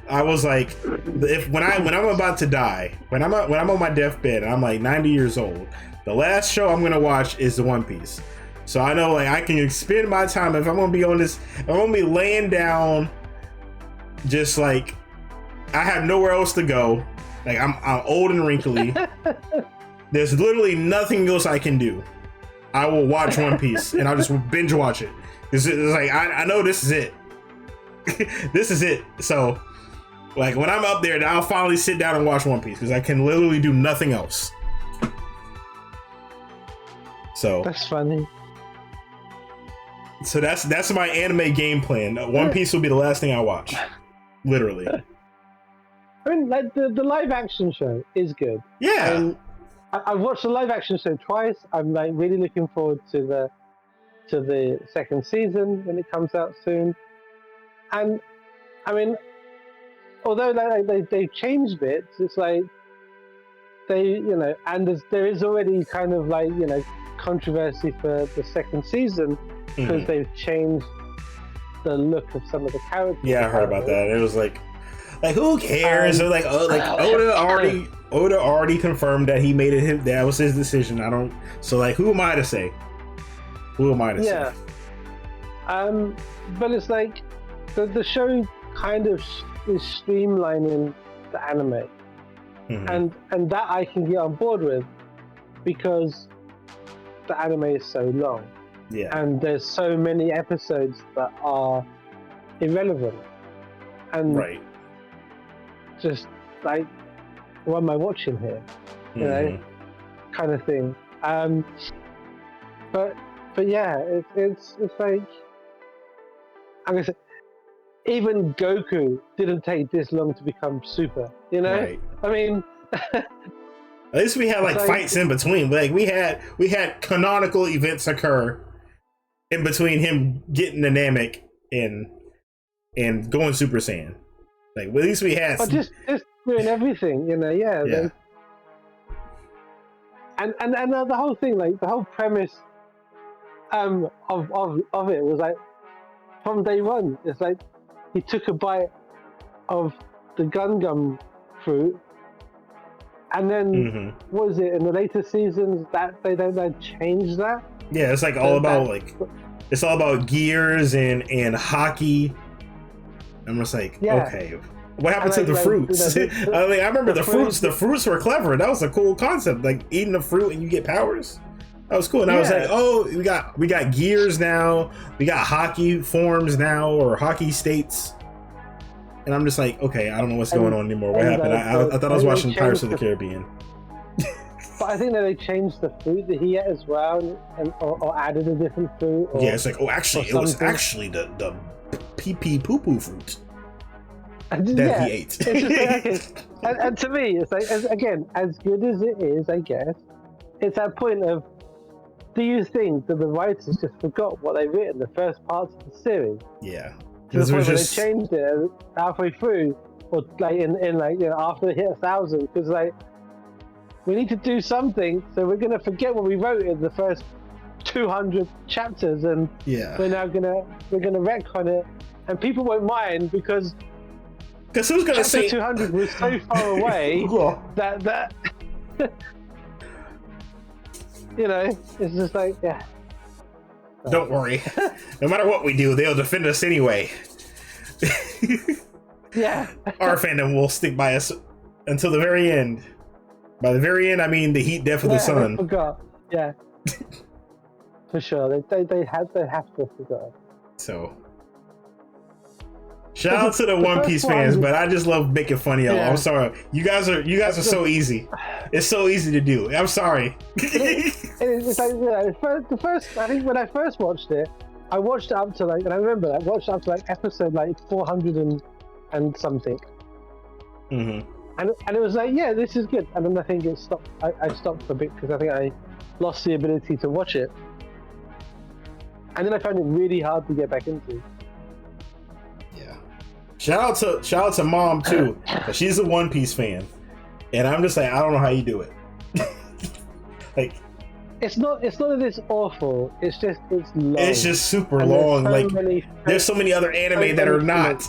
I was like, when I'm about to die, when I'm on my deathbed and I'm like 90 years old, the last show I'm gonna watch is the One Piece. So I know, like, I can spend my time, if I'm gonna be on this, I'm gonna be laying down, just like I have nowhere else to go. Like, I'm old and wrinkly. There's literally nothing else I can do. I will watch One Piece and I'll just binge watch it. It's like, I know this is it. This is it. So, like, when I'm up there, I'll finally sit down and watch One Piece, because I can literally do nothing else. So that's funny. So that's my anime game plan. One Piece will be the last thing I watch. Literally. I mean, like, the live action show is good. Yeah. And I've watched the live action show twice. I'm like really looking forward to the second season when it comes out soon. And I mean, although they changed bits, it's like they, and there is already kind of like, controversy for the second season, because they've changed the look of some of the characters. Yeah, I heard about that. It was like who cares? Or Oda already confirmed that he made it. That was his decision. So like, who am I to say? Who am I to say? But it's like the show kind of is streamlining the anime, and that I can get on board with, because the anime is so long. Yeah. And there's so many episodes that are irrelevant. And just like, what am I watching here? You know, kind of thing. But yeah, it's like, I'm gonna say, even Goku didn't take this long to become Super. I mean, at least we had like fights in between. Like we had canonical events occur in between him getting the Namek and going Super Saiyan. Like, at least we had just doing everything, And the whole thing, like the whole premise of it was like, from day one, it's like he took a bite of the Gum fruit, and then what was it in the later seasons that they changed that? Yeah, it's like all about it's all about gears and hockey. I'm just like, okay, what happened to the fruits? I remember the fruits. The fruits were clever. That was a cool concept. Like eating a fruit and you get powers. That was cool. And I was like, oh, we got gears now. We got hockey forms now, or hockey states. And I'm just like, okay, I don't know what's going on anymore. What happened? I thought I was watching Pirates of the Caribbean. But I think that they changed the fruit that he ate as well, or added a different fruit. Yeah, it's like, oh, actually, it was actually the pee poo fruit that he ate. It's just like, and to me, it's like, again, as good as it is, I guess, it's that point of, do you think that the writers just forgot what they've written the first parts of the series? Yeah. To the point where they changed it halfway through, or like in after they hit 1,000, because like, we need to do something, so we're gonna forget what we wrote in the first 200 chapters, and we're gonna retcon it, and people won't mind because who's gonna say 200 was so far away that it's just like, I mean, I remember the fruits. The fruits were clever. That was a cool concept. Like eating a fruit and you get powers. That was cool. And I was like, oh, we got gears now. We got hockey forms now, or hockey states. And I'm just like, okay, I don't know what's going on anymore. What happened? I thought I was watching Pirates of the Caribbean. it's just like, yeah. Don't worry. No matter what we do, they'll defend us anyway. Yeah. Our fandom will stick by us until the very end. By the very end, I mean the heat death of the I sun. forgot. Yeah. For sure. They have to forgot. So shout out to the One Piece fans, but I just love making fun of y'all. Yeah. I'm sorry. You guys are so easy. It's so easy to do. I'm sorry. It's like, the first, I think when I first watched it, I watched it up to like, and I remember I watched up to like episode like 400 and something. Mm-hmm. And it was like, yeah, this is good. And then I think it stopped. I stopped for a bit because I think I lost the ability to watch it. And then I found it really hard to get back into. Yeah. Shout out to Mom too. She's a One Piece fan, and I'm just like, I don't know how you do it. Like, it's not that it's awful. It's just it's long. it's just super long. There's so many other anime that are not.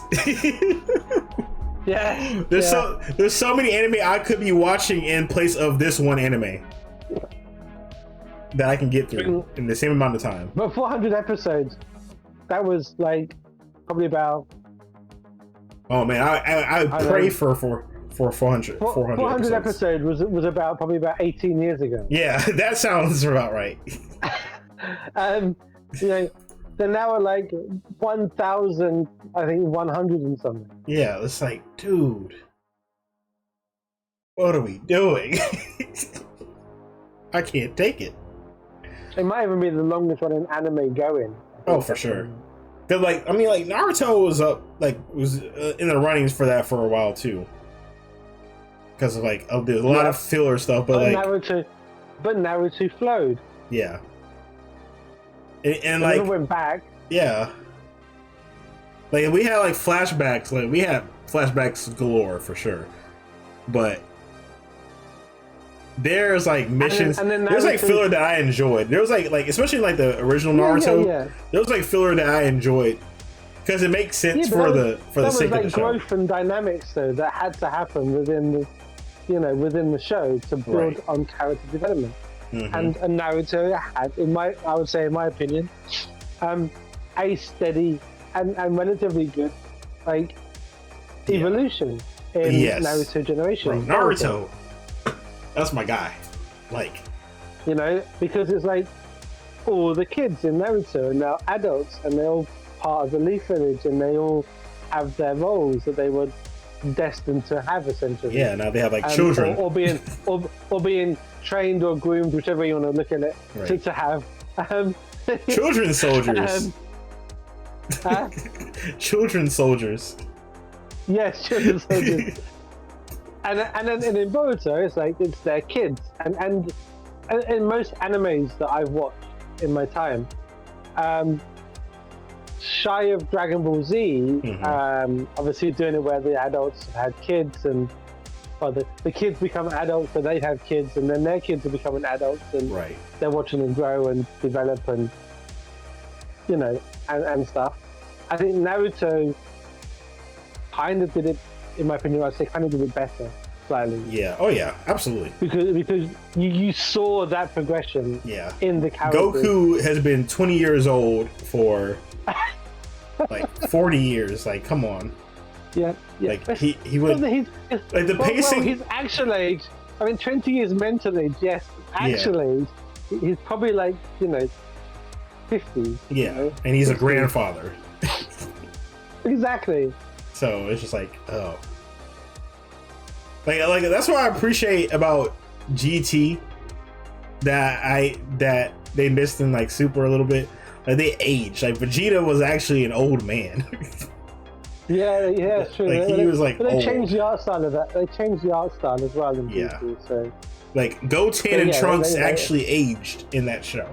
Yeah. There's so many anime I could be watching in place of this one anime that I can get through in the same amount of time. But 400 episodes, that was like probably about. Oh man, I pray for 400 episodes was about probably about 18 years ago. Yeah, that sounds about right. You know, they're now at like 1,000, I think 100 and something. Yeah, it's like, dude, what are we doing? I can't take it. It might even be the longest running anime going. Oh, for sure. Cause like, I mean, like Naruto was in the runnings for that for a while too. Because of like, there's a lot of filler stuff, but like Naruto flowed. Yeah. And like, then it went back. Yeah. Like we had like flashbacks. Like we had flashbacks galore for sure, but there's like missions. And then there's like filler that I enjoyed. There was like especially like the original Naruto. Yeah. There was like filler that I enjoyed because it makes sense for the sake of the show. Growth and dynamics though that had to happen within the show to build on character development. Mm-hmm. And Naruto had, in my opinion, a steady and relatively good evolution in Naruto generation. Bro, Naruto, that's my guy. Like, because it's like all the kids in Naruto are now adults and they're all part of the Leaf Village and they all have their roles that they were destined to have essentially. Yeah, now they have like children, or being trained or groomed, whichever you want to look at it, to have children soldiers. Children soldiers. Yes, children soldiers. and then in Boruto, it's like it's their kids, and in most animes that I've watched in my time, shy of Dragon Ball Z, obviously doing it where the adults have had kids and the kids become adults and they have kids and then their kids are becoming adults and they're watching them grow and develop and and stuff. I think Naruto kind of did it, in my opinion, I'd say kind of did it better slightly. Yeah. Oh yeah, absolutely. Because you saw that progression in the character. Goku has been 20 years old for like 40 years. Like, come on. Yeah. Like he would like the pacing. His actual age, 20 years mental age, yes. Actual age, he's probably like 50. Yeah, and he's 50. A grandfather. Exactly. So it's just like, oh, like that's what I appreciate about GT that they missed in like Super a little bit. Like they aged. Like Vegeta was actually an old man. Yeah, true. Like he was like. But they changed the art style of that. They changed the art style as well in GT. So. Like Goten and Trunks actually aged in that show.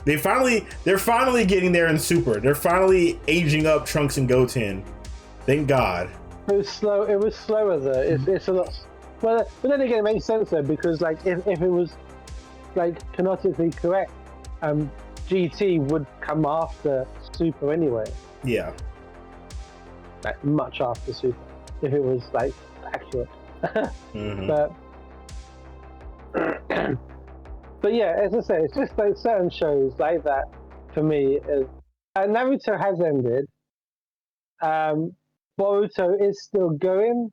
They're finally getting there in Super. They're finally aging up Trunks and Goten. Thank God. It was slow. It was slower though. It's a lot. Well, but then again, it makes sense though because like if it was like canonically correct, GT would come after Super anyway. Yeah. Like much after Super, if it was like accurate. But But yeah, as I say, it's just like certain shows like that for me. Naruto has ended. Boruto is still going,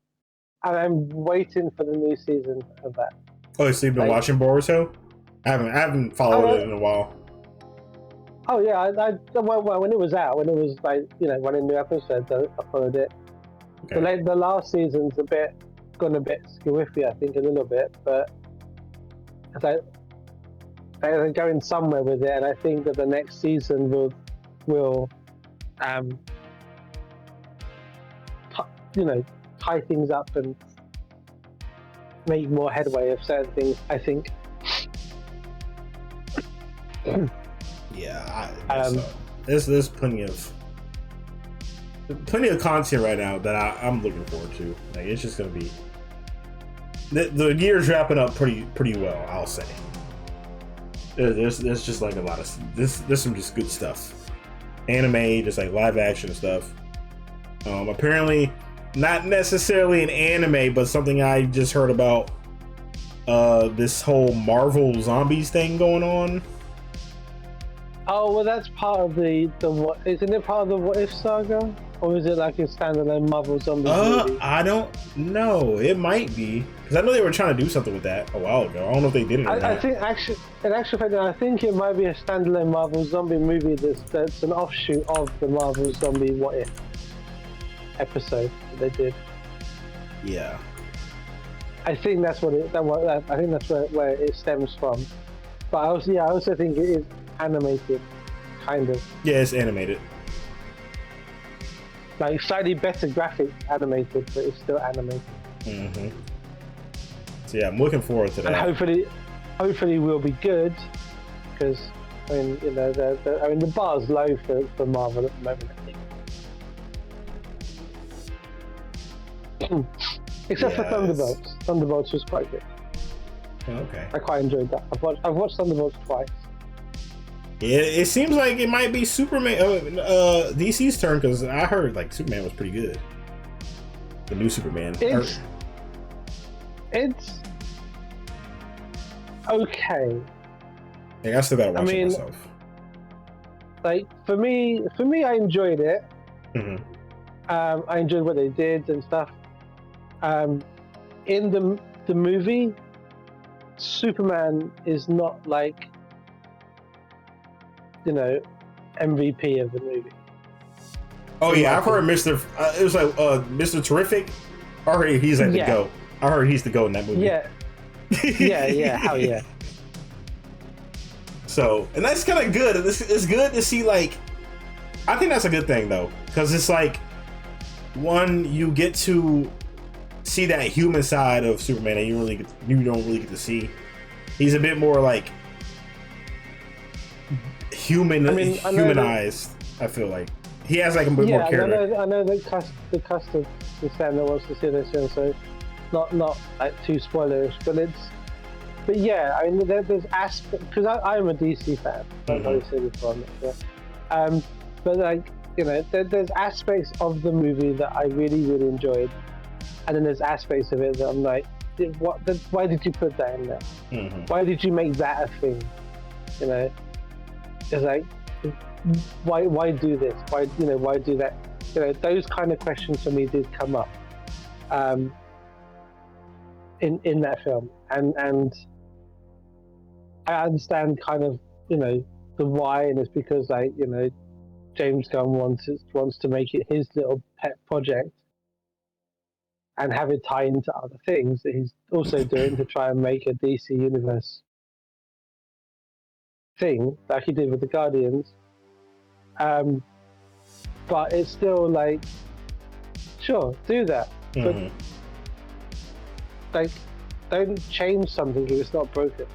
and I'm waiting for the new season of that. Oh, so you've been watching Boruto? I haven't followed it in a while. Oh yeah, well, when it was out, when it was like, you know, when a new episode, I followed it. Okay. The last season's gone a bit squiffy, I think, a little bit, but they're going somewhere with it, and I think that the next season will tie things up and make more headway of certain things, I think. Yeah, there's plenty of content right now that I'm looking forward to. Like, it's just gonna be the year's wrapping up pretty well, I'll say. There's just like a lot of there's some just good stuff, anime, just like live action stuff. Apparently not necessarily an anime, but something I just heard about, this whole Marvel Zombies thing going on. Oh, well, that's part of the what? Isn't it part of the What If saga, or is it like a standalone Marvel Zombies movie? I don't know. It might be, because I know they were trying to do something with that a while ago. I don't know if they did it or not. I think in actual fact, I think it might be a standalone Marvel Zombie movie that's an offshoot of the Marvel Zombie What If episode that they did. Yeah. I think that's what I think that's where it stems from. But I also think it is animated, kind of. Yeah, it's animated. Like slightly better graphic animated, but it's still animated. Mm-hmm. So yeah, I'm looking forward to that. And hopefully will be good, because I mean, you know, the bar's low for Marvel at the moment, I think. Except for Thunderbolts. Thunderbolts was quite good. Okay. I quite enjoyed that. I've watched Thunderbolts twice. Yeah, it seems like it might be Superman, DC's turn, because I heard like Superman was pretty good. The new Superman. It's okay. Yeah, I still gotta watch it myself. Like for me, I enjoyed it. Mm-hmm. I enjoyed what they did and stuff. In the movie, Superman is not like, you know, MVP of the movie. Oh yeah, I've heard Mr. It was like Mr. Terrific. I heard he's like the GOAT. I heard he's the GOAT in that movie. Yeah. Yeah, hell yeah. So, and that's kind of good. It's good to see, like, I think that's a good thing though, because it's like, one, you get to see that human side of Superman that you don't really get to see. He's a bit more like humanized. I feel like he has like a bit more character. I know the custom fan that wants to see this show, so not like too spoilerish, but yeah, I mean there's aspects, because I'm a DC fan. I've already said before, but like, you know, there's aspects of the movie that I really enjoyed, and then there's aspects of it that I'm like, why did you put that in there? Why did you make that a thing? You know, it's like, why do this? Why do that? You know, those kind of questions for me did come up in that film, and I understand kind of, you know, the why, and it's because, like, you know, James Gunn wants to make it his little pet project and have it tie into other things that he's also doing to try and make a DC universe thing, like he did with the Guardians. But it's still like, sure, do that, but like, don't change something if it's not broken.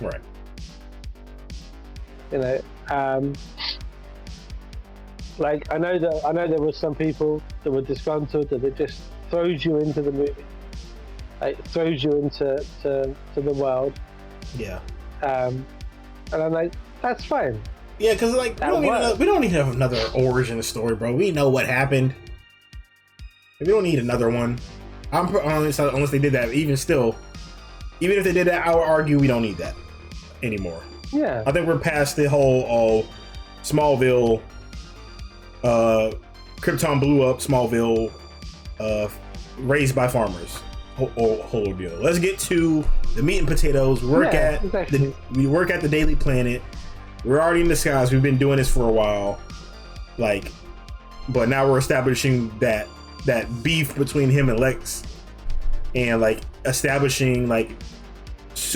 Right. You know, like, I know there were some people that were disgruntled that it just throws you into the movie, like throws you into the world. Yeah. And I'm like, that's fine. Yeah, because like we don't need to have another origin story, bro. We know what happened. We don't need another one. I'm honest, unless they did that. Even if they did that, I would argue we don't need that. anymore. Yeah. I think we're past the whole Smallville, Krypton blew up Smallville, raised by farmers. Whole deal. Let's get to the meat and potatoes. We work at the Daily Planet. We're already in the skies. We've been doing this for a while, like, but now we're establishing that beef between him and Lex, and like establishing like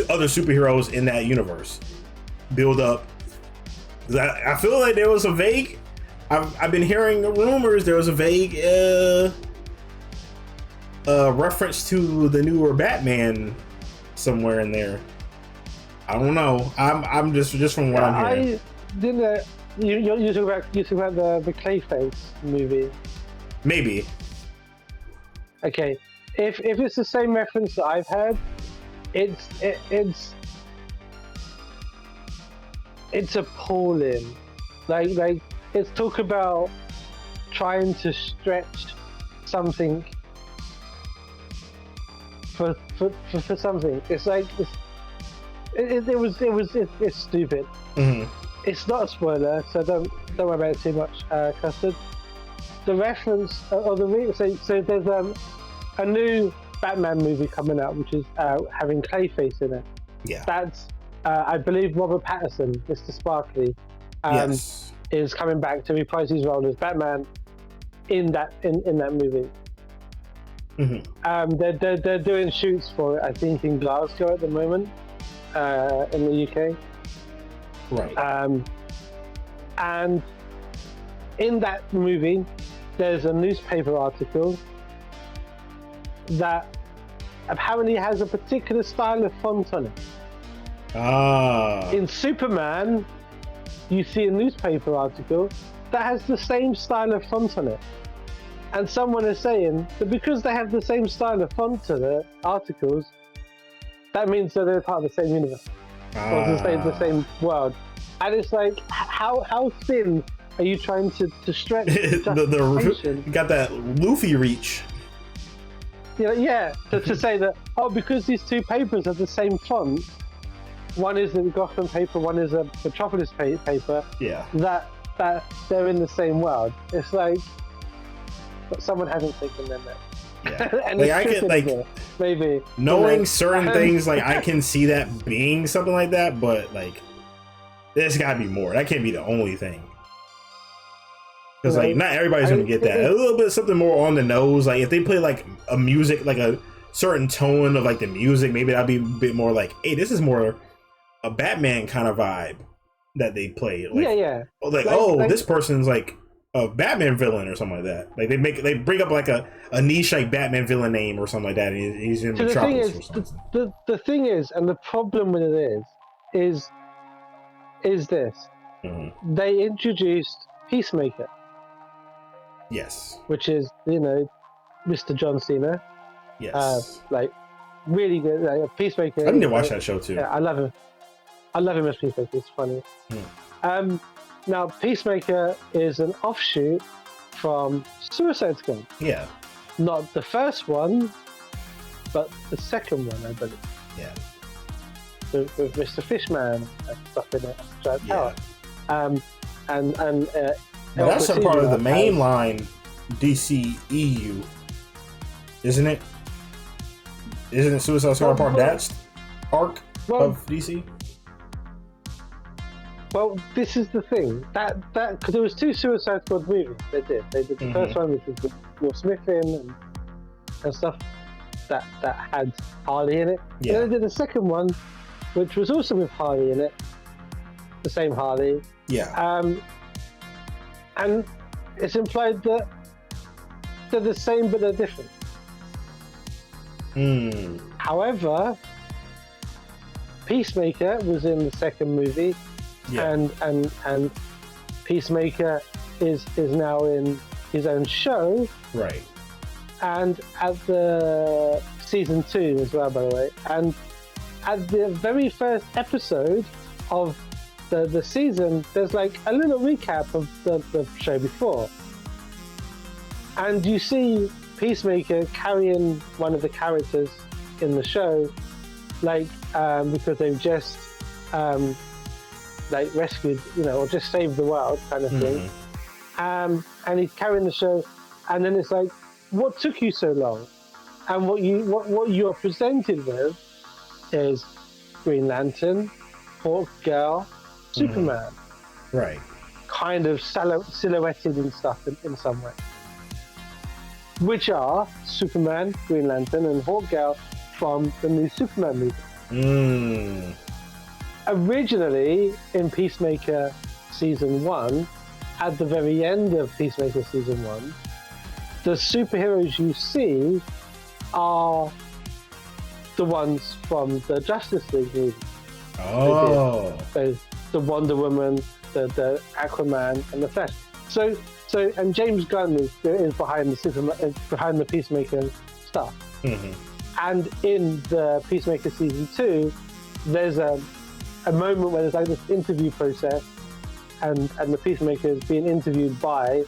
other superheroes in that universe. Build up. I feel like there was a vague. I've been hearing the rumors. There was a vague reference to the newer Batman somewhere in there. I don't know. I'm just from what I'm hearing. You talk about the Clayface movie. Maybe. Okay, if it's the same reference that I've heard, it's appalling. Like it's talk about trying to stretch something for something. It's like it's stupid. Mm-hmm. It's not a spoiler, so don't worry about it too much, Custard. The reference or so there's a new Batman movie coming out, which is having Clayface in it. Yeah. That's I believe Robert Pattinson, Mr. Sparkly, Yes. is coming back to reprise his role as Batman in that movie. Mm-hmm. They're doing shoots for it, I think, in Glasgow at the moment, in the UK. Right. And in that movie, there's a newspaper article that apparently has a particular style of font on it. In Superman, you see a newspaper article that has the same style of font on it. And someone is saying that because they have the same style of font to the articles, that means that they're part of the same universe. Or the same world. And it's like, how thin are you trying to stretch you got that Luffy reach. Yeah, to say that, because these two papers are the same font, one is a Gotham paper, one is a Metropolis paper, yeah, that they're in the same world. It's like, but someone hasn't taken them there. Yeah. And like I can maybe knowing certain things, like I can see that being something like that, but like there's gotta be more. That can't be the only thing. Because like not everybody's gonna get that. A little bit something more on the nose. Like if they play like a music, like a certain tone of like the music, maybe that'd be a bit more like, hey, this is more a Batman kind of vibe that they play. Like, yeah. Like this person's like a Batman villain or something like that. Like they bring up like a niche like Batman villain name or something like that, and he's in Metropolis or something. The thing is, and the problem with it is this. Mm-hmm. They introduced Peacemaker. Yes. Which is, Mr. John Cena. Yes. Like, really good. Like, Peacemaker. I need to watch that show too. Yeah, I love him. I love him as Peacemaker. It's funny. Now, Peacemaker is an offshoot from Suicide Squad. Yeah. Not the first one, but the second one, I believe. Yeah. With Mr. Fishman and stuff in it. Yeah. Well, that's a part of the mainline DCEU, isn't it? Isn't it Suicide Squad part that's arc of DC? Well, this is the thing that because there was two Suicide Squad movies. They did the first one, which was with Will Smith in and stuff that had Harley in it. Yeah. And they did the second one, which was also with Harley in it, the same Harley. Yeah. And it's implied that they're the same but they're different. However, Peacemaker was in the second movie, and Peacemaker is now in his own show, right? And at the season 2 as well, by the way. And at the very first episode of the season, there's like a little recap of the show before, and you see Peacemaker carrying one of the characters in the show, like because they've just like rescued, or just saved the world kind of thing. And he's carrying the show, and then it's like, what took you so long? And what you're presented with is Green Lantern, Hawk Girl, Superman, Right. kind of silhouetted and stuff in some way, which are Superman, Green Lantern, and Hawk Girl from the new Superman movie. Originally in Peacemaker Season 1, at the very end of Peacemaker Season 1, the superheroes you see are the ones from the Justice League movie. Oh. So the Wonder Woman, the Aquaman, and the Flash. So and James Gunn is behind the Peacemaker stuff. And in the Peacemaker Season 2, there's a moment where there's like this interview process, and the Peacemaker is being interviewed by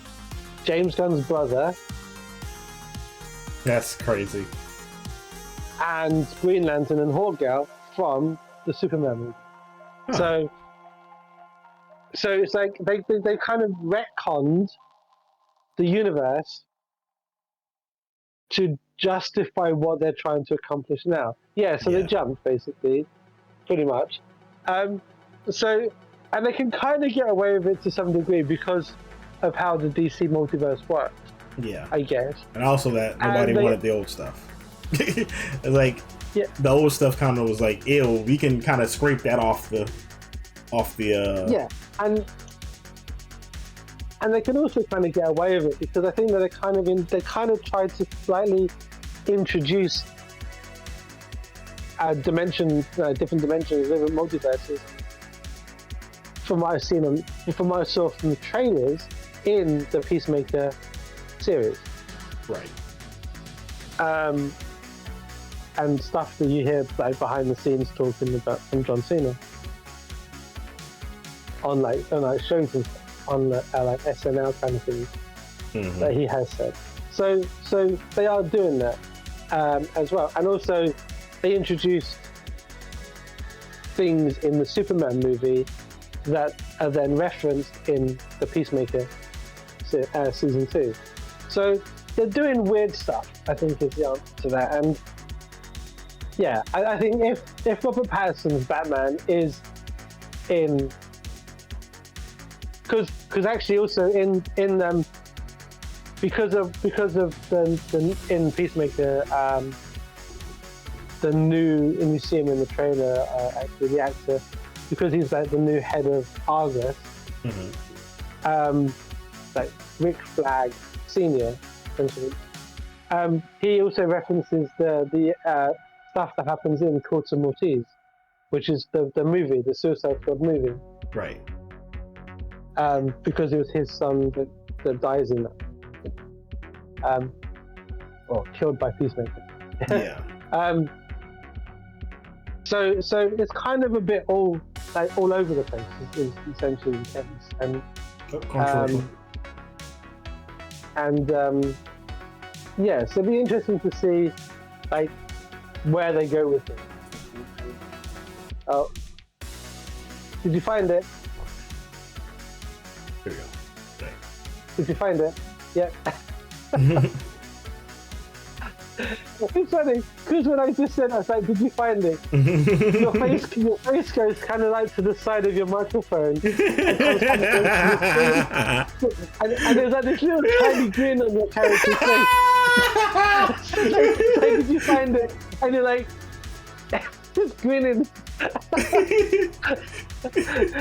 James Gunn's brother. That's crazy. And Green Lantern and Hawk Girl from the Superman movie. So it's like they kind of retconned the universe to justify what they're trying to accomplish now. They jumped, basically, pretty much. And they can kind of get away with it to some degree because of how the DC multiverse works. Yeah. I guess. And also that nobody wanted the old stuff. Like, the old stuff kind of was like, ew, we can kind of scrape that off the Yeah, and they can also kind of get away with it because I think that they kind of tried to slightly introduce different dimensions, different multiverses. From what I saw from the trailers in the Peacemaker series, right? And stuff that you hear like behind the scenes talking about from John Cena on shows and stuff, on like SNL kind of things that he has said. So they are doing that as well, and also they introduced things in the Superman movie that are then referenced in the Peacemaker Season 2. So they're doing weird stuff, I think, is the answer to that. And yeah, I think if Robert Pattinson's Batman is in, because actually also in because of the in Peacemaker, you see him in the trailer, actually the actor, because he's like the new head of Argus, like Rick Flag Senior, essentially. He also references the stuff that happens in Corto Maltese, which is the movie, the Suicide Squad movie. Right. Because it was his son that dies in that. Or killed by Peacemaker. Yeah. So it's kind of a bit all over the place, is essentially the case. And yeah, so it'd be interesting to see like where they go with it. Oh, did you find it? Here we go. Right. Did you find it? Yeah. It's funny because when I just said, I was like, "Did you find it?" your face goes kind of like to the side of your microphone, and there's like this little tiny grin on your character's face. like, did you find it? And you're like, just grinning.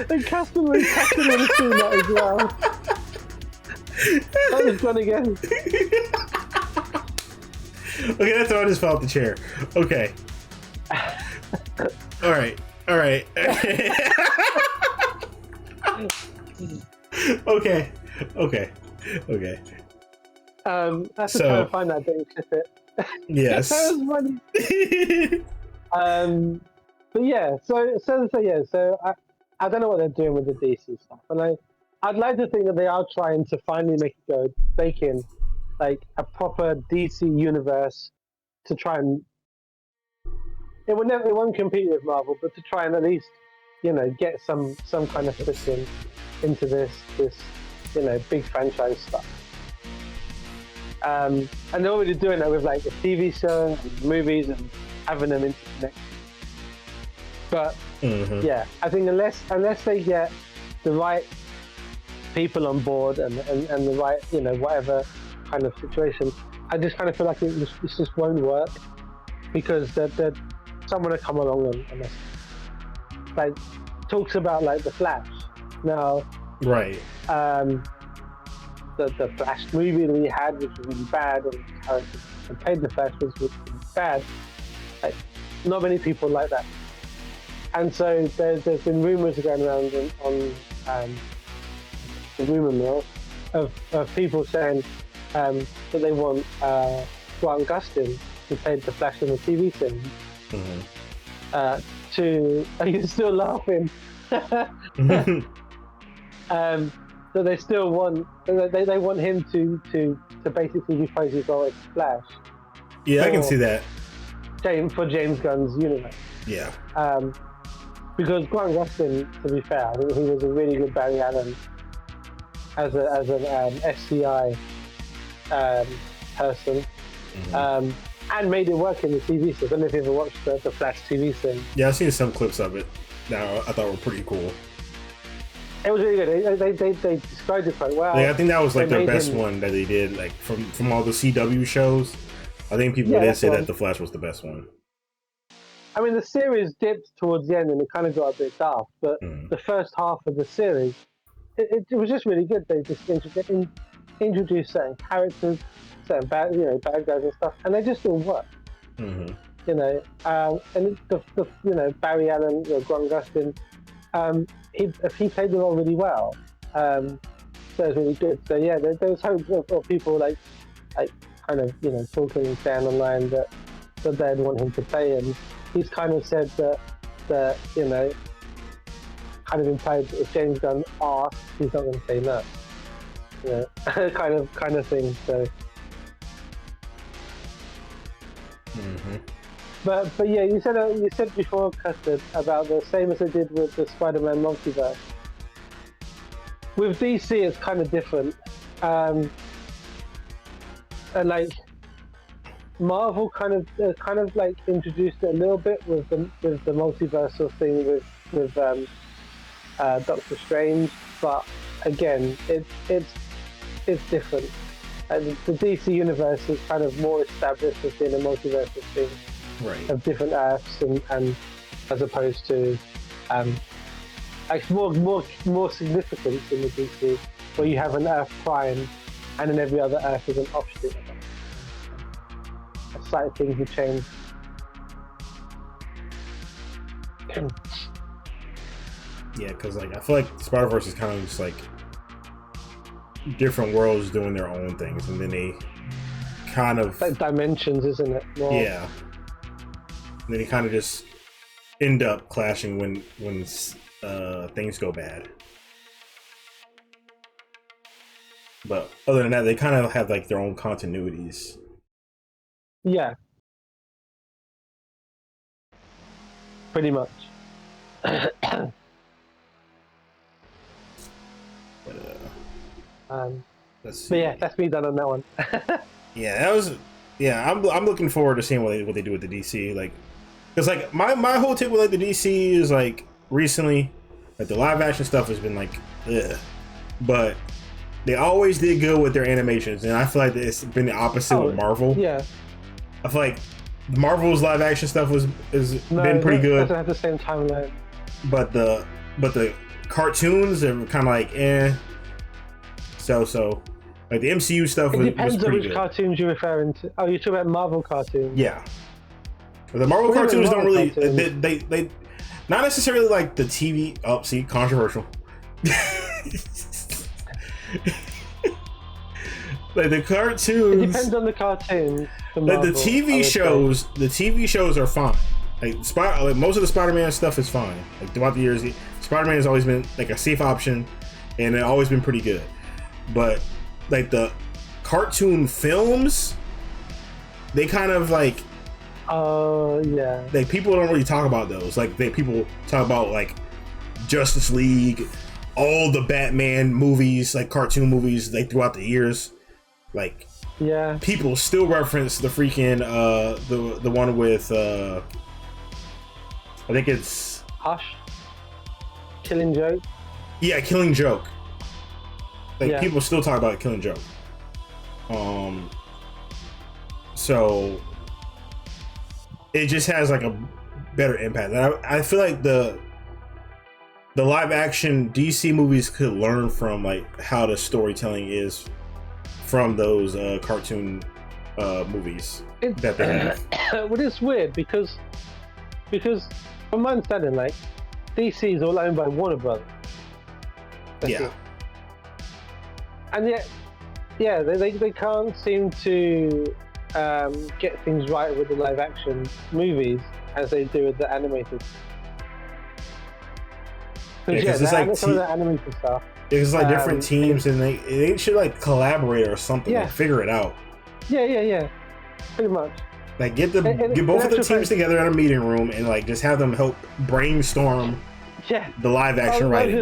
And customer would have seen that as well. That was fun again. Okay, that's how I just fell off the chair. Okay. All right. Okay. That's to try to find that bit and clip it. Yes. That was funny. But yeah, so I don't know what they're doing with the DC stuff, and I'd like to think that they are trying to finally bake in like a proper DC universe to try and it won't compete with Marvel, but to try and at least get some kind of footing into this big franchise stuff. And they're already doing that with like the TV show and movies and having them interconnected. But yeah, I think unless they get the right people on board and the right whatever kind of situation, I just kind of feel like it just won't work, because that someone will come along and like talks about like the Flash now, right? The Flash movie that we had, which was really bad, and how it played the Flash was really bad. Like, not many people like that, and so there's been rumours going around on the rumour mill of people saying that they want Grant Gustin, who played the Flash in the TV series, to. Are you still laughing? So they still want they want him to basically reprise his role as Flash. Yeah, I can see that. For James Gunn's universe. Yeah. Because Grant Gustin, to be fair, I think he was a really good Barry Allen as an SCI person, and made it work in the TV series. I don't know if you ever watched the Flash TV series. Yeah, I've seen some clips of it. Now I thought were pretty cool. It was really good. They described it quite well. Yeah, I think that was like their best one that they did, like from all the CW shows. I think people did say that the Flash was the best one. I mean, the series dipped towards the end and it kind of got a bit dark, but the first half of the series, it was just really good. They just introduced certain characters, certain bad guys and stuff, and they just all work. And the Barry Allen, Grant Gustin, he played the role really well. So it was really good. So yeah, there was hope of people like kind of talking and saying online that they'd want him to play, and he's kind of said that kind of implied that if James Gunn asks, he's not going to say no. Kind of thing. So. But yeah, you said before, Custard, about the same as they did with the Spider-Man multiverse. With DC, it's kind of different, and like Marvel kind of like introduced it a little bit with the multiversal thing with Doctor Strange, but again, it's different. And the DC universe is kind of more established as being a multiversal thing. Right. Of different Earths and as opposed to like more significance in the DC, where you have an Earth Prime and then every other Earth is an offshoot of it. A slight things have changed. Yeah, because like I feel like Spider-Verse is kind of just like different worlds doing their own things, and then they kind of like dimensions, isn't it? More... Yeah. And then they kind of just end up clashing when things go bad. But other than that, they kind of have like their own continuities. Yeah. Pretty much. Let's see. But yeah, that's me done on that one. Yeah, that was. Yeah, I'm looking forward to seeing what they do with the DC. Like, because like my whole take with like the DC is like recently, like the live action stuff has been like, ugh. But they always did good with their animations, and I feel like it's been the opposite with Marvel. Yeah. I feel like Marvel's live action stuff been pretty good. Doesn't have the same timeline. But the cartoons are kind of like So like the MCU stuff was pretty good. It depends on which cartoons you're referring to. Oh, you're talking about Marvel cartoons. Yeah. But the Marvel cartoons don't really they not necessarily like the TV. Oh, see, controversial. Like the cartoons. It depends on the cartoons. Like the TV shows, the TV shows are fine. Like most of the Spider-Man stuff is fine. Like throughout the years, Spider-Man has always been like a safe option, and it's always been pretty good. But like the cartoon films, they kind of like. Oh yeah. Like people don't really talk about those. Like people talk about like Justice League, all the Batman movies, like cartoon movies, like throughout the years. Like, yeah, people still reference the freaking the one with I think it's Hush, Killing Joke. Yeah, Killing Joke. Like, Yeah. people still talk about Killing Joke. So it just has like a better impact. And I feel like the live action DC movies could learn from like how the storytelling is from those cartoon movies that they have. Well, it's weird because from my understanding, like DC is all owned by Warner Brothers. That's Yeah. it. And yet, yeah, they can't seem to get things right with the live action movies as they do with the animated. Yeah, 'cause Yeah, it's like some of the animated stuff. It's like different Um, teams, and they should like collaborate or something. Yeah. Like, figure it out. Yeah, pretty much. Like, get And both of the in teams actual fact- together in a meeting room and like just have them help brainstorm Yeah. the live action writing.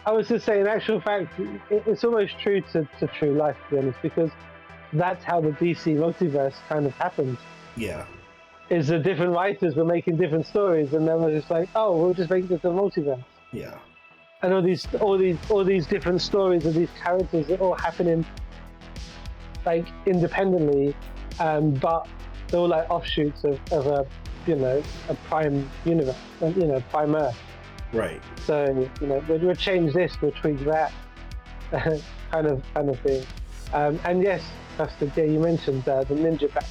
I was just saying, in actual fact, it's almost true to true life, to be honest, because that's how the DC multiverse kind of happened. Yeah, Is the different writers were making different stories, and then we're just like, oh, we'll just make this a multiverse, yeah, and all these different stories of these characters are all happening like independently, but they're all like offshoots of a a prime universe, prime Earth. right. So we'll change this, we'll tweak that, kind of thing. And yes, Custard, yeah, you mentioned the Ninja Back.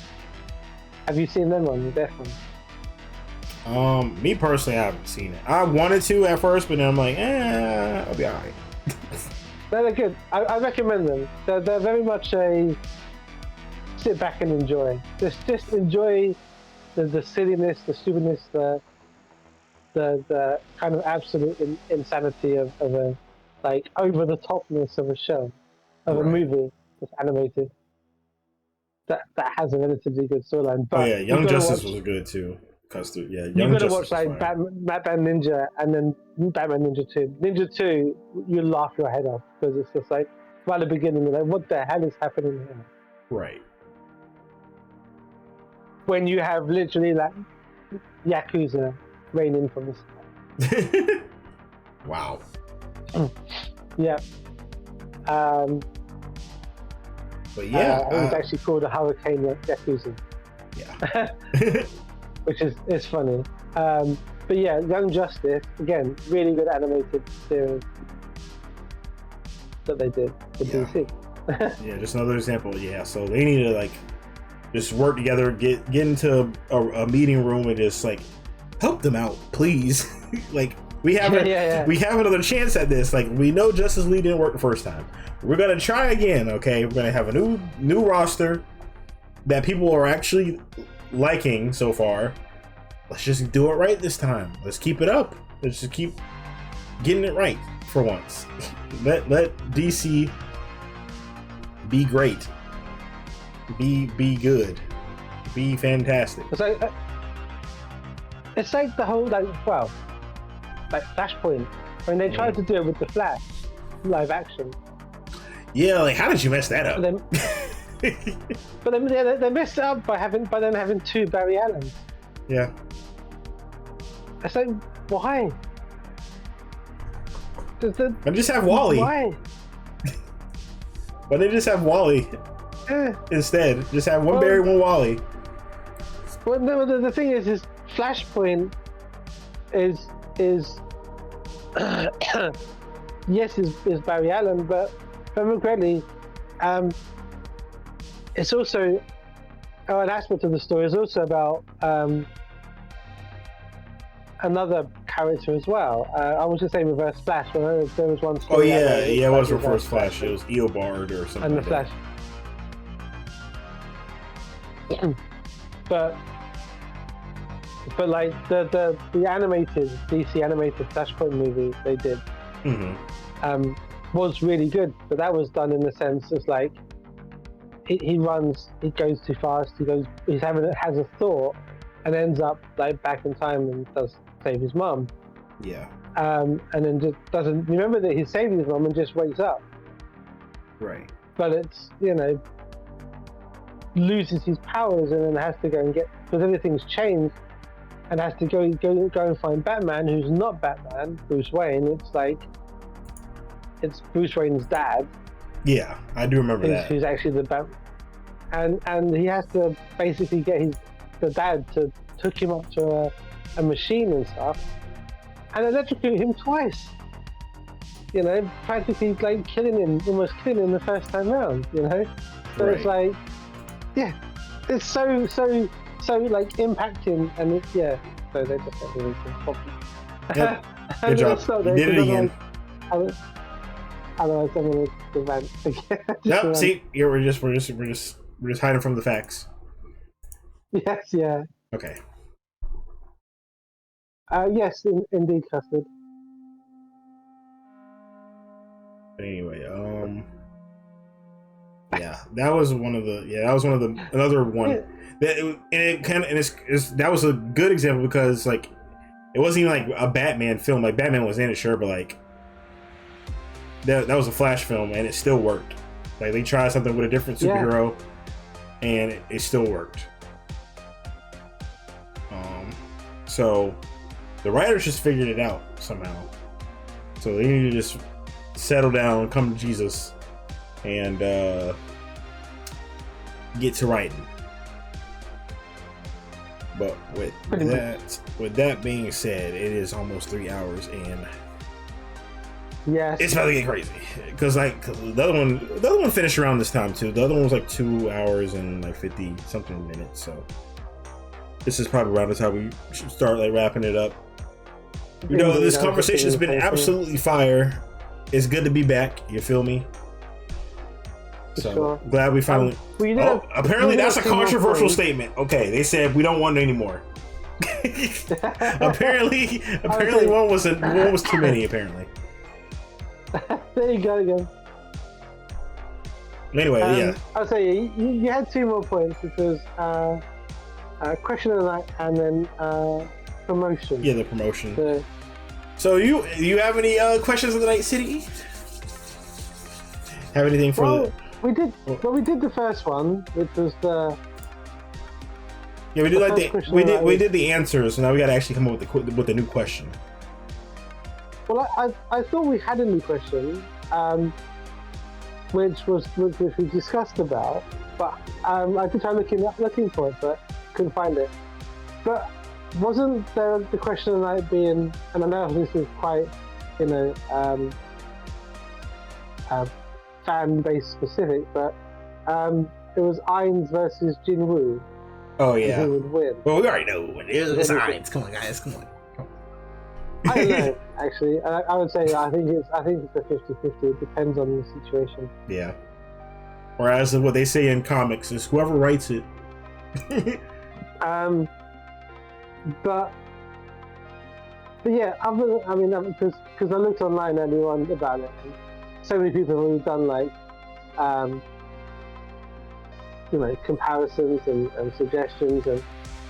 Have you seen them on? Definitely. Me personally, I haven't seen it. I wanted to at first, but then I'm like, I'll be alright. They're good. I recommend them. They're very much a sit back and enjoy. Just enjoy the silliness, the stupidness, the kind of absolute insanity of a like over the topness of a show, of a Right. movie that's animated. That has a relatively good storyline. Oh But yeah, Young you've gotta Justice watch- was good too. Custard, yeah, You've Young got to Justice watch like was fire. Batman Ninja and then Batman Ninja 2. Ninja 2, you laugh your head off because it's just like right at the beginning, you're like, what the hell is happening here? Right. When you have literally like Yakuza raining from the sky. Wow. Yeah. But yeah, it was actually called a Hurricane Yakuza, yeah. which is funny. But yeah, Young Justice, again, really good animated series that they did with Yeah. DC. Yeah, just another example. Yeah, so they need to like just work together, get into a meeting room and just like help them out, please. Like, we have we have another chance at this. Like, we know Justice League didn't work the first time. We're gonna try again. Okay, we're gonna have a new roster that people are actually liking so far. Let's just do it right this time. Let's keep it up. Let's just keep getting it right for once. Let DC be great. Be good. Be fantastic. It's like the whole like Flashpoint. I mean, they tried to do it with the Flash live action. Yeah, like, how did you mess that up? But then they messed it up by them having two Barry Allens. Yeah. It's like, why? And just have Wally. Why? Why they just have Wally instead? Just have one Barry, one Wally. Well, no, the thing is Flashpoint is yes, is Barry Allen, but if I remember correctly, it's also an aspect of the story is also about another character as well. I was just saying Reverse Flash, but there was one story. Oh yeah, it was Reverse Flash. It was Eobard or something. And the like Flash. But like the animated DC animated Flashpoint movie they did was really good, but that was done in the sense it's like he goes too fast, has a thought and ends up like back in time and does save his mum. Yeah. And then just doesn't remember that he saved his mom and just wakes up. Right. But it's, loses his powers and then has to go and because everything's changed, and has to go and find Batman, who's not Batman, Bruce Wayne. It's Bruce Wayne's dad. Yeah, I do remember that. Who's actually the Batman. And he has to basically get the dad to hook him up to a machine and stuff, and electrocute him twice. Practically like almost killing him the first time round. So Right. It's like, yeah, it's so like impacting, and so they just don't really problem. Yep. Good job. You did it again. Otherwise, I'm gonna rant again. Yep. See, we're just hiding from the facts. Yes. Yeah. Okay. Yes, indeed, Custard. But anyway, that was another one. That was a good example because like it wasn't even like a Batman film. Like Batman was in it, sure, but like that was a Flash film and it still worked. Like they tried something with a different superhero, and it still worked. So the writers just figured it out somehow. So they need to just settle down, come to Jesus, and get to writing. But with that being said, it is almost 3 hours, and it's about to get crazy. Because the other one finished around this time too. The other one was like 2 hours and like 50 something minutes. So this is probably around the time we should start like wrapping it up. This conversation has been absolutely fire. It's good to be back. You feel me? So glad we finally. Apparently that's a controversial statement. Okay, they said we don't want it anymore. apparently one was too many. Apparently. There you go again. Anyway, I'll say you had 2 more points, which was question of the night and then promotion. Yeah, the promotion. So you have any questions of the night, City? Have anything for we did the first one, which was the we did the answers, so now we got to actually come up with the new question. Well, I thought we had a new question, which we discussed about, but I did try looking for it, but couldn't find it. But wasn't there the question of the night being, and I know this is quite, fan base specific, but it was Ainz versus Jinwoo. Oh yeah. Who would win? Well, we already know who would win. It's Ainz. Come on, guys. Come on. I don't know, actually. I would say I think it's a 50-50. It depends on the situation. Yeah. Or as what they say in comics, is whoever writes it. But yeah, because I looked online earlier on about it, and so many people have already done like comparisons and suggestions, and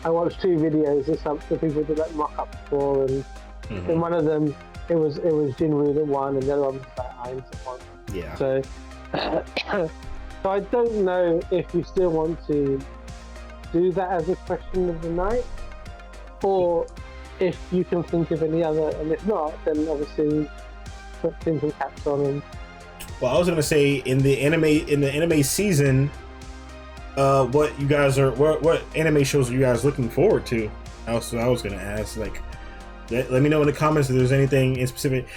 I watched 2 videos of some people did like mock-ups for, and in one of them it was Jinwoo that won, and the other one was like Ainz that won. Yeah. So so I don't know if you still want to do that as a question of the night, or if you can think of any other, and if not, then obviously put thinking caps on. And well, I was gonna say in the anime season, what you guys are what anime shows are you guys looking forward to? I was gonna ask, like, let me know in the comments if there's anything in specific.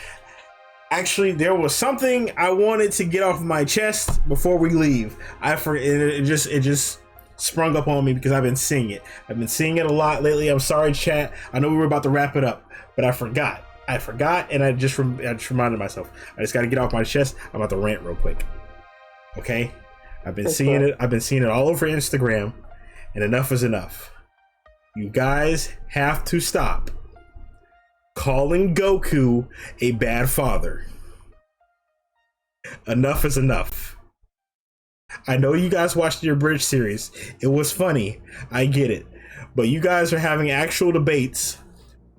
Actually, there was something I wanted to get off my chest before we leave. It just sprung up on me because I've been seeing it. I've been seeing it a lot lately. I'm sorry, chat. I know we were about to wrap it up, but I forgot, and I just reminded myself. I just got to get off my chest. I'm about to rant real quick. Okay, I've been seeing it. I've been seeing it all over Instagram, and enough is enough. You guys have to stop calling Goku a bad father. Enough is enough. I know you guys watched your Bridge series. It was funny. I get it. But you guys are having actual debates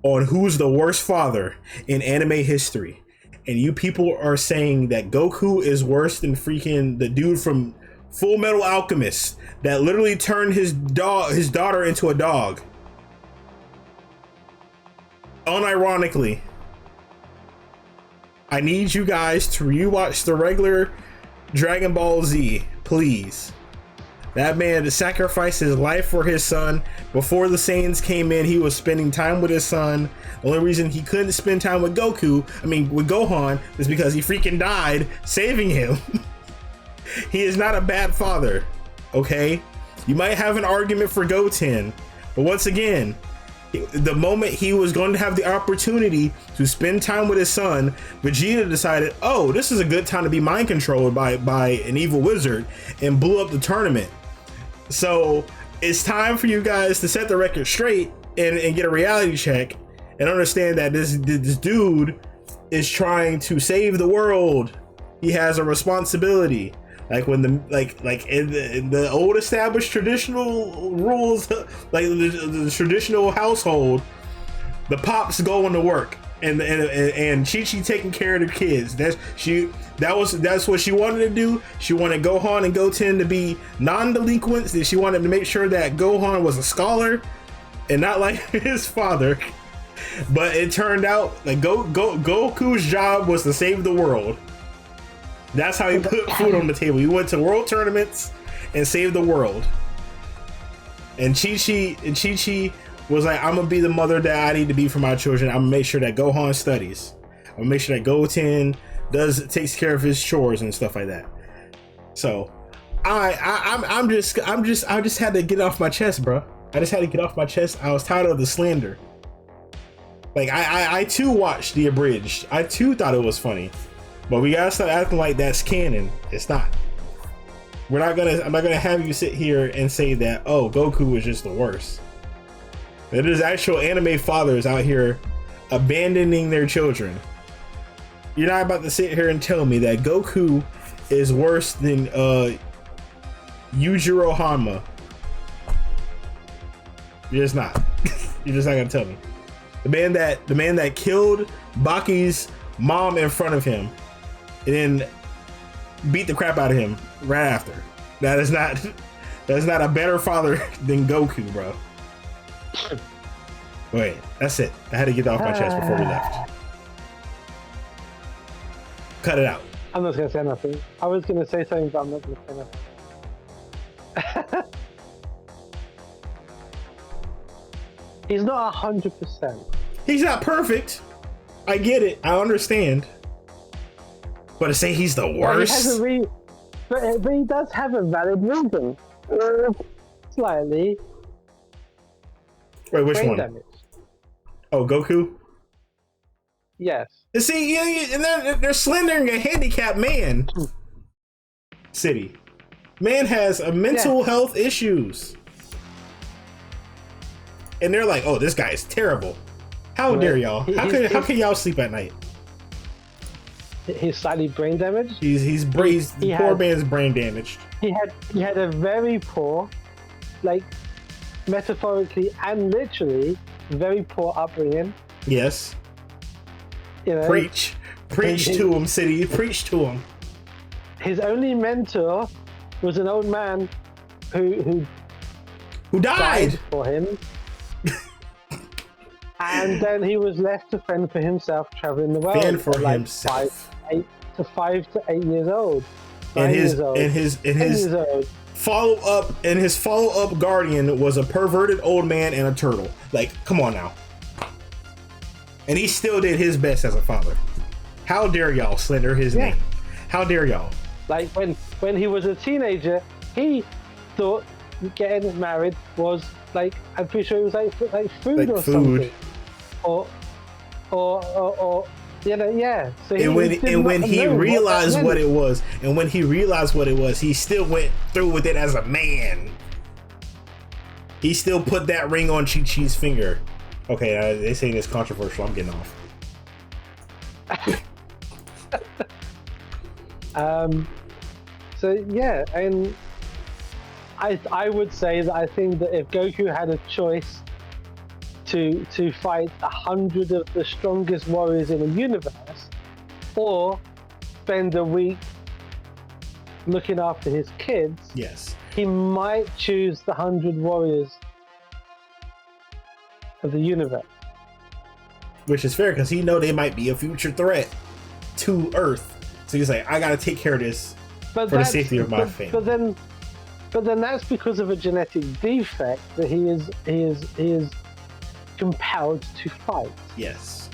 on who's the worst father in anime history. And you people are saying that Goku is worse than freaking the dude from Full Metal Alchemist that literally turned his daughter into a dog. Unironically. I need you guys to rewatch the regular Dragon Ball Z, please. That man sacrificed his life for his son. Before the Saiyans came in, he was spending time with his son. The only reason he couldn't spend time with with Gohan, is because he freaking died saving him. He is not a bad father, okay? You might have an argument for Goten, but once again, the moment he was going to have the opportunity to spend time with his son, Vegeta decided, oh, this is a good time to be mind controlled by an evil wizard, and blew up the tournament. So it's time for you guys to set the record straight and get a reality check and understand that this dude is trying to save the world. He has a responsibility. Like when in the old established traditional rules, like the traditional household, the pops going to work and Chi-Chi taking care of the kids. That's what she wanted to do. She wanted Gohan and Goten to be non-delinquents. She wanted to make sure that Gohan was a scholar and not like his father. But it turned out like Goku's job was to save the world. That's how he put food on the table. He went to world tournaments and saved the world. And Chi-Chi was like, I'm gonna be the mother that I need to be for my children. I'm gonna make sure that Gohan studies. I'm gonna make sure that Goten takes care of his chores and stuff like that. So I just had to get off my chest, bro. I just had to get off my chest. I was tired of the slander. Like I too watched the abridged. I too thought it was funny. But we gotta start acting like that's canon. It's not. I'm not gonna have you sit here and say that, oh, Goku is just the worst. There's actual anime fathers out here abandoning their children. You're not about to sit here and tell me that Goku is worse than Yujiro Hanma. You're just not. You're just not gonna tell me. The man that killed Baki's mom in front of him and then beat the crap out of him right after. That's not a better father than Goku, bro. Wait, that's it. I had to get that off my chest before we left. Cut it out. I'm not gonna say nothing. I was gonna say something, but I'm not gonna say nothing. He's not 100%. He's not perfect. I get it. I understand. But to say he's the worst? But he does have a valid reason. Slightly. Wait, which one? Damage. Oh, Goku? Yes. You see, and they're slandering a handicapped man. City. Man has a mental health issues. And they're like, oh, this guy is terrible. How dare y'all? How can y'all sleep at night? He's slightly brain damaged. He's poor man's brain damaged. He had a very poor, like metaphorically and literally, very poor upbringing. Yes. You know, preach to him, City. Preach to him. His only mentor was an old man who died for him. And then he was left to fend for himself, traveling the world. Fend for himself. 5 to 8 years old. And his follow-up guardian was a perverted old man and a turtle. Like, come on now. And he still did his best as a father. How dare y'all slander his name? How dare y'all? Like when he was a teenager, he thought getting married was like, I'm pretty sure it was like food or something. Or you know, yeah. So when he realized what it was, he still went through with it as a man. He still put that ring on Chi-Chi's finger. Okay, they say it's controversial. I'm getting off. So yeah, and I would say that I think that if Goku had a choice to fight 100 of the strongest warriors in the universe, or spend a week looking after his kids, Yes. he might choose the 100 warriors of the universe. Which is fair because he know they might be a future threat to Earth. So he's like, I gotta take care of this for the safety of my family. But then that's because of a genetic defect that he is compelled to fight. Yes.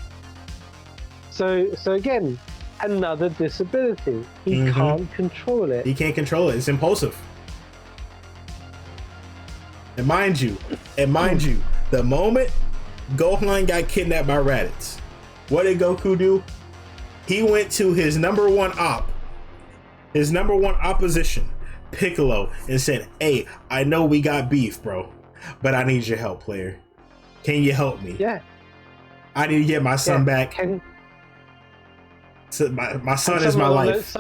So again, another disability. He can't control it. He can't control it. It's impulsive. And mind you, the moment Gohan got kidnapped by Raditz, what did Goku do? He went to his number one opposition, Piccolo, and said, hey, I know we got beef, bro, but I need your help, player. Can you help me? Yeah. I need to get my son back. So my son is my life.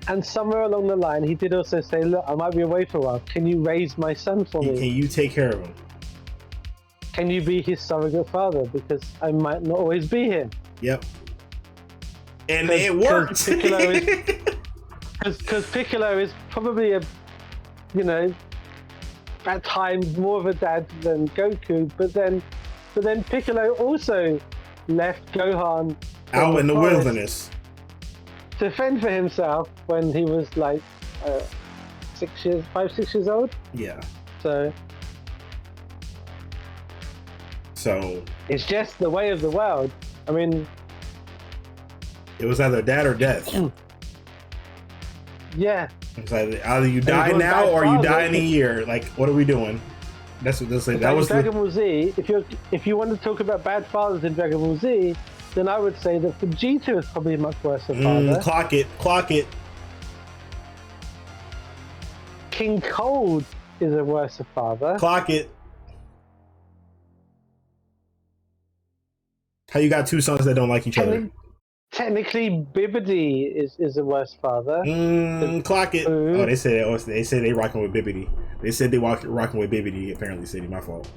And somewhere along the line, he did also say, look, I might be away for a while. Can you raise my son for me? Can you take care of him? Can you be his surrogate father? Because I might not always be here. Yep. And it worked. Because Piccolo is probably at times more of a dad than Goku, but then Piccolo also left Gohan out in the wilderness to fend for himself when he was like 6 years old. Yeah. So it's just the way of the world. I mean, it was either dad or death. Yeah. It's like either you die now or you die in a year. Like, what are we doing? That's what they'll say. That was Dragon Ball Z. If you want to talk about bad fathers in Dragon Ball Z, then I would say that Vegeta is probably a much worse a father. Clock it. King Cold is a worse father. Clock it. How you got two sons that don't like each other? Technically, Bibbidi is a worse father. Clock it. Oh, they said they rocking with Bibbidi. They said they rocking with Bibbidi. Apparently, City, my fault.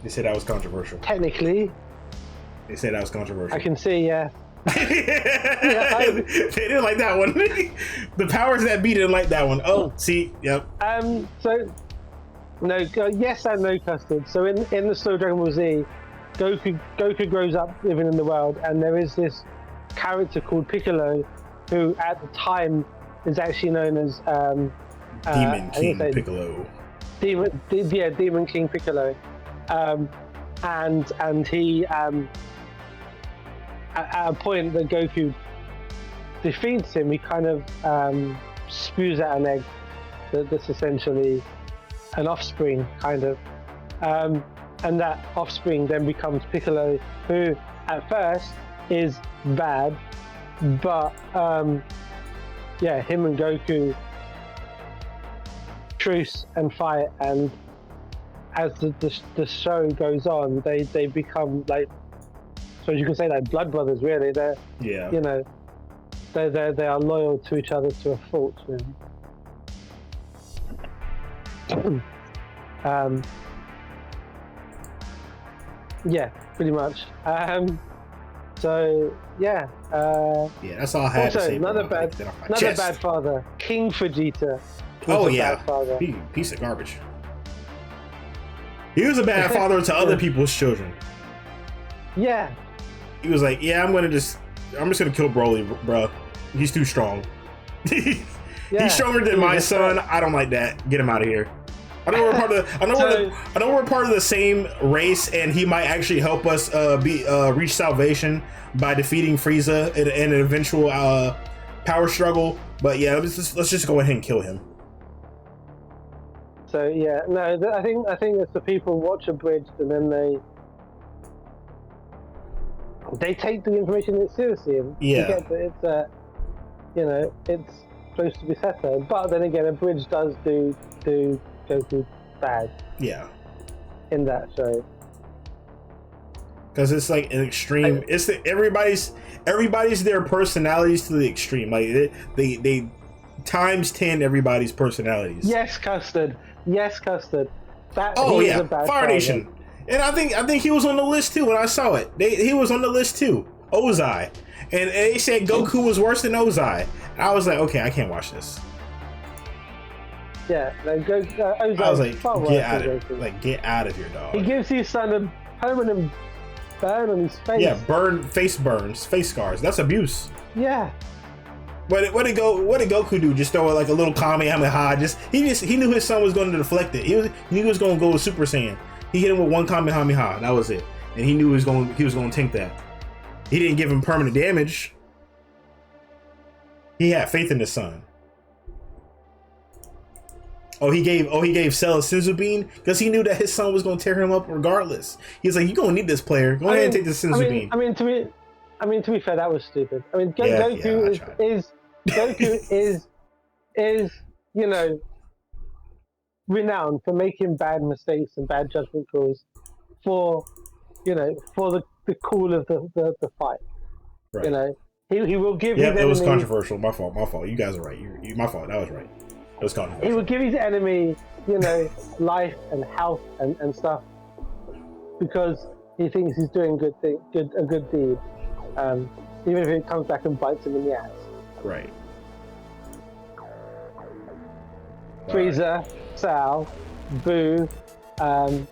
They said that was controversial. Technically. They said that was controversial. I can see, yeah. They didn't like that one. The powers that be didn't like that one. Oh, see, yep. So, no, yes and no, Custard. So in the story of Dragon Ball Z, Goku grows up living in the world, and there is this character called Piccolo, who at the time is actually known as Demon King Piccolo. Demon King Piccolo, and he at a point that Goku defeats him, he kind of spews out an egg that's essentially an offspring, kind of. And that offspring then becomes Piccolo, who at first is bad, but him and Goku truce and fight, and as the show goes on, they become like, so you can say like blood brothers, really. They are loyal to each other to a fault, really. Yeah, pretty much. So yeah. That's all I had to say. Another bad father, King Vegeta. Bad father. Piece of garbage. He was a bad father to other people's children. Yeah. He was like, I'm just gonna kill Broly, bro. He's too strong. He's stronger than my son. I don't like that. Get him out of here. I know we're part of. I know we're part of the same race, and he might actually help us reach salvation by defeating Frieza in an eventual power struggle. But yeah, let's just go ahead and kill him. So yeah, no, I think it's the people watch Abridged, and then they take the information seriously. And forget that it's supposed to be satire. But then again, Abridged does do Goku bad. Yeah. In that show. Because it's like an extreme. Everybody's their personalities to the extreme. Like they times 10 everybody's personalities. Yes, Custard. Oh he is yeah, a bad Fire father. Nation, and I think he was on the list too when I saw it. He was on the list too. Ozai, and they said Goku was worse than Ozai. I was like, okay, I can't watch this. Yeah, Ozai I was like, far get worse out than of Goku. like get out of here, dog. He gives his son a permanent burn on his face. Yeah, face burns, face scars. That's abuse. Yeah. What did Goku do? Just throw like a little Kamehameha. He knew his son was going to deflect it. He knew he was going to go with Super Saiyan. He hit him with one Kamehameha. That was it, and he knew he was going to tank that. He didn't give him permanent damage. He had faith in his son. He gave Cell a Senzu Bean because he knew that his son was going to tear him up regardless. He's like, you're going to need this player. Go ahead and take the Senzu Bean. To be fair, that was stupid. I mean, Goku is renowned for making bad mistakes and bad judgment calls for the cool of the fight. Right. He will give. Yeah, it was controversial. My fault. You guys are right. My fault. That was right. It was controversial. He will give his enemy, life and health and stuff because he thinks he's doing a good deed. Even if it comes back and bites him in the ass. Right. Frieza, Sal, Boo, yeah.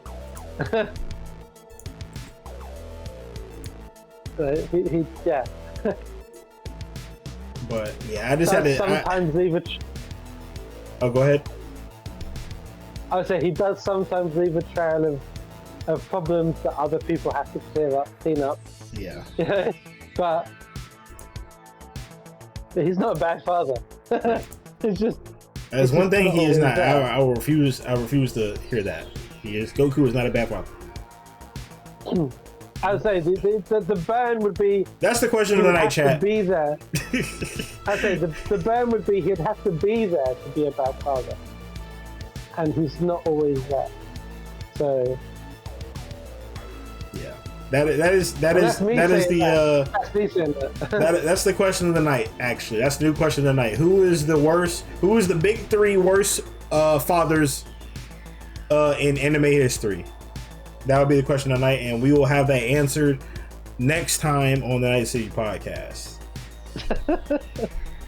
But yeah, I just had to sometimes leave a. Oh, go ahead. I would say he does sometimes leave a trail of problems that other people have to clean up. Yeah. But he's not a bad father. It's just. There's one thing he is not. I will refuse. I refuse to hear that. Goku is not a bad father. I would say the burn would be. That's the question of the night, chat. To be there. I'd say the burn would be he'd have to be there to be a bad father, and he's not always there. So. Yeah, that's the question of the night. Actually, that's the new question of the night. Who is the big three worst fathers in anime history? That would be the question of the night, and we will have that answered next time on the Night City podcast.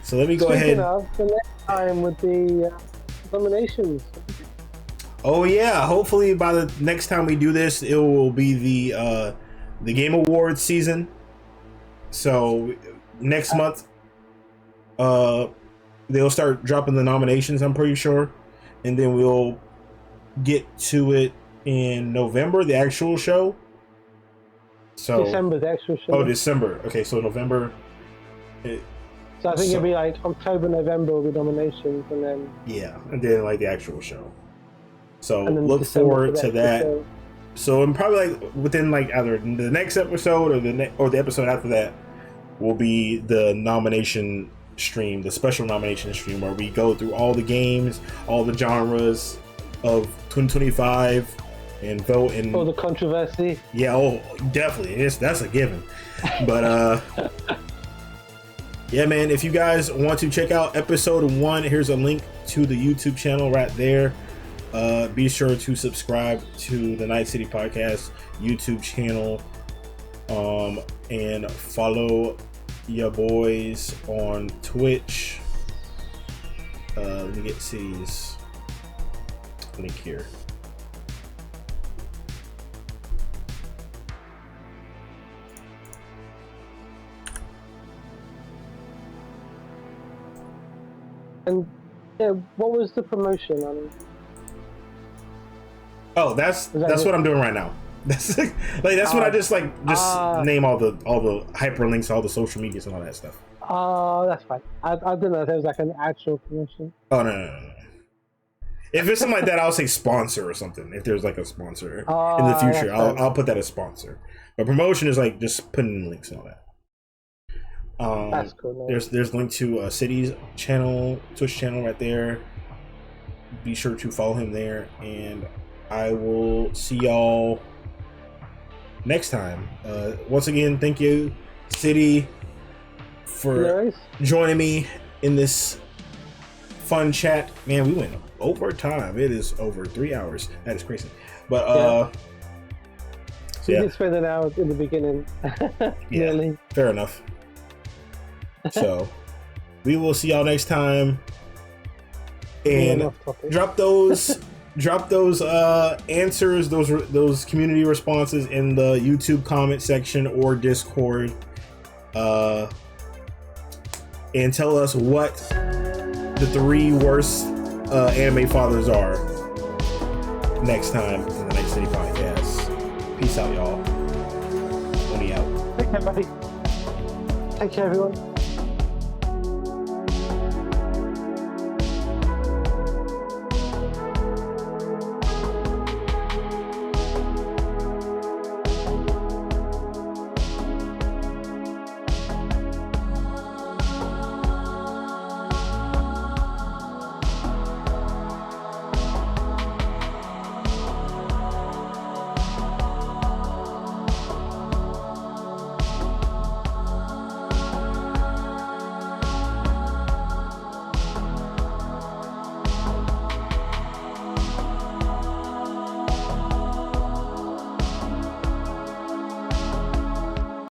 So let me go ahead. The next time would be nominations. Oh yeah, hopefully by the next time we do this, it will be the Game Awards season. So next month, they'll start dropping the nominations, I'm pretty sure, and then we'll get to it in November, the actual show. So December, the actual show. Oh, December. Okay, so November. So I think it'll be like October, November will be nominations, and then and then like the actual show. So look December forward to that. Show. So I'm probably like within like either the next episode or the episode after that will be the nomination stream, the special nomination stream, where we go through all the games, all the genres of 2025 and vote and all the controversy. Yeah, definitely. That's a given. But yeah, man, if you guys want to check out episode 1, here's a link to the YouTube channel right there. Be sure to subscribe to the Night City Podcast YouTube channel, and follow your boys on Twitch. Let me get City's link here. And what was the promotion on it? Oh, that's what I'm doing right now. That's what I just name all the hyperlinks, all the social medias and all that stuff. Oh, that's fine. I didn't know if there was like an actual promotion. Oh no. If it's something like that, I'll say sponsor or something. If there's like a sponsor in the future, I'll put that as sponsor. But promotion is like just putting in links and all that. That's cool. No. There's a link to City's channel, Twitch channel right there. Be sure to follow him there, and I will see y'all next time. Once again, thank you, City, for joining me in this fun chat. Man, we went over time. It is over 3 hours. That is crazy. But we did spend an hour in the beginning. Nearly. Fair enough. So we will see y'all next time. And drop those answers, those community responses in the YouTube comment section or Discord. And tell us what the 3 worst anime fathers are next time in the Next City Podcast. Peace out, y'all. Oni out. Okay, buddy. Take care, everyone.